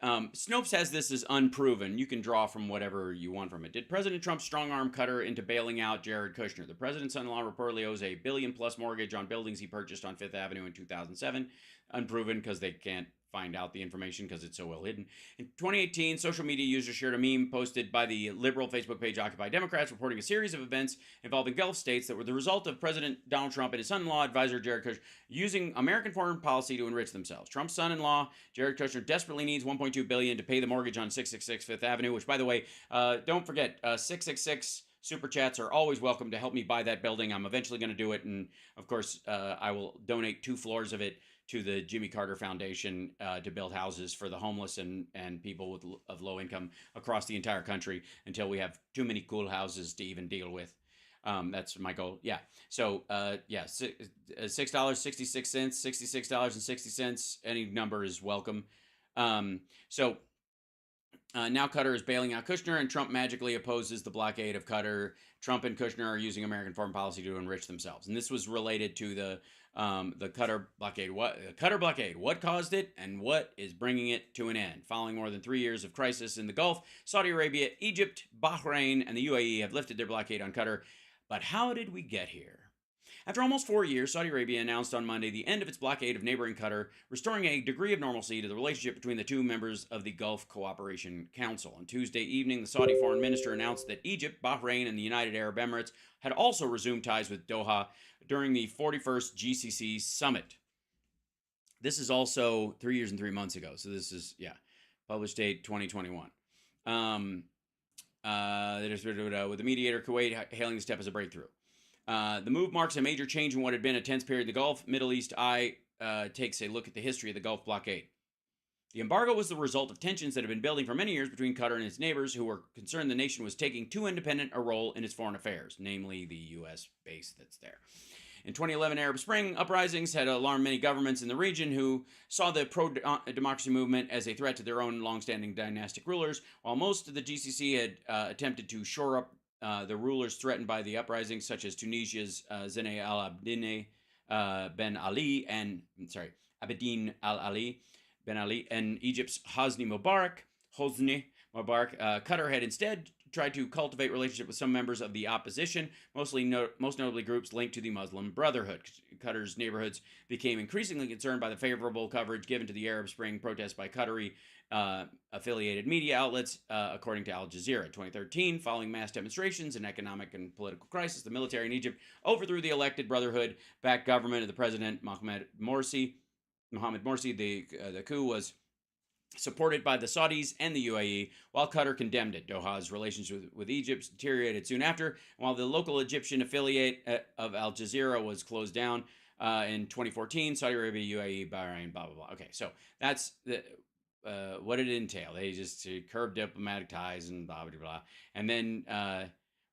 Snopes has this as unproven. You can draw from whatever you want from it. Did President Trump strong arm Qatar into bailing out Jared Kushner? The president's son-in-law reportedly owes a $1 billion+ mortgage on buildings he purchased on Fifth Avenue in 2007. Unproven because they can't find out the information because it's so well hidden. In 2018, social media users shared a meme posted by the liberal Facebook page Occupy Democrats reporting a series of events involving Gulf states that were the result of President Donald Trump and his son-in-law advisor Jared Kushner using American foreign policy to enrich themselves. Trump's son-in-law Jared Kushner desperately needs $1.2 billion to pay the mortgage on 666 Fifth Avenue, which, by the way, don't forget, 666 super chats are always welcome to help me buy that building. I'm eventually going to do it, and of course, I will donate 2 floors of it to the Jimmy Carter Foundation to build houses for the homeless and people of low income across the entire country until we have too many cool houses to even deal with. That's my goal. Yeah. So, $6.66, $66.60. Any number is welcome. Now Qatar is bailing out Kushner, and Trump magically opposes the blockade of Qatar. Trump and Kushner are using American foreign policy to enrich themselves, and this was related to the Qatar blockade. Qatar blockade? What caused it, and what is bringing it to an end? Following more than 3 years of crisis in the Gulf, Saudi Arabia, Egypt, Bahrain, and the UAE have lifted their blockade on Qatar. But how did we get here? After almost 4 years, Saudi Arabia announced on Monday the end of its blockade of neighboring Qatar, restoring a degree of normalcy to the relationship between the two members of the Gulf Cooperation Council. On Tuesday evening, the Saudi foreign minister announced that Egypt, Bahrain, and the United Arab Emirates had also resumed ties with Doha during the 41st GCC summit. This is also 3 years and 3 months ago. So this is, published date 2021. With the mediator, Kuwait hailing the step as a breakthrough. The move marks a major change in what had been a tense period in the Gulf. Middle East Eye takes a look at the history of the Gulf blockade. The embargo was the result of tensions that had been building for many years between Qatar and its neighbors, who were concerned the nation was taking too independent a role in its foreign affairs, namely the U.S. base that's there. In 2011, Arab Spring uprisings had alarmed many governments in the region who saw the pro-democracy movement as a threat to their own longstanding dynastic rulers, while most of the GCC had attempted to shore up the rulers threatened by the uprisings, such as Tunisia's Zine al-Abidine Ben Ali and Abidine al-Ali Ben Ali and Egypt's Hosni Mubarak. Qatar had instead tried to cultivate relationship with some members of the opposition, most notably groups linked to the Muslim Brotherhood. Qatar's neighborhoods became increasingly concerned by the favorable coverage given to the Arab Spring protests by Qatari affiliated media outlets, according to Al Jazeera. In 2013, following mass demonstrations and economic and political crisis, the military in Egypt overthrew the elected Brotherhood-backed government of the president Mohamed Morsi. The coup was supported by the Saudis and the UAE, while Qatar condemned it. Doha's relations with Egypt deteriorated soon after, while the local Egyptian affiliate of Al Jazeera was closed down in 2014. Saudi Arabia, UAE, Bahrain, blah, blah, blah. Okay, so that's what did it entail? They just curbed diplomatic ties and blah, blah, blah. And then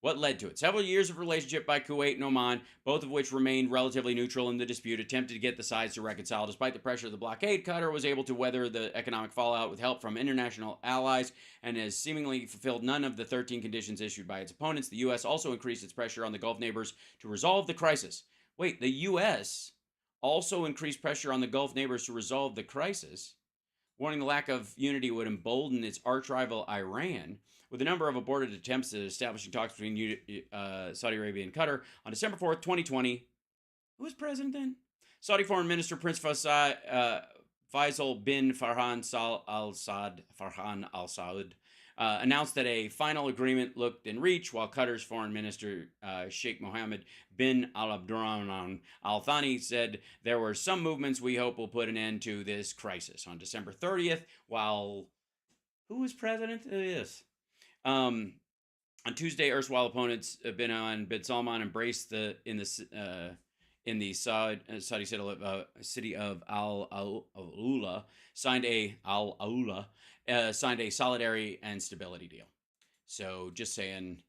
what led to it? Several years of relationship by Kuwait and Oman, both of which remained relatively neutral in the dispute, attempted to get the sides to reconcile. Despite the pressure of the blockade, Qatar was able to weather the economic fallout with help from international allies and has seemingly fulfilled none of the 13 conditions issued by its opponents. The U.S. also increased its pressure on the Gulf neighbors to resolve the crisis. Wait, the U.S. also increased pressure on the Gulf neighbors to resolve the crisis, warning the lack of unity would embolden its arch-rival Iran, with a number of aborted attempts at establishing talks between Saudi Arabia and Qatar. On December 4th, 2020, who was president then? Saudi Foreign Minister Prince Faisal bin Farhan Al Saud announced that a final agreement looked in reach, while Qatar's Foreign Minister Sheikh Mohammed bin Abdurrahman Al Thani said there were some movements we hope will put an end to this crisis. On December 30th, while who was president? Yes. On Tuesday, erstwhile opponents bin Salman embraced in the Saudi city of Al-Aula signed a solidarity and stability deal. So just saying,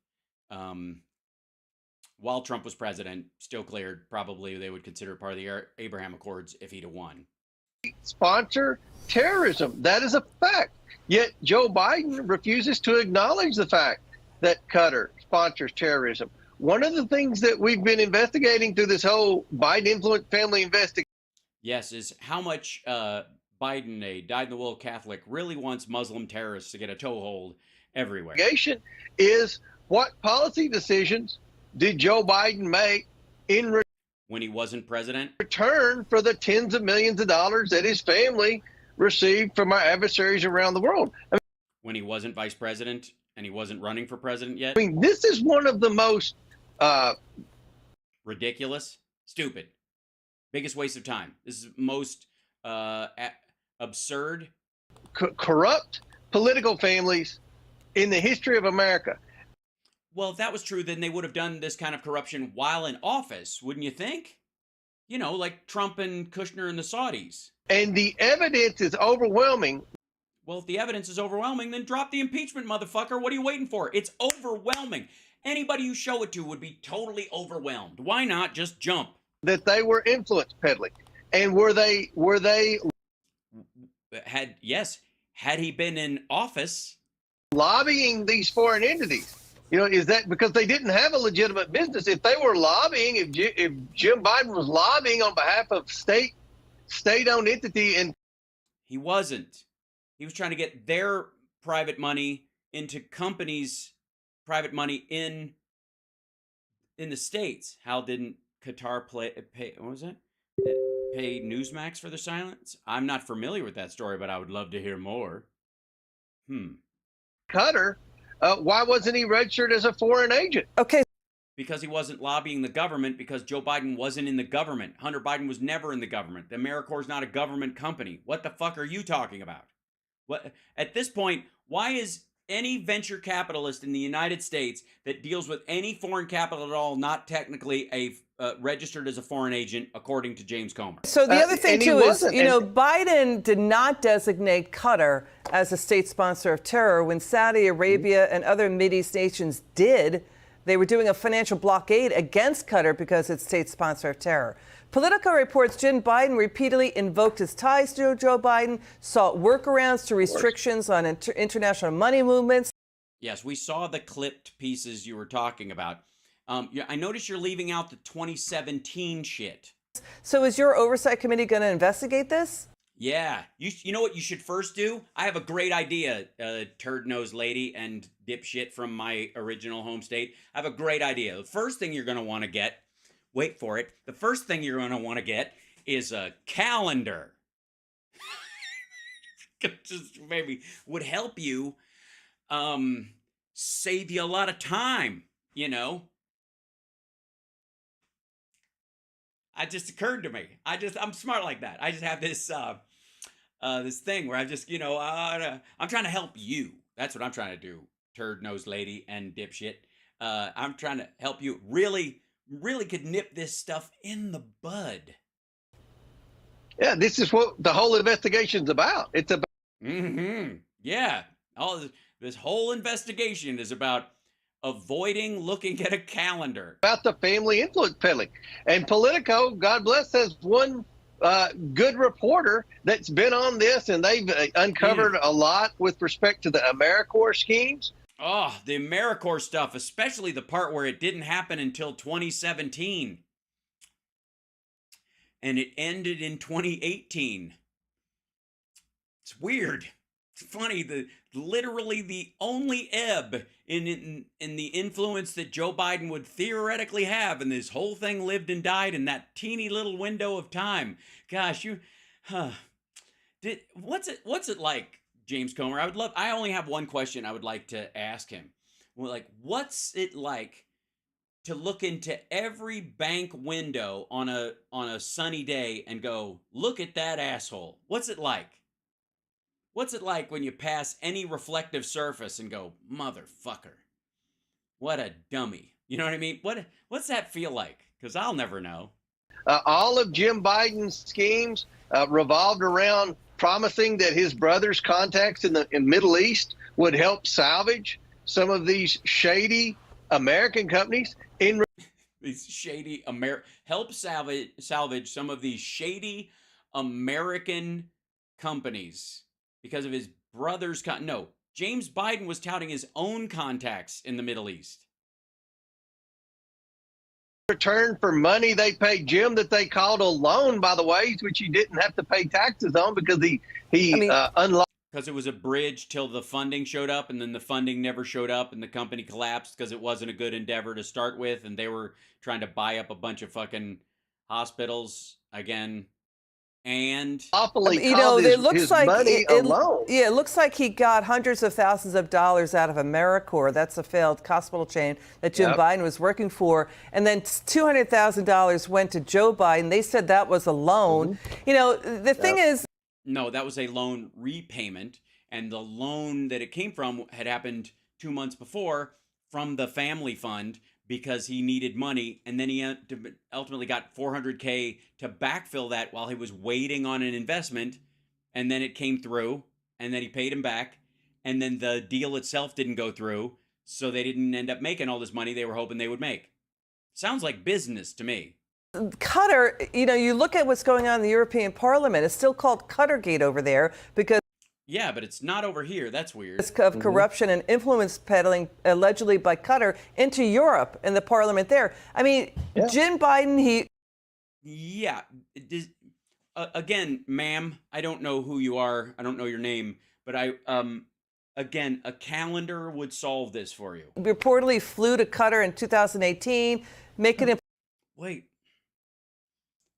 while Trump was president, still cleared, probably they would consider it part of the Abraham Accords if he'd have won. Sponsor terrorism. That is a fact. Yet Joe Biden refuses to acknowledge the fact that Qatar sponsors terrorism. One of the things that we've been investigating through this whole Biden influence family investigation. Yes, is how much Biden, a dyed-in-the-wool Catholic, really wants Muslim terrorists to get a toehold everywhere. Is what policy decisions did Joe Biden make in when he wasn't president? Return for the tens of millions of dollars that his family received from our adversaries around the world. When he wasn't vice president and he wasn't running for president yet? I mean, this is one of the most ridiculous, stupid, biggest waste of time. This is most absurd, corrupt political families in the history of America. Well, if that was true, then they would have done this kind of corruption while in office, wouldn't you think? You know, like Trump and Kushner and the Saudis. And the evidence is overwhelming. Well, if the evidence is overwhelming, then drop the impeachment, motherfucker. What are you waiting for? It's overwhelming. Anybody you show it to would be totally overwhelmed. Why not just jump? That they were influence peddling. And were they had he been in office, lobbying these foreign entities? You know, is that because they didn't have a legitimate business? If they were lobbying, if Jim Biden was lobbying on behalf of state-owned entity, and he wasn't. He was trying to get their private money into companies' private money in the States. How didn't Qatar pay? What was it? Pay Newsmax for their silence? I'm not familiar with that story, but I would love to hear more. Qatar. Why wasn't he registered as a foreign agent? Okay. Because he wasn't lobbying the government, because Joe Biden wasn't in the government. Hunter Biden was never in the government. The AmeriCorps is not a government company. What the fuck are you talking about? What at this point, why is any venture capitalist in the United States that deals with any foreign capital at all not technically a registered as a foreign agent, according to James Comer? So the other thing, too, is, you know, Biden did not designate Qatar as a state sponsor of terror when Saudi Arabia and other Mideast nations did. They were doing a financial blockade against Qatar because it's state sponsor of terror. Politico reports Jim Biden repeatedly invoked his ties to Joe Biden, sought workarounds to restrictions on international money movements. Yes, we saw the clipped pieces you were talking about. I noticed you're leaving out the 2017 shit. So is your oversight committee going to investigate this? Yeah. You know what you should first do? I have a great idea, turd-nosed lady and dipshit from my original home state. I have a great idea. The first thing you're going to want to get, wait for it, the first thing you're going to want to get is a calendar. Just maybe would help you save you a lot of time, you know. It just occurred to me. I'm smart like that. I just have this this thing where I just, you know, I'm trying to help you. That's what I'm trying to do, turd-nosed lady and dipshit. I'm trying to help you. Really could nip this stuff in the bud. Yeah, this is what the whole investigation's about. It's about. Yeah, this whole investigation is about avoiding looking at a calendar. About the family influence peddling. And Politico, God bless, has one good reporter that's been on this, and they've uncovered a lot with respect to the AmeriCorps schemes. Oh, the AmeriCorps stuff, especially the part where it didn't happen until 2017. And it ended in 2018. It's weird. It's funny. Literally the only ebb in the influence that Joe Biden would theoretically have, and this whole thing lived and died in that teeny little window of time. Gosh, what's it like, James Comer? I only have one question I would like to ask him. Well, like, what's it like to look into every bank window on a sunny day and go, look at that asshole? What's it like? What's it like when you pass any reflective surface and go, motherfucker, what a dummy? You know what I mean? What's that feel like? Because I'll never know. All of Jim Biden's schemes revolved around promising that his brother's contacts in the Middle East would help salvage some of these shady American companies. Help salvage some of these shady American companies because of his brother's no, James Biden was touting his own contacts in the Middle East. Return for money they paid Jim that they called a loan, by the way, which he didn't have to pay taxes on because he unlocked. Because it was a bridge till the funding showed up, and then the funding never showed up, and the company collapsed because it wasn't a good endeavor to start with, and they were trying to buy up a bunch of fucking hospitals again. And it looks like money alone. Yeah, it looks like he got hundreds of thousands of dollars out of AmeriCorps. That's a failed hospital chain that Jim Biden was working for, and then $200,000 went to Joe Biden. They said that was a loan. The thing is, no, that was a loan repayment, and the loan that it came from had happened 2 months before from the family fund because he needed money, and then he ultimately got $400K to backfill that while he was waiting on an investment, and then it came through, and then he paid him back, and then the deal itself didn't go through, so they didn't end up making all this money they were hoping they would make. Sounds like business to me. Qatar, you look at what's going on in the European Parliament. It's still called Qatargate over there because yeah, but it's not over here. That's weird. Of corruption and influence peddling allegedly by Qatar into Europe and the parliament there. I mean, Jim Biden, Yeah. Again, ma'am, I don't know who you are. I don't know your name, but again, a calendar would solve this for you. Reportedly flew to Qatar in 2018, making it. Wait.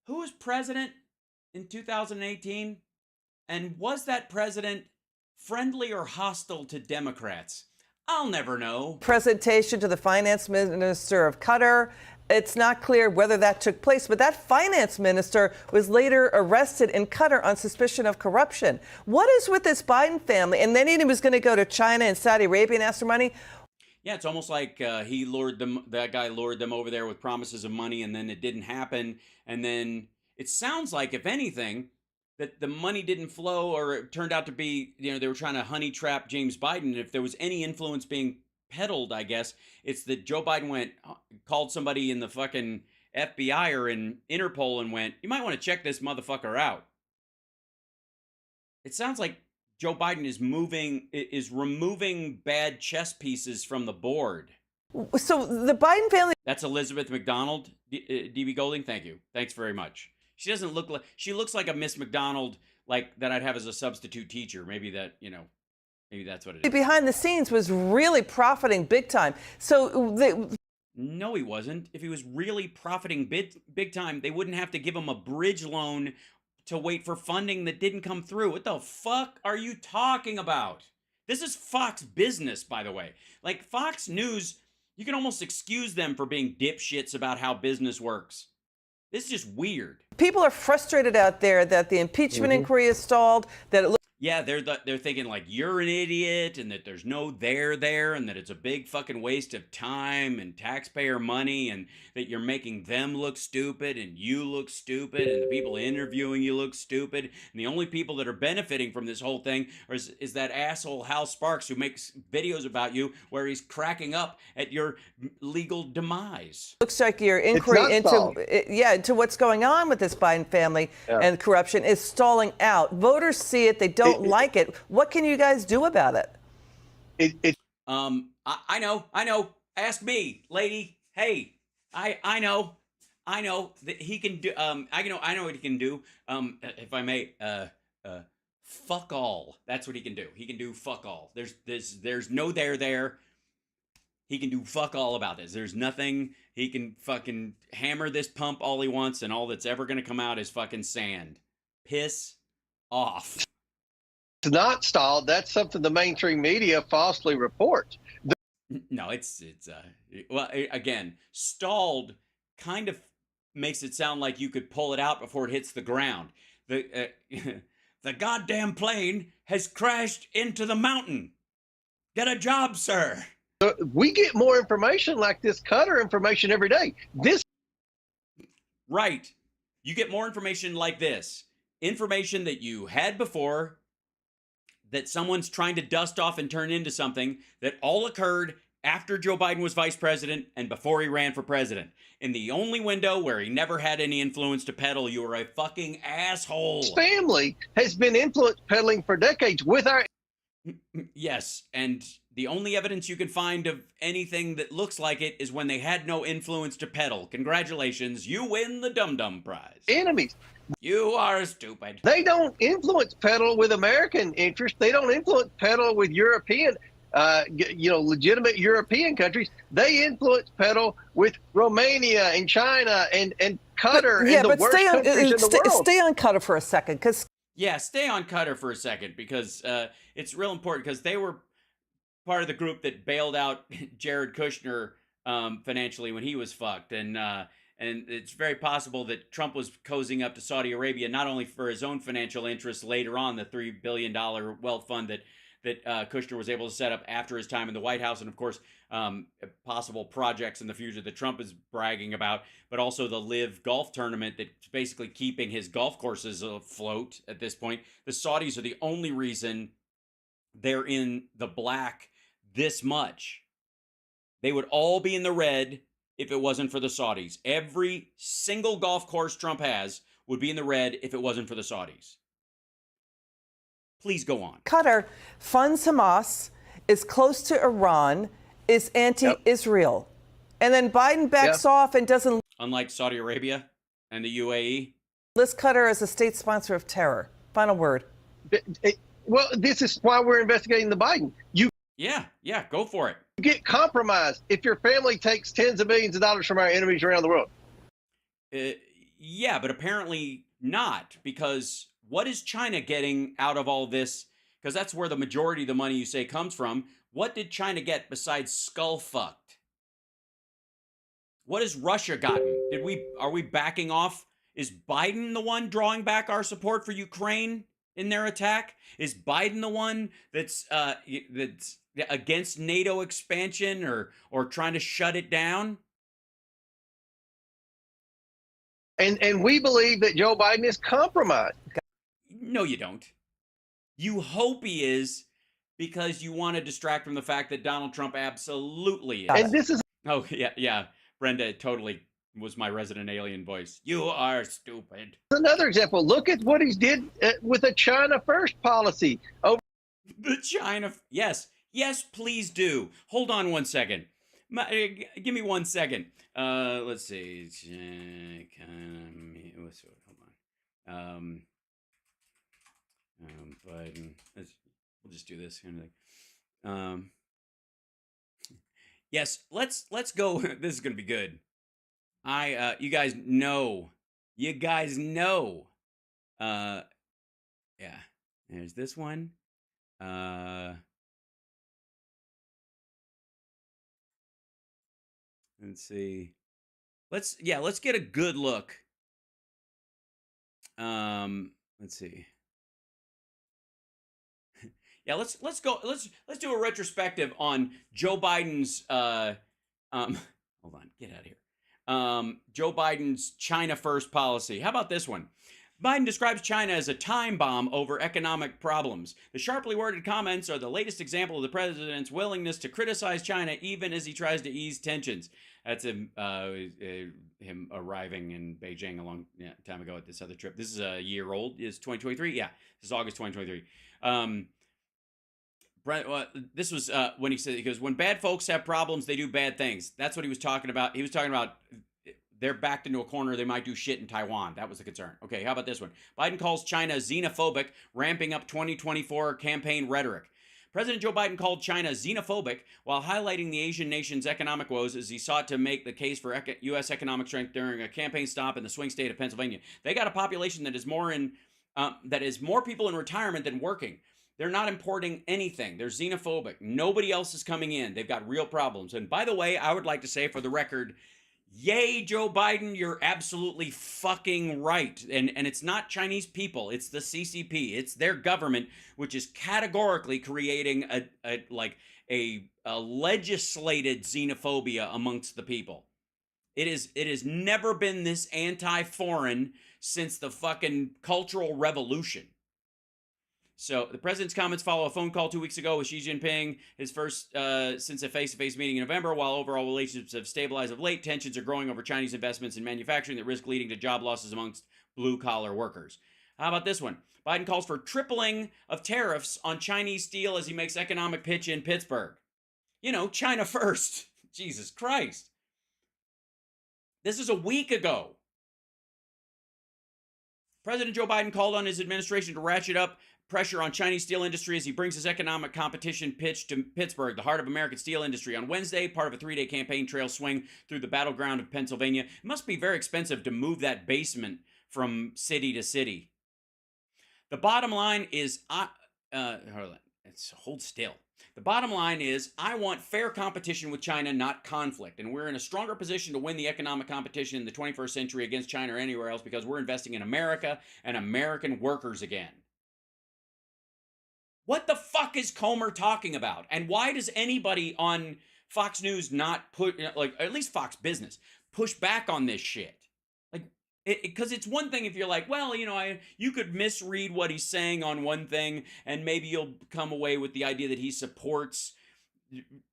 Who was president in 2018? And was that president friendly or hostile to Democrats? I'll never know. Presentation to the finance minister of Qatar. It's not clear whether that took place, but that finance minister was later arrested in Qatar on suspicion of corruption. What is with this Biden family? And then he was going to go to China and Saudi Arabia and ask for money. Yeah, it's almost like that guy lured them over there with promises of money, and then it didn't happen. And then it sounds like, if anything, that the money didn't flow, or it turned out to be, they were trying to honey trap James Biden. If there was any influence being peddled, I guess, it's that Joe Biden called somebody in the fucking FBI or in Interpol and went, you might want to check this motherfucker out. It sounds like Joe Biden is removing bad chess pieces from the board. So the Biden family. That's Elizabeth McDonald, DB Golding. Thank you. Thanks very much. She doesn't look like, she looks like a Miss McDonald, like that I'd have as a substitute teacher. Maybe that's what it is. Behind the scenes was really profiting big time. No, he wasn't. If he was really profiting big time, they wouldn't have to give him a bridge loan to wait for funding that didn't come through. What the fuck are you talking about? This is Fox Business, by the way. Like, Fox News, you can almost excuse them for being dipshits about how business works. This is just weird. People are frustrated out there that the impeachment inquiry is stalled, that it Yeah, they're thinking like you're an idiot and that there's no there and that it's a big fucking waste of time and taxpayer money and that you're making them look stupid and you look stupid and the people interviewing you look stupid. And the only people that are benefiting from this whole thing is that asshole Hal Sparks who makes videos about you where he's cracking up at your legal demise. Looks like your inquiry into what's going on with this Biden family and corruption is stalling out. Voters see it. They don't like it. What can you guys do about it? I know. Ask me, lady. Hey, I know that he can do. I know what he can do. If I may, fuck all. That's what he can do. He can do fuck all. There's no there. He can do fuck all about this. There's nothing. He can fucking hammer this pump all he wants, and all that's ever gonna come out is fucking sand. Piss off. It's not stalled. That's something the mainstream media falsely reports. No, it's again, stalled kind of makes it sound like you could pull it out before it hits the ground. The goddamn plane has crashed into the mountain. Get a job, sir. We get more information like this Qatar information every day. Right. You get more information like this. Information that you had before, that someone's trying to dust off and turn into something that all occurred after Joe Biden was vice president and before he ran for president. In the only window where he never had any influence to peddle, you are a fucking asshole. His family has been influence peddling for decades with our. Yes, and the only evidence you can find of anything that looks like it is when they had no influence to peddle. Congratulations, you win the Dum Dum Prize. Enemies. You are stupid. They don't influence peddle with American interests. They don't influence peddle with European, legitimate European countries. They influence peddle with Romania and China and Qatar and the worst countries in the world. Stay on Qatar for a second, because yeah, stay on Qatar for a second, because it's real important, because they were part of the group that bailed out Jared Kushner financially when he was fucked, and it's very possible that Trump was cozying up to Saudi Arabia not only for his own financial interests later on, the $3 billion wealth fund that Kushner was able to set up after his time in the White House, and of course possible projects in the future that Trump is bragging about, but also the Live golf tournament that's basically keeping his golf courses afloat at this point. The Saudis are the only reason they're in the black this much. They would all be in the red if it wasn't for the Saudis. Every single golf course Trump has would be in the red if it wasn't for the Saudis. Please go on. Qatar funds Hamas, is close to Iran, is anti-Israel. And then Biden backs off and doesn't. Unlike Saudi Arabia and the UAE. List Qatar as a state sponsor of terror. Final word. Well, this is why we're investigating the Biden. Yeah, go for it. You get compromised if your family takes tens of millions of dollars from our enemies around the world. Yeah, but apparently not, because what is China getting out of all this? Because that's where the majority of the money you say comes from. What did China get besides skull fucked? What has Russia gotten? Are we backing off? Is Biden the one drawing back our support for Ukraine in their attack? Is Biden the one that's against NATO expansion or trying to shut it down? And we believe that Joe Biden is compromised. No, you don't. You hope he is, because you want to distract from the fact that Donald Trump absolutely is. And this is. Oh, yeah. Brenda totally was my resident alien voice. You are stupid. Another example. Look at what he did with the China First policy. The China. Yes, please do. Hold on one second. Give me 1 second. Let's see. Hold on. Biden. We'll just do this kind of thing. Yes, let's go. This is gonna be good. You guys know. Yeah. There's this one. Let's see. Let's get a good look. Let's see. Yeah, let's do a retrospective on Joe Biden's hold on, get out of here. Joe Biden's China First policy. How about this one? Biden describes China as a time bomb over economic problems. The sharply worded comments are the latest example of the president's willingness to criticize China even as he tries to ease tensions. That's him arriving in Beijing a long time ago at this other trip. This is a year old. Is 2023? Yeah, this is August 2023. This was when he goes, when bad folks have problems, they do bad things. That's what he was talking about. He was talking about they're backed into a corner. They might do shit in Taiwan. That was the concern. Okay, how about this one? Biden calls China xenophobic, ramping up 2024 campaign rhetoric. President Joe Biden called China xenophobic while highlighting the Asian nation's economic woes as he sought to make the case for U.S. economic strength during a campaign stop in the swing state of Pennsylvania. They got a population that is more people in retirement than working. They're not importing anything. They're xenophobic. Nobody else is coming in. They've got real problems. And by the way, I would like to say for the record, yay, Joe Biden, you're absolutely fucking right. And it's not Chinese people. It's the CCP. It's their government, which is categorically creating a legislated xenophobia amongst the people. It has never been this anti-foreign since the fucking Cultural Revolution. So the president's comments follow a phone call 2 weeks ago with Xi Jinping, his first since a face-to-face meeting in November. While overall relationships have stabilized of late, tensions are growing over Chinese investments in manufacturing that risk leading to job losses amongst blue-collar workers. How about this one? Biden calls for tripling of tariffs on Chinese steel as he makes economic pitch in Pittsburgh. You know, China first. Jesus Christ. This is a week ago. President Joe Biden called on his administration to ratchet up pressure on Chinese steel industry as he brings his economic competition pitch to Pittsburgh, the heart of American steel industry. On Wednesday, part of a 3-day campaign trail swing through the battleground of Pennsylvania. It must be very expensive to move that basement from city to city. The bottom line is, hold on, hold still. The bottom line is, I want fair competition with China, not conflict. And we're in a stronger position to win the economic competition in the 21st century against China or anywhere else because we're investing in America and American workers again. What the fuck is Comer talking about? And why does anybody on Fox News not put, like, at least Fox Business, push back on this shit? Like, because it's one thing if you're like, well, you know, you could misread what he's saying on one thing, and maybe you'll come away with the idea that he supports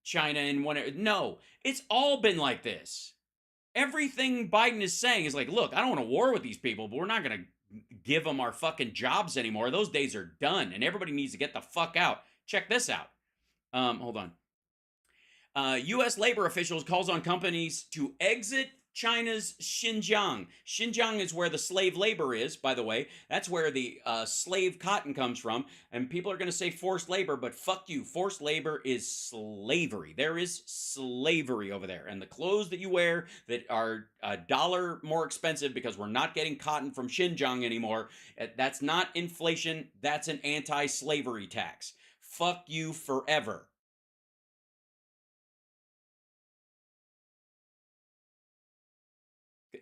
China in one. No, it's all been like this. Everything Biden is saying is like, look, I don't want to war with these people, but we're not going to give them our fucking jobs anymore. Those days are done, and everybody needs to get the fuck out. Check this out. Hold on. U.S. labor officials calls on companies to exit China's Xinjiang. Xinjiang is where the slave labor is, by the way. That's where the slave cotton comes from. And people are going to say forced labor, but fuck you. Forced labor is slavery. There is slavery over there. And the clothes that you wear that are $1 more expensive because we're not getting cotton from Xinjiang anymore, that's not inflation. That's an anti-slavery tax. Fuck you forever.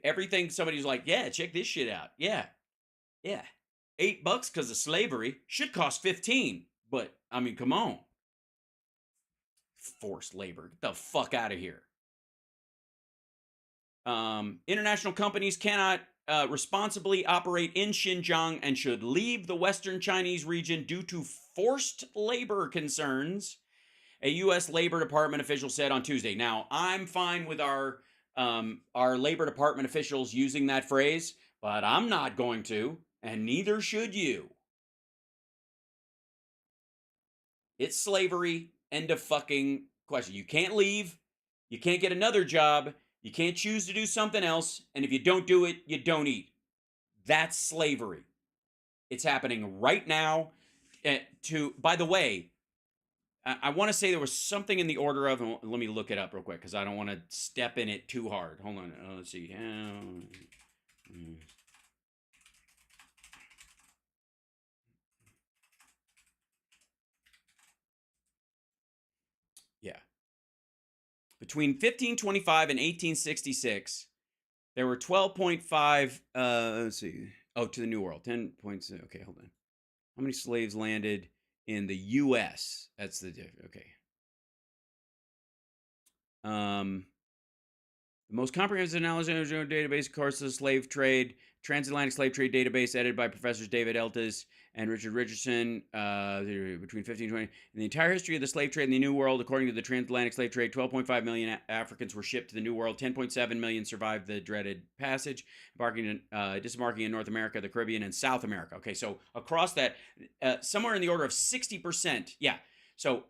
Everything somebody's like, yeah, check this shit out. Yeah. $8 because of slavery should cost 15. But I mean, come on. Forced labor. Get the fuck out of here. International companies cannot responsibly operate in Xinjiang and should leave the Western Chinese region due to forced labor concerns, a U.S. Labor Department official said on Tuesday. Now, I'm fine with our Labor Department officials using that phrase, but I'm not going to, and neither should you. It's slavery. End of fucking question. You can't leave. You can't get another job. You can't choose to do something else. And if you don't do it, you don't eat. That's slavery. It's happening right now. By the way, I want to say there was something in the order of, let me look it up real quick because I don't want to step in it too hard. Hold on. Let's see. Yeah. Between 1525 and 1866, there were 12.5, let's see. Oh, to the New World. 10 points. Okay, hold on. How many slaves landed in the U.S.? That's the difference. Okay. The most comprehensive analysis of database, of course, the slave trade, transatlantic slave trade database, edited by professors David Eltis and Richard Richardson, between 1520. In the entire history of the slave trade in the New World, according to the transatlantic slave trade, 12.5 million Africans were shipped to the New World. 10.7 million survived the dreaded passage, disembarking in North America, the Caribbean, and South America. Okay, so across that, somewhere in the order of 60%. Yeah. So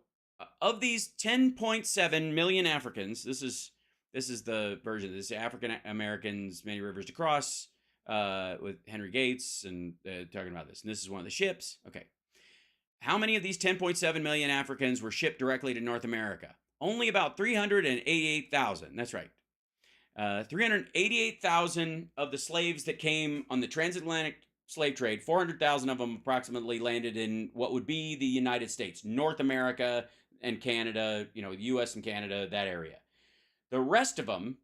of these 10.7 million Africans, this is the version. This is African Americans, many rivers to cross, with Henry Gates and talking about this. And this is one of the ships. Okay. How many of these 10.7 million Africans were shipped directly to North America? Only about 388,000. That's right. 388,000 of the slaves that came on the transatlantic slave trade, 400,000 of them approximately landed in what would be the United States, North America and Canada, the U.S. and Canada, that area. The rest of them,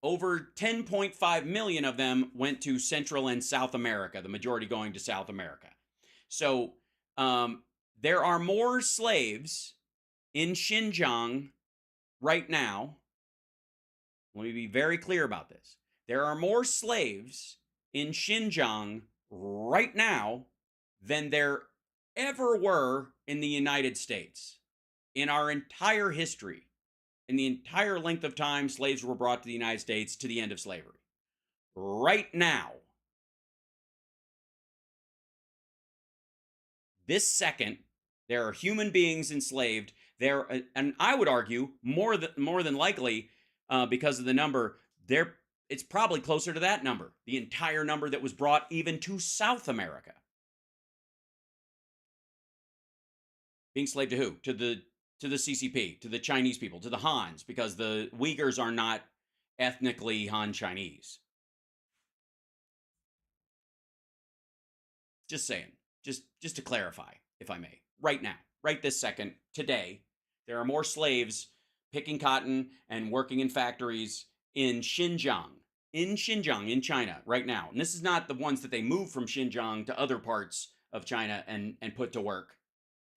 over 10.5 million of them, went to Central and South America, the majority going to South America. So there are more slaves in Xinjiang right now. Let me be very clear about this. There are more slaves in Xinjiang right now than there ever were in the United States. In our entire history, in the entire length of time slaves were brought to the United States to the end of slavery. Right now, this second, there are human beings enslaved. There, and I would argue more than likely, because of the number, it's probably closer to that number, the entire number that was brought even to South America. Being slave to who? To the CCP, to the Chinese people, to the Hans, because the Uyghurs are not ethnically Han Chinese. Just saying. Just to clarify, if I may. Right now, right this second, today, there are more slaves picking cotton and working in factories in Xinjiang, in China, right now. And this is not the ones that they move from Xinjiang to other parts of China and put to work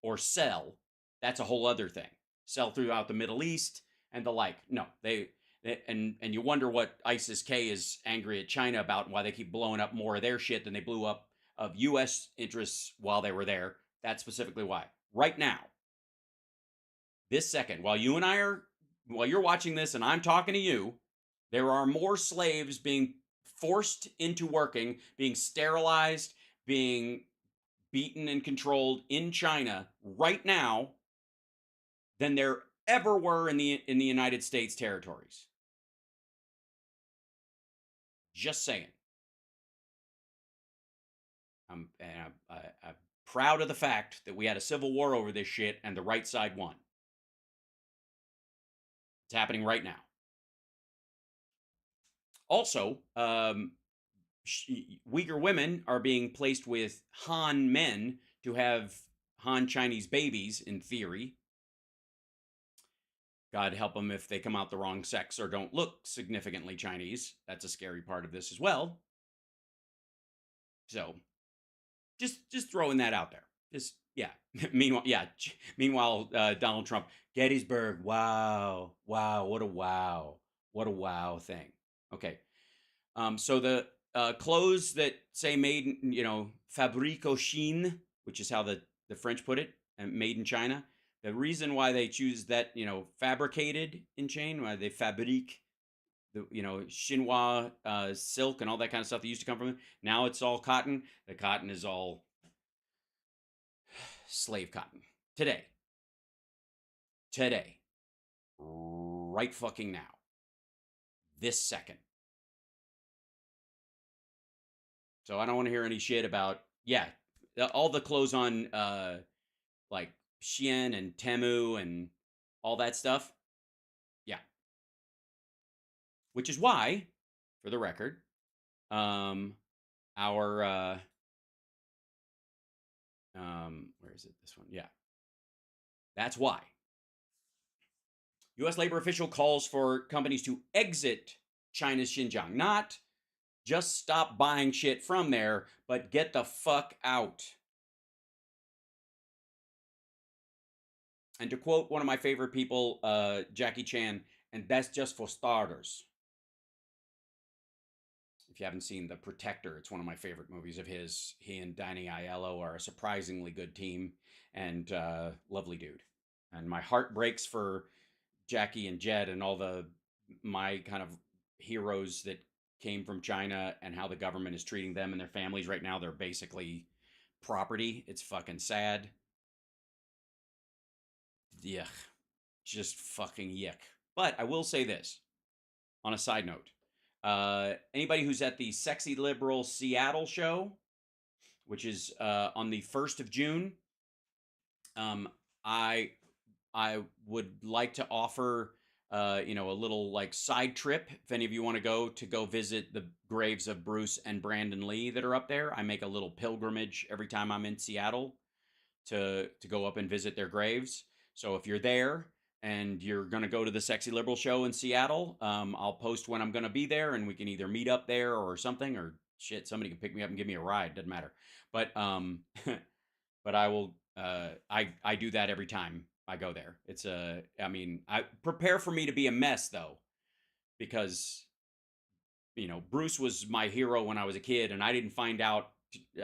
or sell. That's a whole other thing. Sell throughout the Middle East and the like. No, and you wonder what ISIS-K is angry at China about and why they keep blowing up more of their shit than they blew up of U.S. interests while they were there. That's specifically why. Right now, this second, while you're watching this and I'm talking to you, there are more slaves being forced into working, being sterilized, being beaten and controlled in China right now than there ever were in the United States territories. Just saying. I'm proud of the fact that we had a civil war over this shit and the right side won. It's happening right now. Also, Uyghur women are being placed with Han men to have Han Chinese babies, in theory. God help them if they come out the wrong sex or don't look significantly Chinese. That's a scary part of this as well. So, just throwing that out there. Meanwhile, Donald Trump, Gettysburg. Wow, what a wow thing. Okay. So the clothes that say made, Fabrico Chine, which is how the French put it, and made in China. The reason why they choose that, fabricated in China, why they fabrique the, chinois silk and all that kind of stuff that used to come from it. Now it's all cotton. The cotton is all slave cotton. Today. Right fucking now. This second. So I don't want to hear any shit about, all the clothes on, like Shein and Temu and all that stuff. Yeah. Which is why, for the record, where is it? This one. Yeah. That's why. U.S. labor official calls for companies to exit China's Xinjiang. Not just stop buying shit from there, but get the fuck out. And to quote one of my favorite people, Jackie Chan, and that's just for starters. If you haven't seen The Protector, it's one of my favorite movies of his. He and Danny Aiello are a surprisingly good team and lovely dude. And my heart breaks for Jackie and Jed and all my kind of heroes that came from China and how the government is treating them and their families right now. They're basically property. It's fucking sad. Yuck. Just fucking yuck. But I will say this on a side note. Anybody who's at the Sexy Liberal Seattle show, which is on the 1st of June, I would like to offer a little like side trip. If any of you want to go visit the graves of Bruce and Brandon Lee that are up there. I make a little pilgrimage every time I'm in Seattle to go up and visit their graves. So if you're there and you're going to go to the Sexy Liberal show in Seattle, I'll post when I'm going to be there and we can either meet up there or something, or shit, somebody can pick me up and give me a ride. Doesn't matter. But, but I will, I do that every time I go there. I prepare for me to be a mess though, because, Bruce was my hero when I was a kid and I didn't find out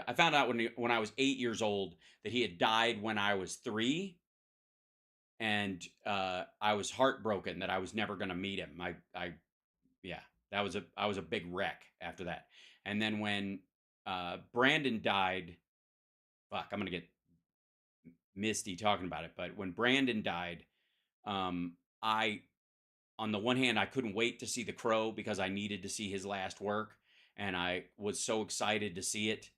I found out when I was 8 years old that he had died when I was 3, and I was heartbroken that I was never going to meet him. Yeah, I was a big wreck after that. And then when Brandon died, fuck, I'm gonna get misty talking about it. But when Brandon died, I, on the one hand, I couldn't wait to see The Crow because I needed to see his last work, and I was so excited to see it.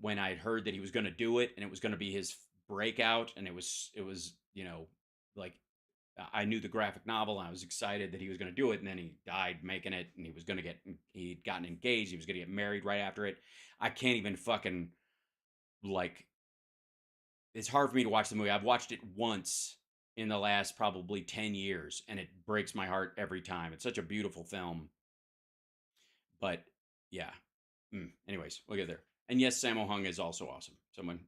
When I had heard that he was going to do it and it was going to be his breakout, and it was like I knew the graphic novel, and I was excited that he was going to do it, and then he died making it, and he'd gotten engaged, he was going to get married right after it. I can't even fucking, like, it's hard for me to watch the movie. I've watched it once in the last probably 10 years, and it breaks my heart every time. It's such a beautiful film. But yeah. Anyways, we'll get there. And yes, Sammo Hung is also awesome. Someone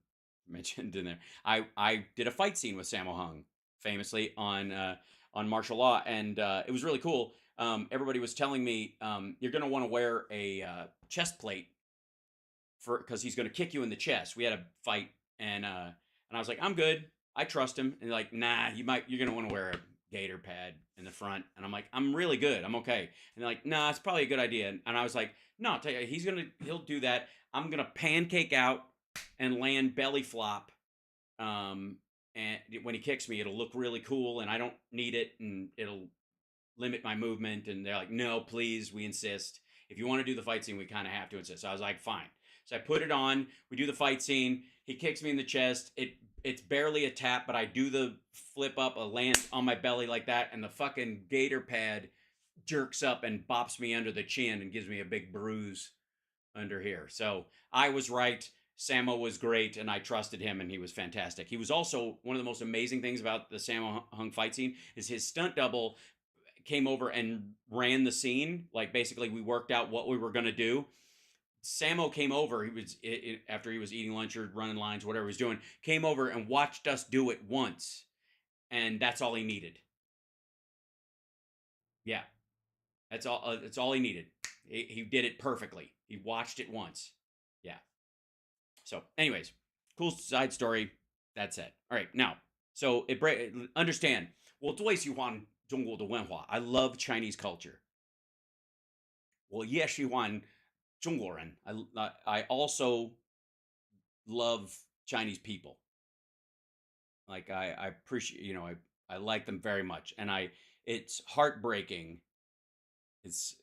mentioned in there. I did a fight scene with Sammo Hung famously on martial law, and it was really cool. Everybody was telling me you're going to want to wear a chest plate because he's going to kick you in the chest. We had a fight, and I was like, I'm good. I trust him. And they're like, nah, you're going to want to wear a gator pad in the front. And I'm like, I'm really good. I'm okay. And they're like, nah, it's probably a good idea. And I was like, no, I'll tell you, he'll do that. I'm going to pancake out and land belly flop. And when he kicks me, it'll look really cool, and I don't need it, and it'll limit my movement. And they're like, no, please, we insist. If you want to do the fight scene, we kind of have to insist. So I was like, fine. So I put it on. We do the fight scene. He kicks me in the chest. It's barely a tap, but I do the flip up, a land on my belly like that, and the fucking gator pad jerks up and bops me under the chin and gives me a big bruise under here. So I was right. Sammo was great, and I trusted him, and he was fantastic. He was also one of the most amazing things about the Sammo Hung fight scene is his stunt double came over and ran the scene. Like, basically, we worked out what we were going to do. Sammo came over. He was after he was eating lunch or running lines, whatever he was doing, came over and watched us do it once, and that's all he needed. Yeah, that's all. That's all he needed. He did it perfectly. He watched it once. Yeah. So, anyways, cool side story. That's it. All right, now, so understand. 我最喜欢中国的文化. I love Chinese culture. 我也喜欢中国人. I also love Chinese people. Like, I appreciate, I like them very much, and it's heartbreaking. It's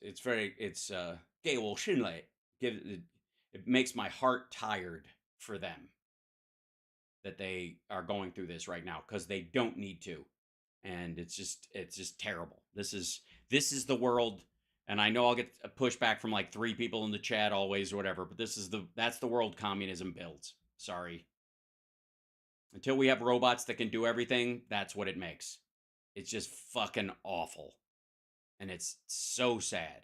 给我心累. It makes my heart tired for them that they are going through this right now, because they don't need to, and it's just terrible. This is the world, and I know I'll get a pushback from like 3 people in the chat always or whatever, but that's the world communism builds. Sorry. Until we have robots that can do everything, that's what it makes. It's just fucking awful, and it's so sad.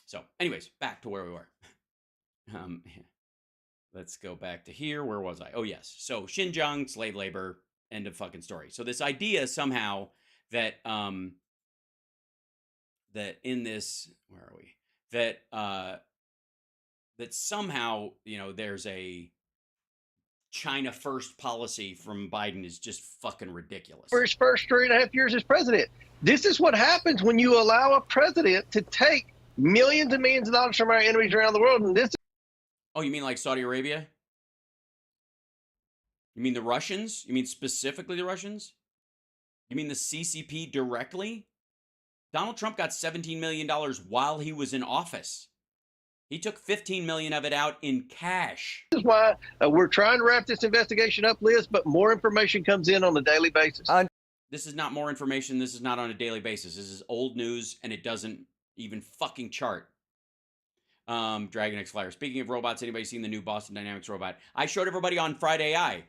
So, anyways, back to where we were. Let's go back to here. Where was I? Oh, yes. So Xinjiang, slave labor, end of fucking story. So this idea somehow that that in this, where are we? That that somehow, there's a China first policy from Biden is just fucking ridiculous. For his first 3.5 years as president. This is what happens when you allow a president to take millions and millions of dollars from our enemies around the world. And this. Oh, you mean like Saudi Arabia? You mean the Russians? You mean specifically the Russians? You mean the CCP directly? Donald Trump got $17 million while he was in office. He took $15 million of it out in cash. This is why we're trying to wrap this investigation up, Liz, but more information comes in on a daily basis. This is not more information. This is not on a daily basis. This is old news, and it doesn't even fucking chart. Dragon X Flyer. Speaking of robots, anybody seen the new Boston Dynamics robot? I showed everybody on Friday AI.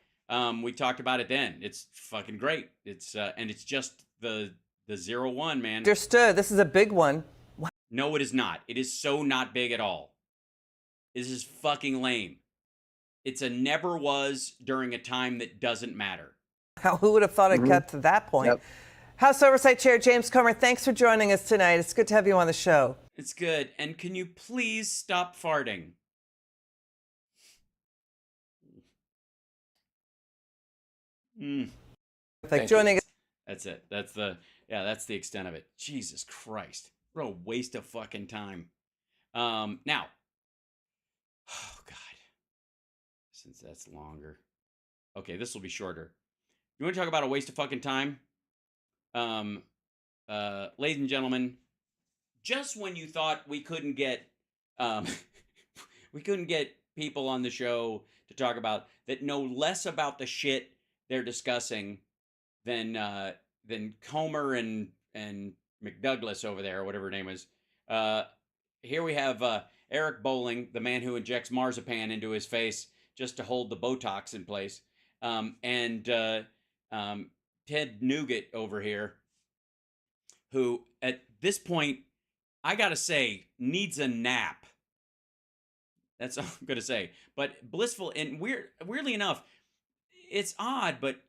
We talked about it then. It's fucking great. It's and it's just the 01, man. Understood. This is a big one. No, it is not. It is so not big at all. This is fucking lame. It's a never was during a time that doesn't matter. Who would have thought it got to that point? Yep. House Oversight Chair James Comer, thanks for joining us tonight. It's good to have you on the show. It's good. And can you please stop farting? Joining us. That's it. That's the extent of it. Jesus Christ. What a waste of fucking time. Now, oh God, since that's longer. Okay, this will be shorter. You want to talk about a waste of fucking time? Ladies and gentlemen, just when you thought we couldn't get people on the show to talk about that know less about the shit they're discussing than Comer and McDouglas over there, or whatever her name is. Here we have Eric Bowling, the man who injects marzipan into his face just to hold the Botox in place, and Ted Nugent over here, who at this point, I gotta say, needs a nap. That's all I'm gonna say. But blissful and weirdly enough, it's odd, but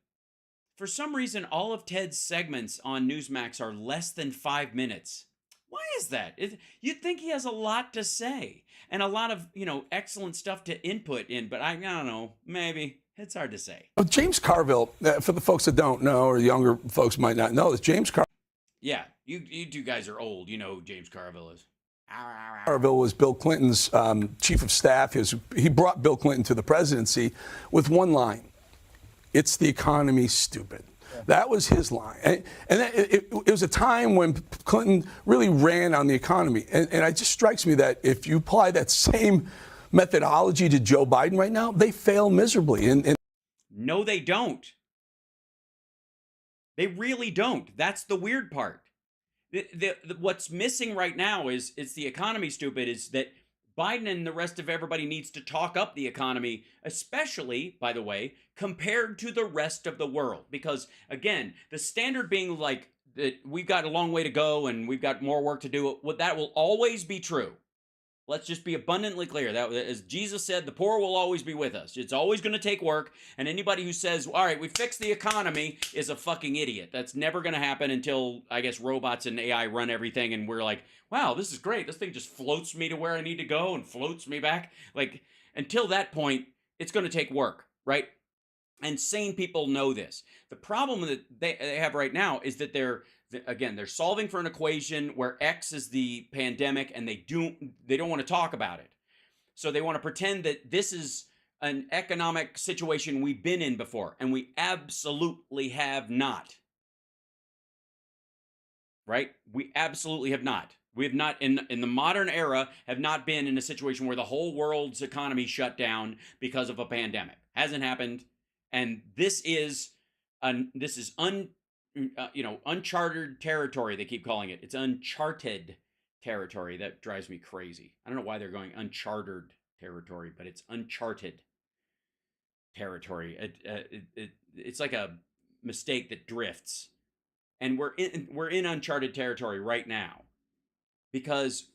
for some reason, all of Ted's segments on Newsmax are less than 5 minutes. Why is that? You'd think he has a lot to say and a lot of, excellent stuff to input in, but I don't know, maybe. It's hard to say. Well, James Carville, for the folks that don't know, or younger folks might not know, is James Carville. Yeah, you two guys are old. You know who James Carville is. Carville was Bill Clinton's chief of staff. He brought Bill Clinton to the presidency with one line: "It's the economy, stupid." That was his line. And it was a time when Clinton really ran on the economy. And it just strikes me that if you apply that same methodology to Joe Biden right now, they fail miserably. And no, they don't. They really don't. That's the weird part. What's missing right now is it's the economy, stupid, is that Biden and the rest of everybody needs to talk up the economy, especially, by the way, compared to the rest of the world. Because, again, the standard being like that we've got a long way to go and we've got more work to do, that will always be true. Let's just be abundantly clear. That, as Jesus said, the poor will always be with us. It's always going to take work. And anybody who says, all right, we fixed the economy is a fucking idiot. That's never going to happen until, I guess, robots and AI run everything. And we're like, wow, this is great. This thing just floats me to where I need to go and floats me back. Like, until that point, it's going to take work, right? And sane people know this. The problem that they have right now is that they're solving for an equation where X is the pandemic, and they don't want to talk about it. So they want to pretend that this is an economic situation we've been in before, and we absolutely have not. Right? We absolutely have not. We have not, in the modern era, have not been in a situation where the whole world's economy shut down because of a pandemic. Hasn't happened, and this is uncharted territory. They keep calling it. It's uncharted territory. That drives me crazy. I don't know why they're going uncharted territory, but it's uncharted territory. It's like a mistake that drifts, and we're in uncharted territory right now, because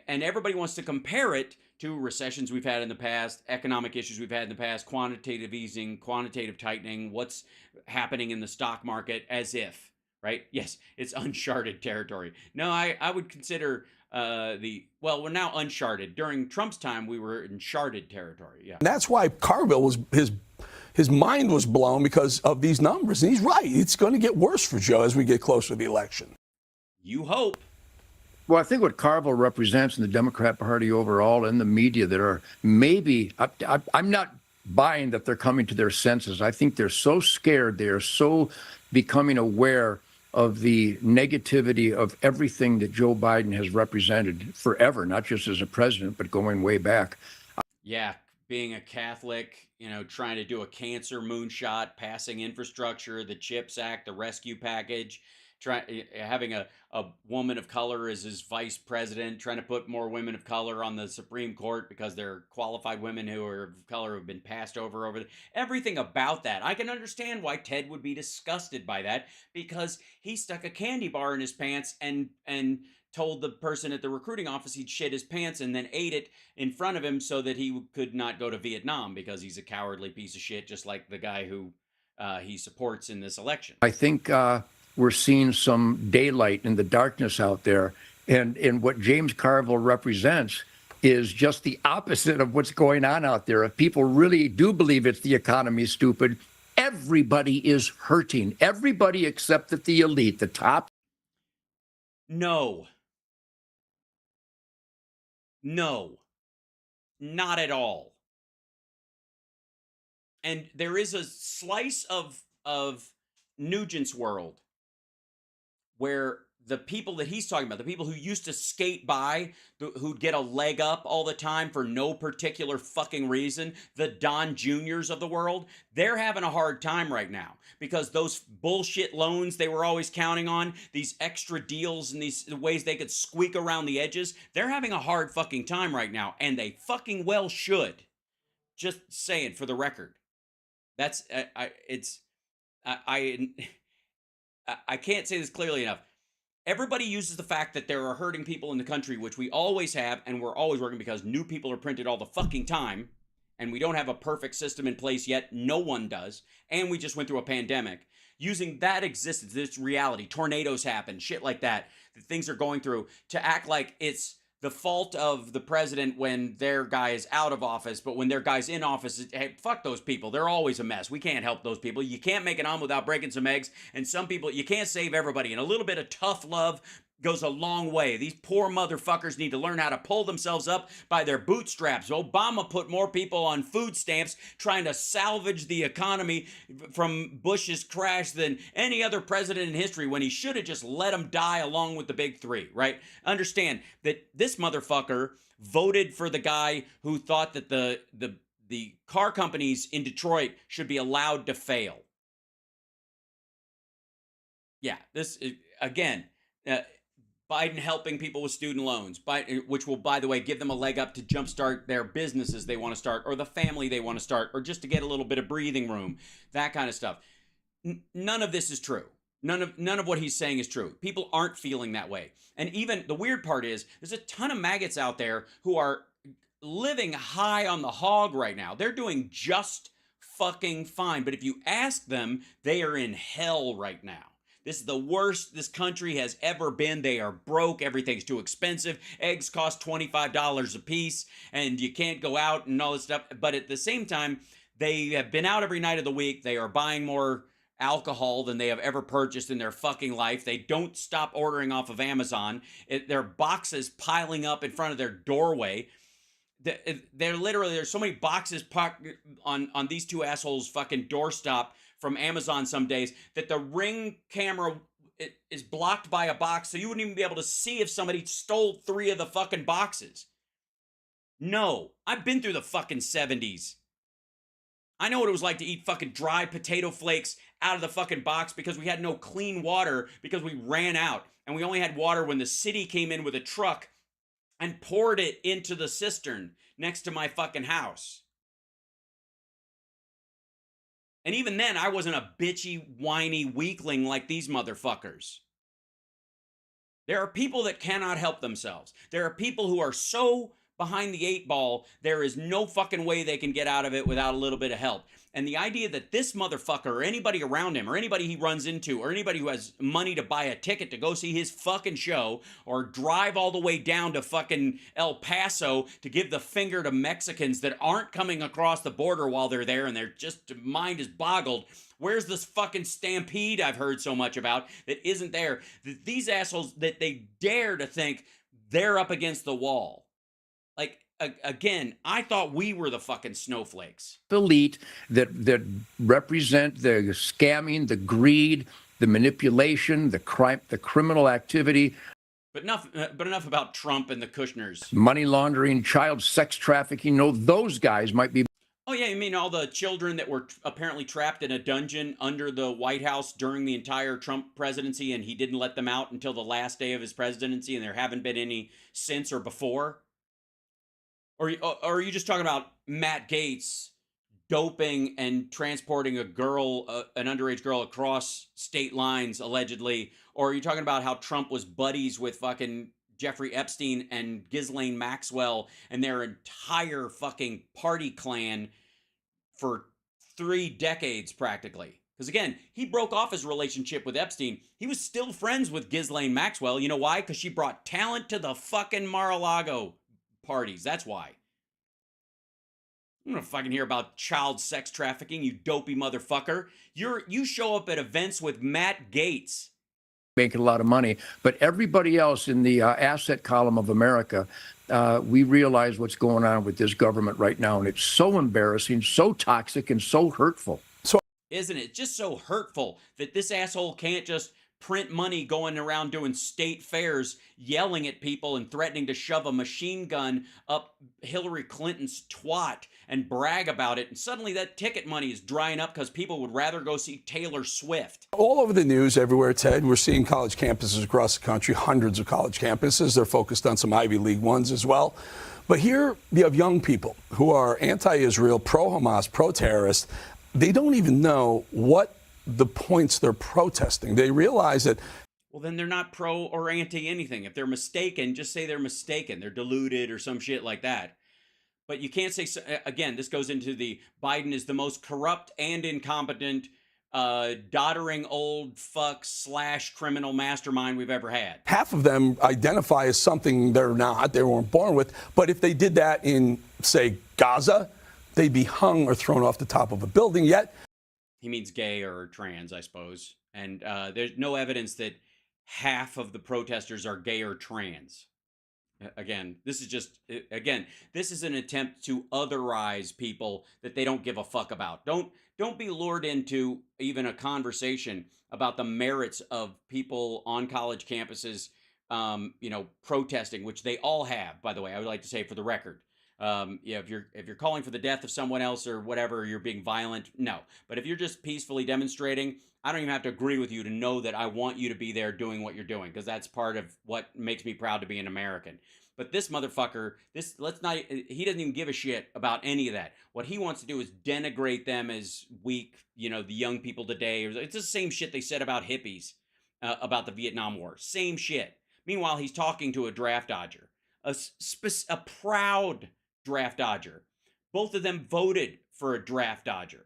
everybody wants to compare it to recessions we've had in the past, economic issues we've had in the past, quantitative easing, quantitative tightening, what's happening in the stock market, as if, right? Yes, it's uncharted territory. No, I would consider we're now uncharted. During Trump's time, we were in charted territory. Yeah. And that's why Carville was his mind was blown because of these numbers. And he's right. It's going to get worse for Joe as we get closer to the election. You hope. Well, I think what Carville represents in the Democrat Party overall and the media that are maybe, I'm not buying that they're coming to their senses. I think they're so scared. They are so becoming aware of the negativity of everything that Joe Biden has represented forever, not just as a president, but going way back. Yeah, being a Catholic, trying to do a cancer moonshot, passing infrastructure, the CHIPS Act, the rescue package, having a woman of color as his vice president, trying to put more women of color on the Supreme Court because they're qualified women who are of color have been passed over everything about that. I can understand why Ted would be disgusted by that, because he stuck a candy bar in his pants and told the person at the recruiting office he'd shit his pants and then ate it in front of him so that he could not go to Vietnam because he's a cowardly piece of shit, just like the guy who he supports in this election. I think we're seeing some daylight in the darkness out there. And what James Carville represents is just the opposite of what's going on out there. If people really do believe it's the economy, stupid, Everybody is hurting. Everybody except that the elite, the top. No. No. Not at all. And there is a slice of Nugent's world where the people that he's talking about, the people who used to skate by, who'd get a leg up all the time for no particular fucking reason, the Don Juniors of the world, they're having a hard time right now because those bullshit loans they were always counting on, these extra deals and these ways they could squeak around the edges, they're having a hard fucking time right now, and they fucking well should. Just saying for the record. That's I can't say this clearly enough. Everybody uses the fact that there are hurting people in the country, which we always have, and we're always working because new people are printed all the fucking time, and we don't have a perfect system in place yet. No one does, and we just went through a pandemic. Using that existence, this reality, tornadoes happen, shit like that things are going through, to act like it's the fault of the president when their guy is out of office, but when their guy's in office, hey, fuck those people. They're always a mess. We can't help those people. You can't make an omelet without breaking some eggs, and some people, you can't save everybody, and a little bit of tough love goes a long way. These poor motherfuckers need to learn how to pull themselves up by their bootstraps. Obama put more people on food stamps trying to salvage the economy from Bush's crash than any other president in history, when he should have just let them die along with the big three, right? Understand that this motherfucker voted for the guy who thought that the car companies in Detroit should be allowed to fail. Yeah, this, again, Biden helping people with student loans, which will, by the way, give them a leg up to jumpstart their businesses they want to start, or the family they want to start, or just to get a little bit of breathing room, that kind of stuff. None of this is true. None of what he's saying is true. People aren't feeling that way. And even the weird part is there's a ton of maggots out there who are living high on the hog right now. They're doing just fucking fine. But if you ask them, they are in hell right now. This is the worst this country has ever been. They are broke. Everything's too expensive. Eggs cost $25 a piece, and you can't go out and all this stuff. But at the same time, they have been out every night of the week. They are buying more alcohol than they have ever purchased in their fucking life. They don't stop ordering off of Amazon. Their boxes piling up in front of their doorway. They're literally, there's so many boxes on these two assholes' fucking doorstop from Amazon some days that the Ring camera is blocked by a box, so you wouldn't even be able to see if somebody stole 3 of the fucking boxes. No, I've been through the fucking 70s. I know what it was like to eat fucking dry potato flakes out of the fucking box because we had no clean water because we ran out, and we only had water when the city came in with a truck and poured it into the cistern next to my fucking house. And even then, I wasn't a bitchy, whiny weakling like these motherfuckers. There are people that cannot help themselves. There are people who are so behind the 8 ball, there is no fucking way they can get out of it without a little bit of help. And the idea that this motherfucker, or anybody around him, or anybody he runs into, or anybody who has money to buy a ticket to go see his fucking show, or drive all the way down to fucking El Paso to give the finger to Mexicans that aren't coming across the border while they're there, and their just mind is boggled. Where's this fucking stampede I've heard so much about that isn't there? These assholes, that they dare to think they're up against the wall. Like, again, I thought we were the fucking snowflakes. Elite that represent the scamming, the greed, the manipulation, the crime, the criminal activity. But enough about Trump and the Kushners. Money laundering, child sex trafficking. No, those guys might be. Oh, yeah, you mean all the children that were apparently trapped in a dungeon under the White House during the entire Trump presidency, and he didn't let them out until the last day of his presidency, and there haven't been any since or before? Or are you just talking about Matt Gaetz doping and transporting a girl, an underage girl, across state lines, allegedly? Or are you talking about how Trump was buddies with fucking Jeffrey Epstein and Ghislaine Maxwell and their entire fucking party clan for 3 decades, practically? Because, again, he broke off his relationship with Epstein. He was still friends with Ghislaine Maxwell. You know why? Because she brought talent to the fucking Mar-a-Lago parties. That's why. I'm gonna fucking hear about child sex trafficking, you dopey motherfucker. You show up at events with Matt Gaetz. Making a lot of money, but everybody else in the asset column of America, we realize what's going on with this government right now, and it's so embarrassing, so toxic, and so hurtful. Isn't it just so hurtful that this asshole can't just print money going around doing state fairs, yelling at people and threatening to shove a machine gun up Hillary Clinton's twat and brag about it, and suddenly that ticket money is drying up because people would rather go see Taylor Swift. All over the news, everywhere, Ted, we're seeing college campuses across the country, hundreds of college campuses. They're focused on some Ivy League ones as well. But here you have young people who are anti-Israel, pro-Hamas, pro-terrorist. They don't even know what the points they're protesting. They realize that. Well, then they're not pro or anti anything. If they're mistaken, just say they're mistaken. They're deluded or some shit like that. But you can't say, again, this goes into the Biden is the most corrupt and incompetent, doddering old fuck / criminal mastermind we've ever had. Half of them identify as something they're not, they weren't born with. But if they did that in, say, Gaza, they'd be hung or thrown off the top of a building. Yet he means gay or trans, I suppose. And there's no evidence that half of the protesters are gay or trans. Again, this is an attempt to otherize people that they don't give a fuck about. Don't be lured into even a conversation about the merits of people on college campuses, protesting, which they all have, by the way. I would like to say for the record. If you're calling for the death of someone else or whatever, you're being violent, no. But if you're just peacefully demonstrating, I don't even have to agree with you to know that I want you to be there doing what you're doing, because that's part of what makes me proud to be an American. But this motherfucker, he doesn't even give a shit about any of that. What he wants to do is denigrate them as weak, the young people today. It's the same shit they said about hippies, about the Vietnam War. Same shit. Meanwhile, he's talking to a draft dodger, a proud draft dodger. Both of them voted for a draft dodger.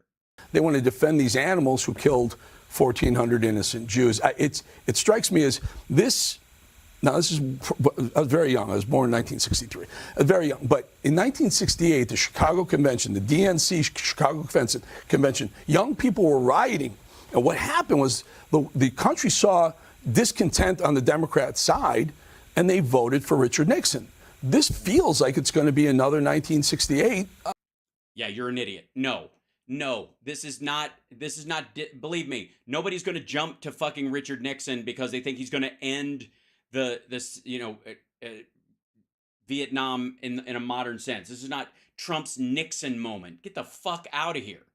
they want to defend these animals who killed 1,400 innocent Jews. It strikes me as this. Now, I was very young. I was born in 1963. I was very young. But in 1968, the Chicago Convention, the DNC Chicago Convention, young people were rioting. And what happened was the country saw discontent on the Democrat side, and they voted for Richard Nixon. This feels like it's going to be another 1968. Yeah, you're an idiot. No, this is not, believe me, nobody's going to jump to fucking Richard Nixon because they think he's going to end Vietnam in a modern sense. This is not Trump's Nixon moment. Get the fuck out of here.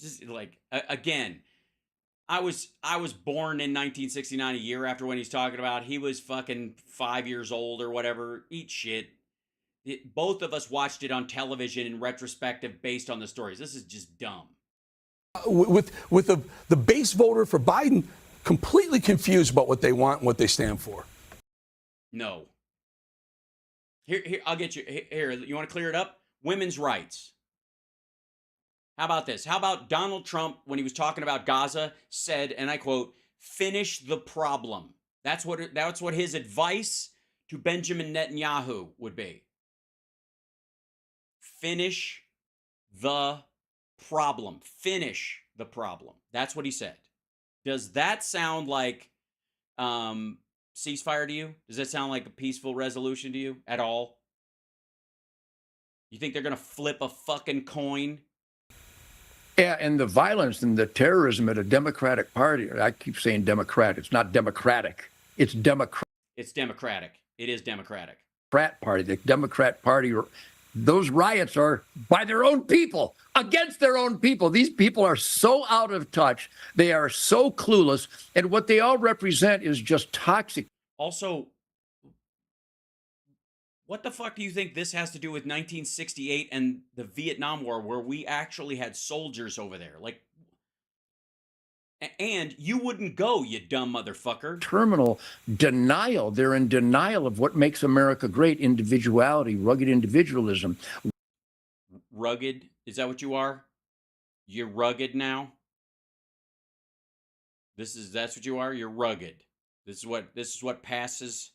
Just like, again, I was born in 1969, a year after when he's talking about. He was fucking 5 years old or whatever. Eat shit. Both of us watched it on television in retrospective based on the stories. This is just dumb. With the base voter for Biden completely confused about what they want and what they stand for. No. Here, I'll get you. Here, you want to clear it up? Women's rights. How about this? How about Donald Trump, when he was talking about Gaza, said, and I quote, "Finish the problem." That's what his advice to Benjamin Netanyahu would be. Finish the problem. Finish the problem. That's what he said. Does that sound like ceasefire to you? Does that sound like a peaceful resolution to you at all? You think they're going to flip a fucking coin? Yeah, and the violence and the terrorism at a Democratic Party. I keep saying Democrat. It's not democratic. It's Democrat. It's democratic. It is democratic. Party, the Democrat Party. Those riots are by their own people, against their own people. These people are so out of touch. They are so clueless. And what they all represent is just toxic. Also, what the fuck do you think this has to do with 1968 and the Vietnam War, where we actually had soldiers over there? Like, and you wouldn't go, you dumb motherfucker. Terminal denial. They're in denial of what makes America great. Individuality, rugged individualism. Rugged? Is that what you are? You're rugged now? That's what you are? You're rugged. This is what passes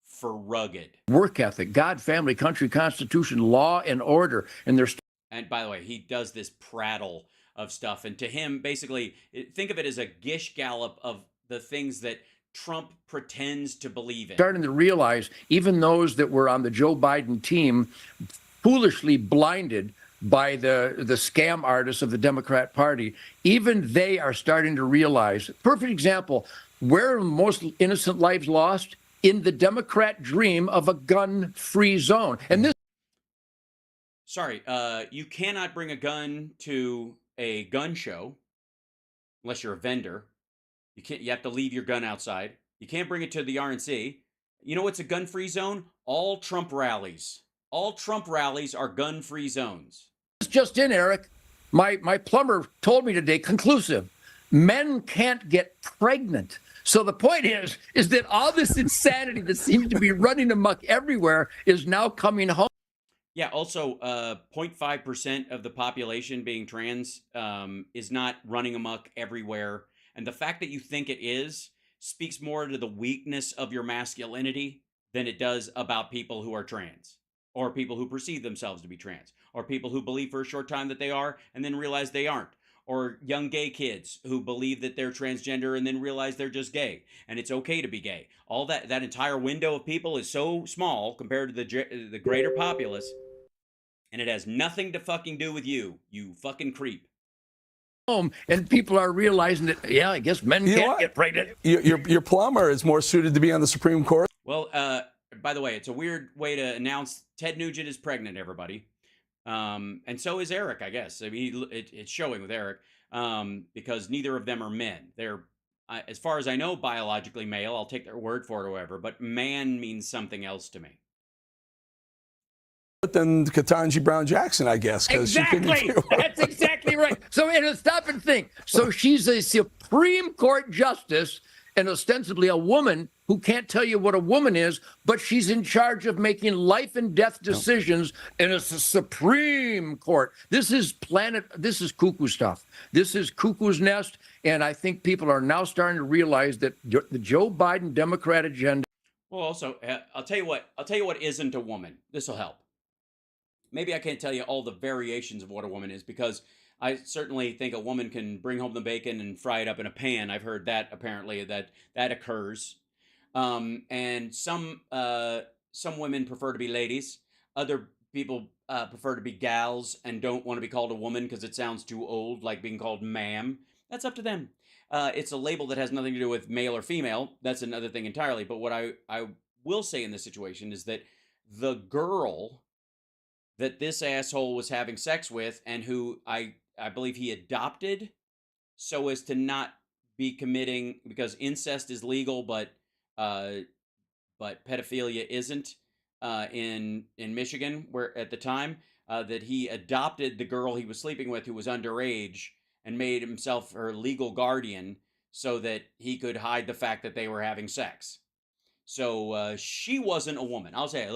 for rugged. Work ethic, God, family, country, constitution, law, and order. And they're And by the way, he does this prattle of stuff. And to him, basically, think of it as a gish gallop of the things that Trump pretends to believe in. Starting to realize even those that were on the Joe Biden team, foolishly blinded by the scam artists of the Democrat Party, even they are starting to realize. Perfect example, where are most innocent lives lost? In the Democrat dream of a gun-free zone. And this. Sorry, you cannot bring a gun to a gun show unless you're a vendor. You can't. You have to leave your gun outside. You can't bring it to the RNC. You know what's a gun-free zone? All Trump rallies. All Trump rallies are gun-free zones. Just in, Eric. My plumber told me today, conclusive. Men can't get pregnant. So the point is that all this insanity that seems to be running amok everywhere is now coming home. Yeah, also 0.5% of the population being trans is not running amok everywhere. And the fact that you think it is speaks more to the weakness of your masculinity than it does about people who are trans, or people who perceive themselves to be trans, or people who believe for a short time that they are and then realize they aren't, or young gay kids who believe that they're transgender and then realize they're just gay and it's okay to be gay. All that entire window of people is so small compared to the greater populace, and it has nothing to fucking do with you fucking creep. Home, and people are realizing that, yeah, I guess men can't get pregnant. Your plumber is more suited to be on the Supreme Court. Well, by the way, it's a weird way to announce Ted Nugent is pregnant, everybody. And so is Eric, I guess. I mean, it's showing with Eric because neither of them are men. They're, as far as I know, biologically male. I'll take their word for it, however. But man means something else to me. Than Ketanji Brown Jackson, I guess. Exactly. That's exactly right. So, stop and think. So she's a Supreme Court justice and ostensibly a woman who can't tell you what a woman is, but she's in charge of making life and death decisions, and it's the Supreme Court. This is cuckoo stuff. This is cuckoo's nest, and I think people are now starting to realize that the Joe Biden Democrat agenda. Well, also, I'll tell you what isn't a woman. This will help. Maybe I can't tell you all the variations of what a woman is, because I certainly think a woman can bring home the bacon and fry it up in a pan. I've heard that apparently that occurs. And some women prefer to be ladies. Other people prefer to be gals and don't want to be called a woman because it sounds too old, like being called ma'am. That's up to them. It's a label that has nothing to do with male or female. That's another thing entirely. But what I will say in this situation is that the girl that this asshole was having sex with, and who I believe he adopted so as to not be committing, because incest is legal, but pedophilia isn't in Michigan, where at the time that he adopted the girl he was sleeping with, who was underage, and made himself her legal guardian so that he could hide the fact that they were having sex. So she wasn't a woman. I'll say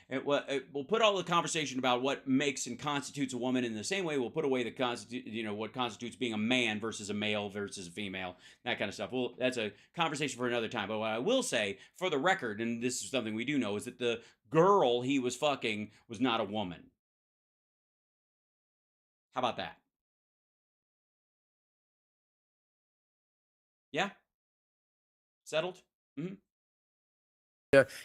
it. We'll put all the conversation about what makes and constitutes a woman in the same way we'll put away what constitutes being a man versus a male versus a female, that kind of stuff. Well, that's a conversation for another time. But what I will say, for the record, and this is something we do know, is that the girl he was fucking was not a woman. How about that? Yeah? Settled? Mm-hmm.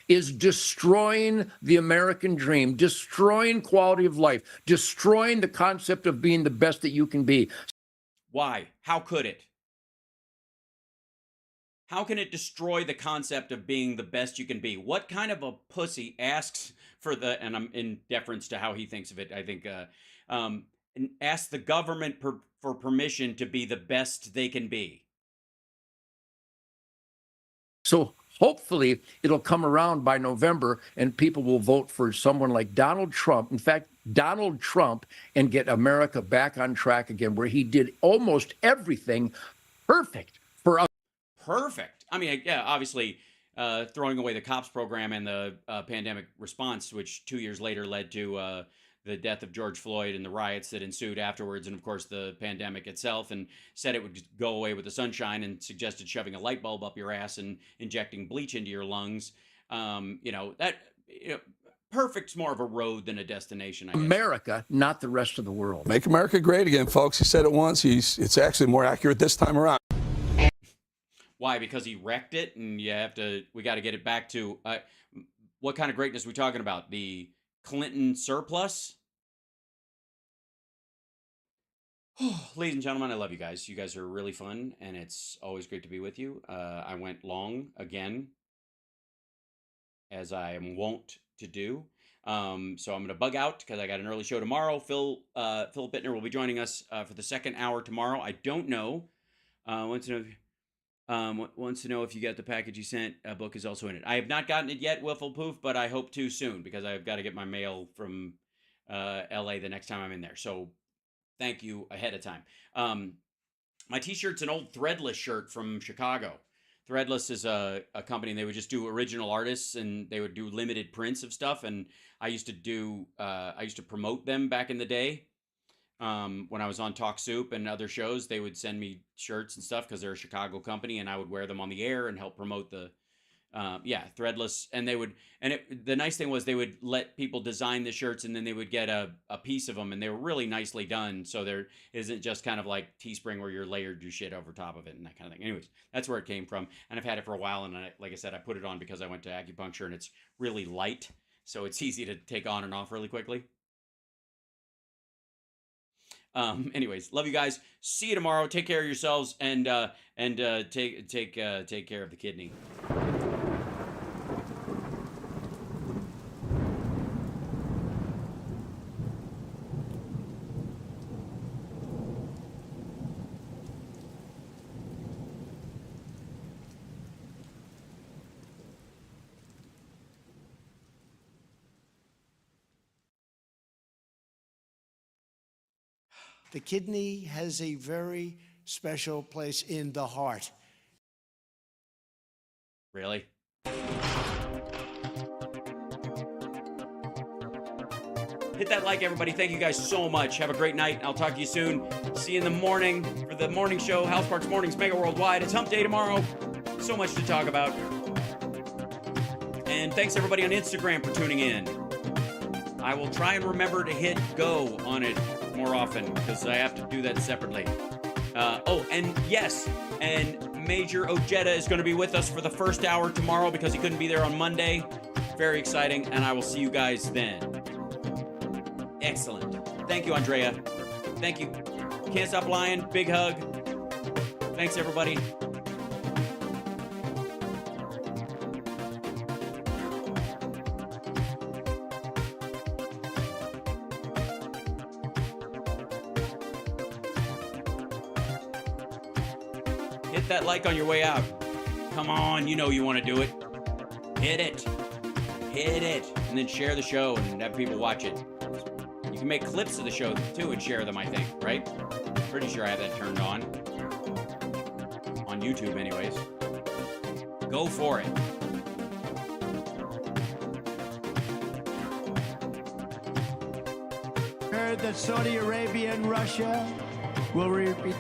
Is destroying the American dream, destroying quality of life, destroying the concept of being the best that you can be. Why? How could it? How can it destroy the concept of being the best you can be? What kind of a pussy asks for the, and I'm in deference to how he thinks of it, I think, asks the government for permission to be the best they can be? So hopefully it'll come around by November and people will vote for someone like Donald Trump. In fact, Donald Trump, and get America back on track again, where he did almost everything perfect for us. Perfect. I mean, yeah, obviously throwing away the COPS program and the pandemic response, which 2 years later led to the death of George Floyd and the riots that ensued afterwards, and of course the pandemic itself, and said it would go away with the sunshine, and suggested shoving a light bulb up your ass and injecting bleach into your lungs. perfect's more of a road than a destination, I guess. America, not the rest of the world. Make America great again, folks. He said it once. It's actually more accurate this time around. Why? Because he wrecked it, and we got to get it back to, what kind of greatness are we talking about? The Clinton surplus? Ladies and gentlemen, I love you guys. You guys are really fun, and it's always great to be with you. I went long again, as I am wont to do. So I'm going to bug out because I got an early show tomorrow. Phil Bittner will be joining us for the second hour tomorrow. I don't know. Wants to know if you got the package you sent. A book is also in it. I have not gotten it yet, Wiffle Poof, but I hope to soon because I've got to get my mail from LA the next time I'm in there. So thank you ahead of time. My t-shirt's an old Threadless shirt from Chicago. Threadless is a company, and they would just do original artists, and they would do limited prints of stuff. And I used to promote them back in the day. When I was on Talk Soup and other shows, they would send me shirts and stuff because they're a Chicago company, and I would wear them on the air and help promote the, Threadless. And the nice thing was they would let people design the shirts, and then they would get a piece of them, and they were really nicely done. So there isn't just kind of like Teespring where you're layered your shit over top of it and that kind of thing. Anyways, that's where it came from. And I've had it for a while, and like I said, I put it on because I went to acupuncture, and it's really light. So it's easy to take on and off really quickly. Anyways, love you guys. See you tomorrow. Take care of yourselves, and take care of the kidney. The kidney has a very special place in the heart. Really? Hit that like, everybody. Thank you guys so much. Have a great night. I'll talk to you soon. See you in the morning for the morning show, House Parks Mornings, Mega Worldwide. It's Hump Day tomorrow. So much to talk about. And thanks everybody on Instagram for tuning in. I will try and remember to hit go on it more often because I have to do that separately. And yes, and Major Ojeda is going to be with us for the first hour tomorrow because he couldn't be there on Monday. Very exciting, and I will see you guys then. Excellent. Thank you, Andrea. Thank you. Can't Stop Lying. Big hug. Thanks, everybody. Hit that like on your way out. Come on, you know you want to do it. Hit it. Hit it. And then share the show and have people watch it. You can make clips of the show, too, and share them, I think, right? Pretty sure I have that turned on. On YouTube, anyways. Go for it. Heard that Saudi Arabia and Russia will repeat.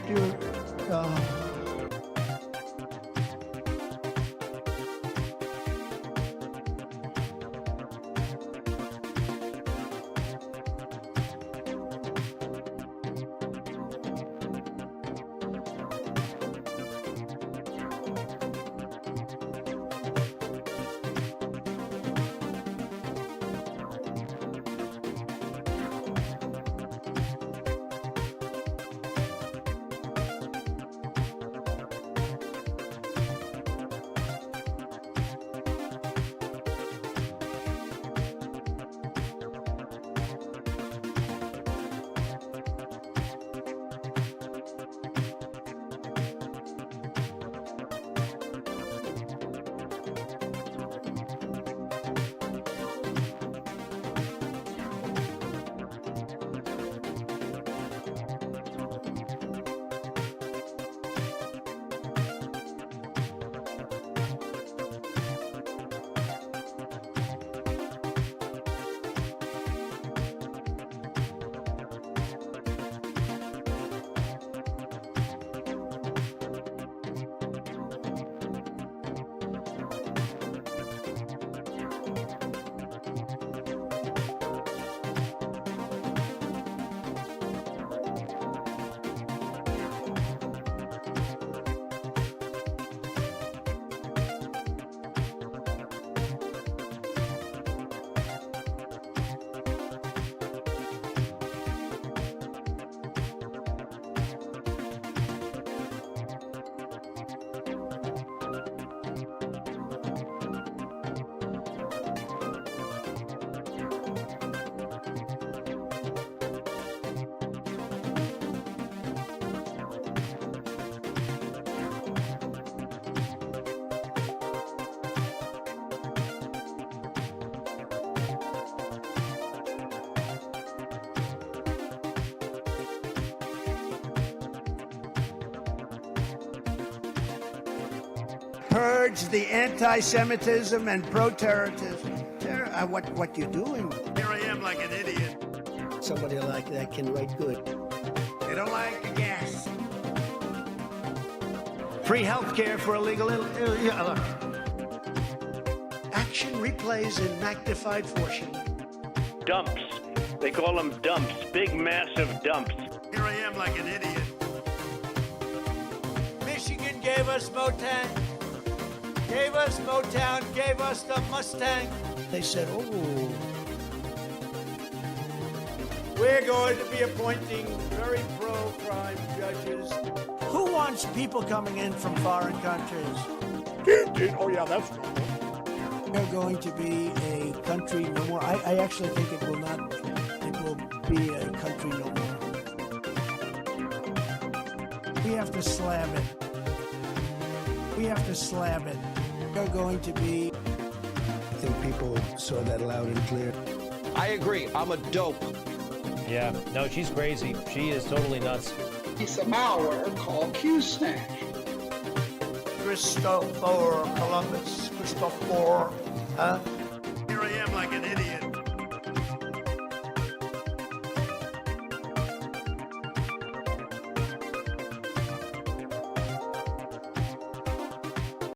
purge the anti-Semitism and pro-terrorism. What you doing? Here I am like an idiot. Somebody like that can write good. They don't like the gas. Free health care for illegal. Action replays in magnified fortune. Dumps. They call them dumps. Big, massive dumps. Here I am like an idiot. Michigan gave us Motown. Gave us Motown. Gave us the Mustang. They said, oh. We're going to be appointing very pro-crime judges. Who wants people coming in from foreign countries? Oh, yeah, that's true. We're going to be a country no more. I actually think it will not. It will be a country no more. We have to slam it. We have to slam it. We're going to be. I think people saw that loud and clear. I agree. I'm a dope. Yeah, no, she's crazy. She is totally nuts. It's a malware called Q-Snatch. Christopher Columbus. Christopher. Here I am like an idiot.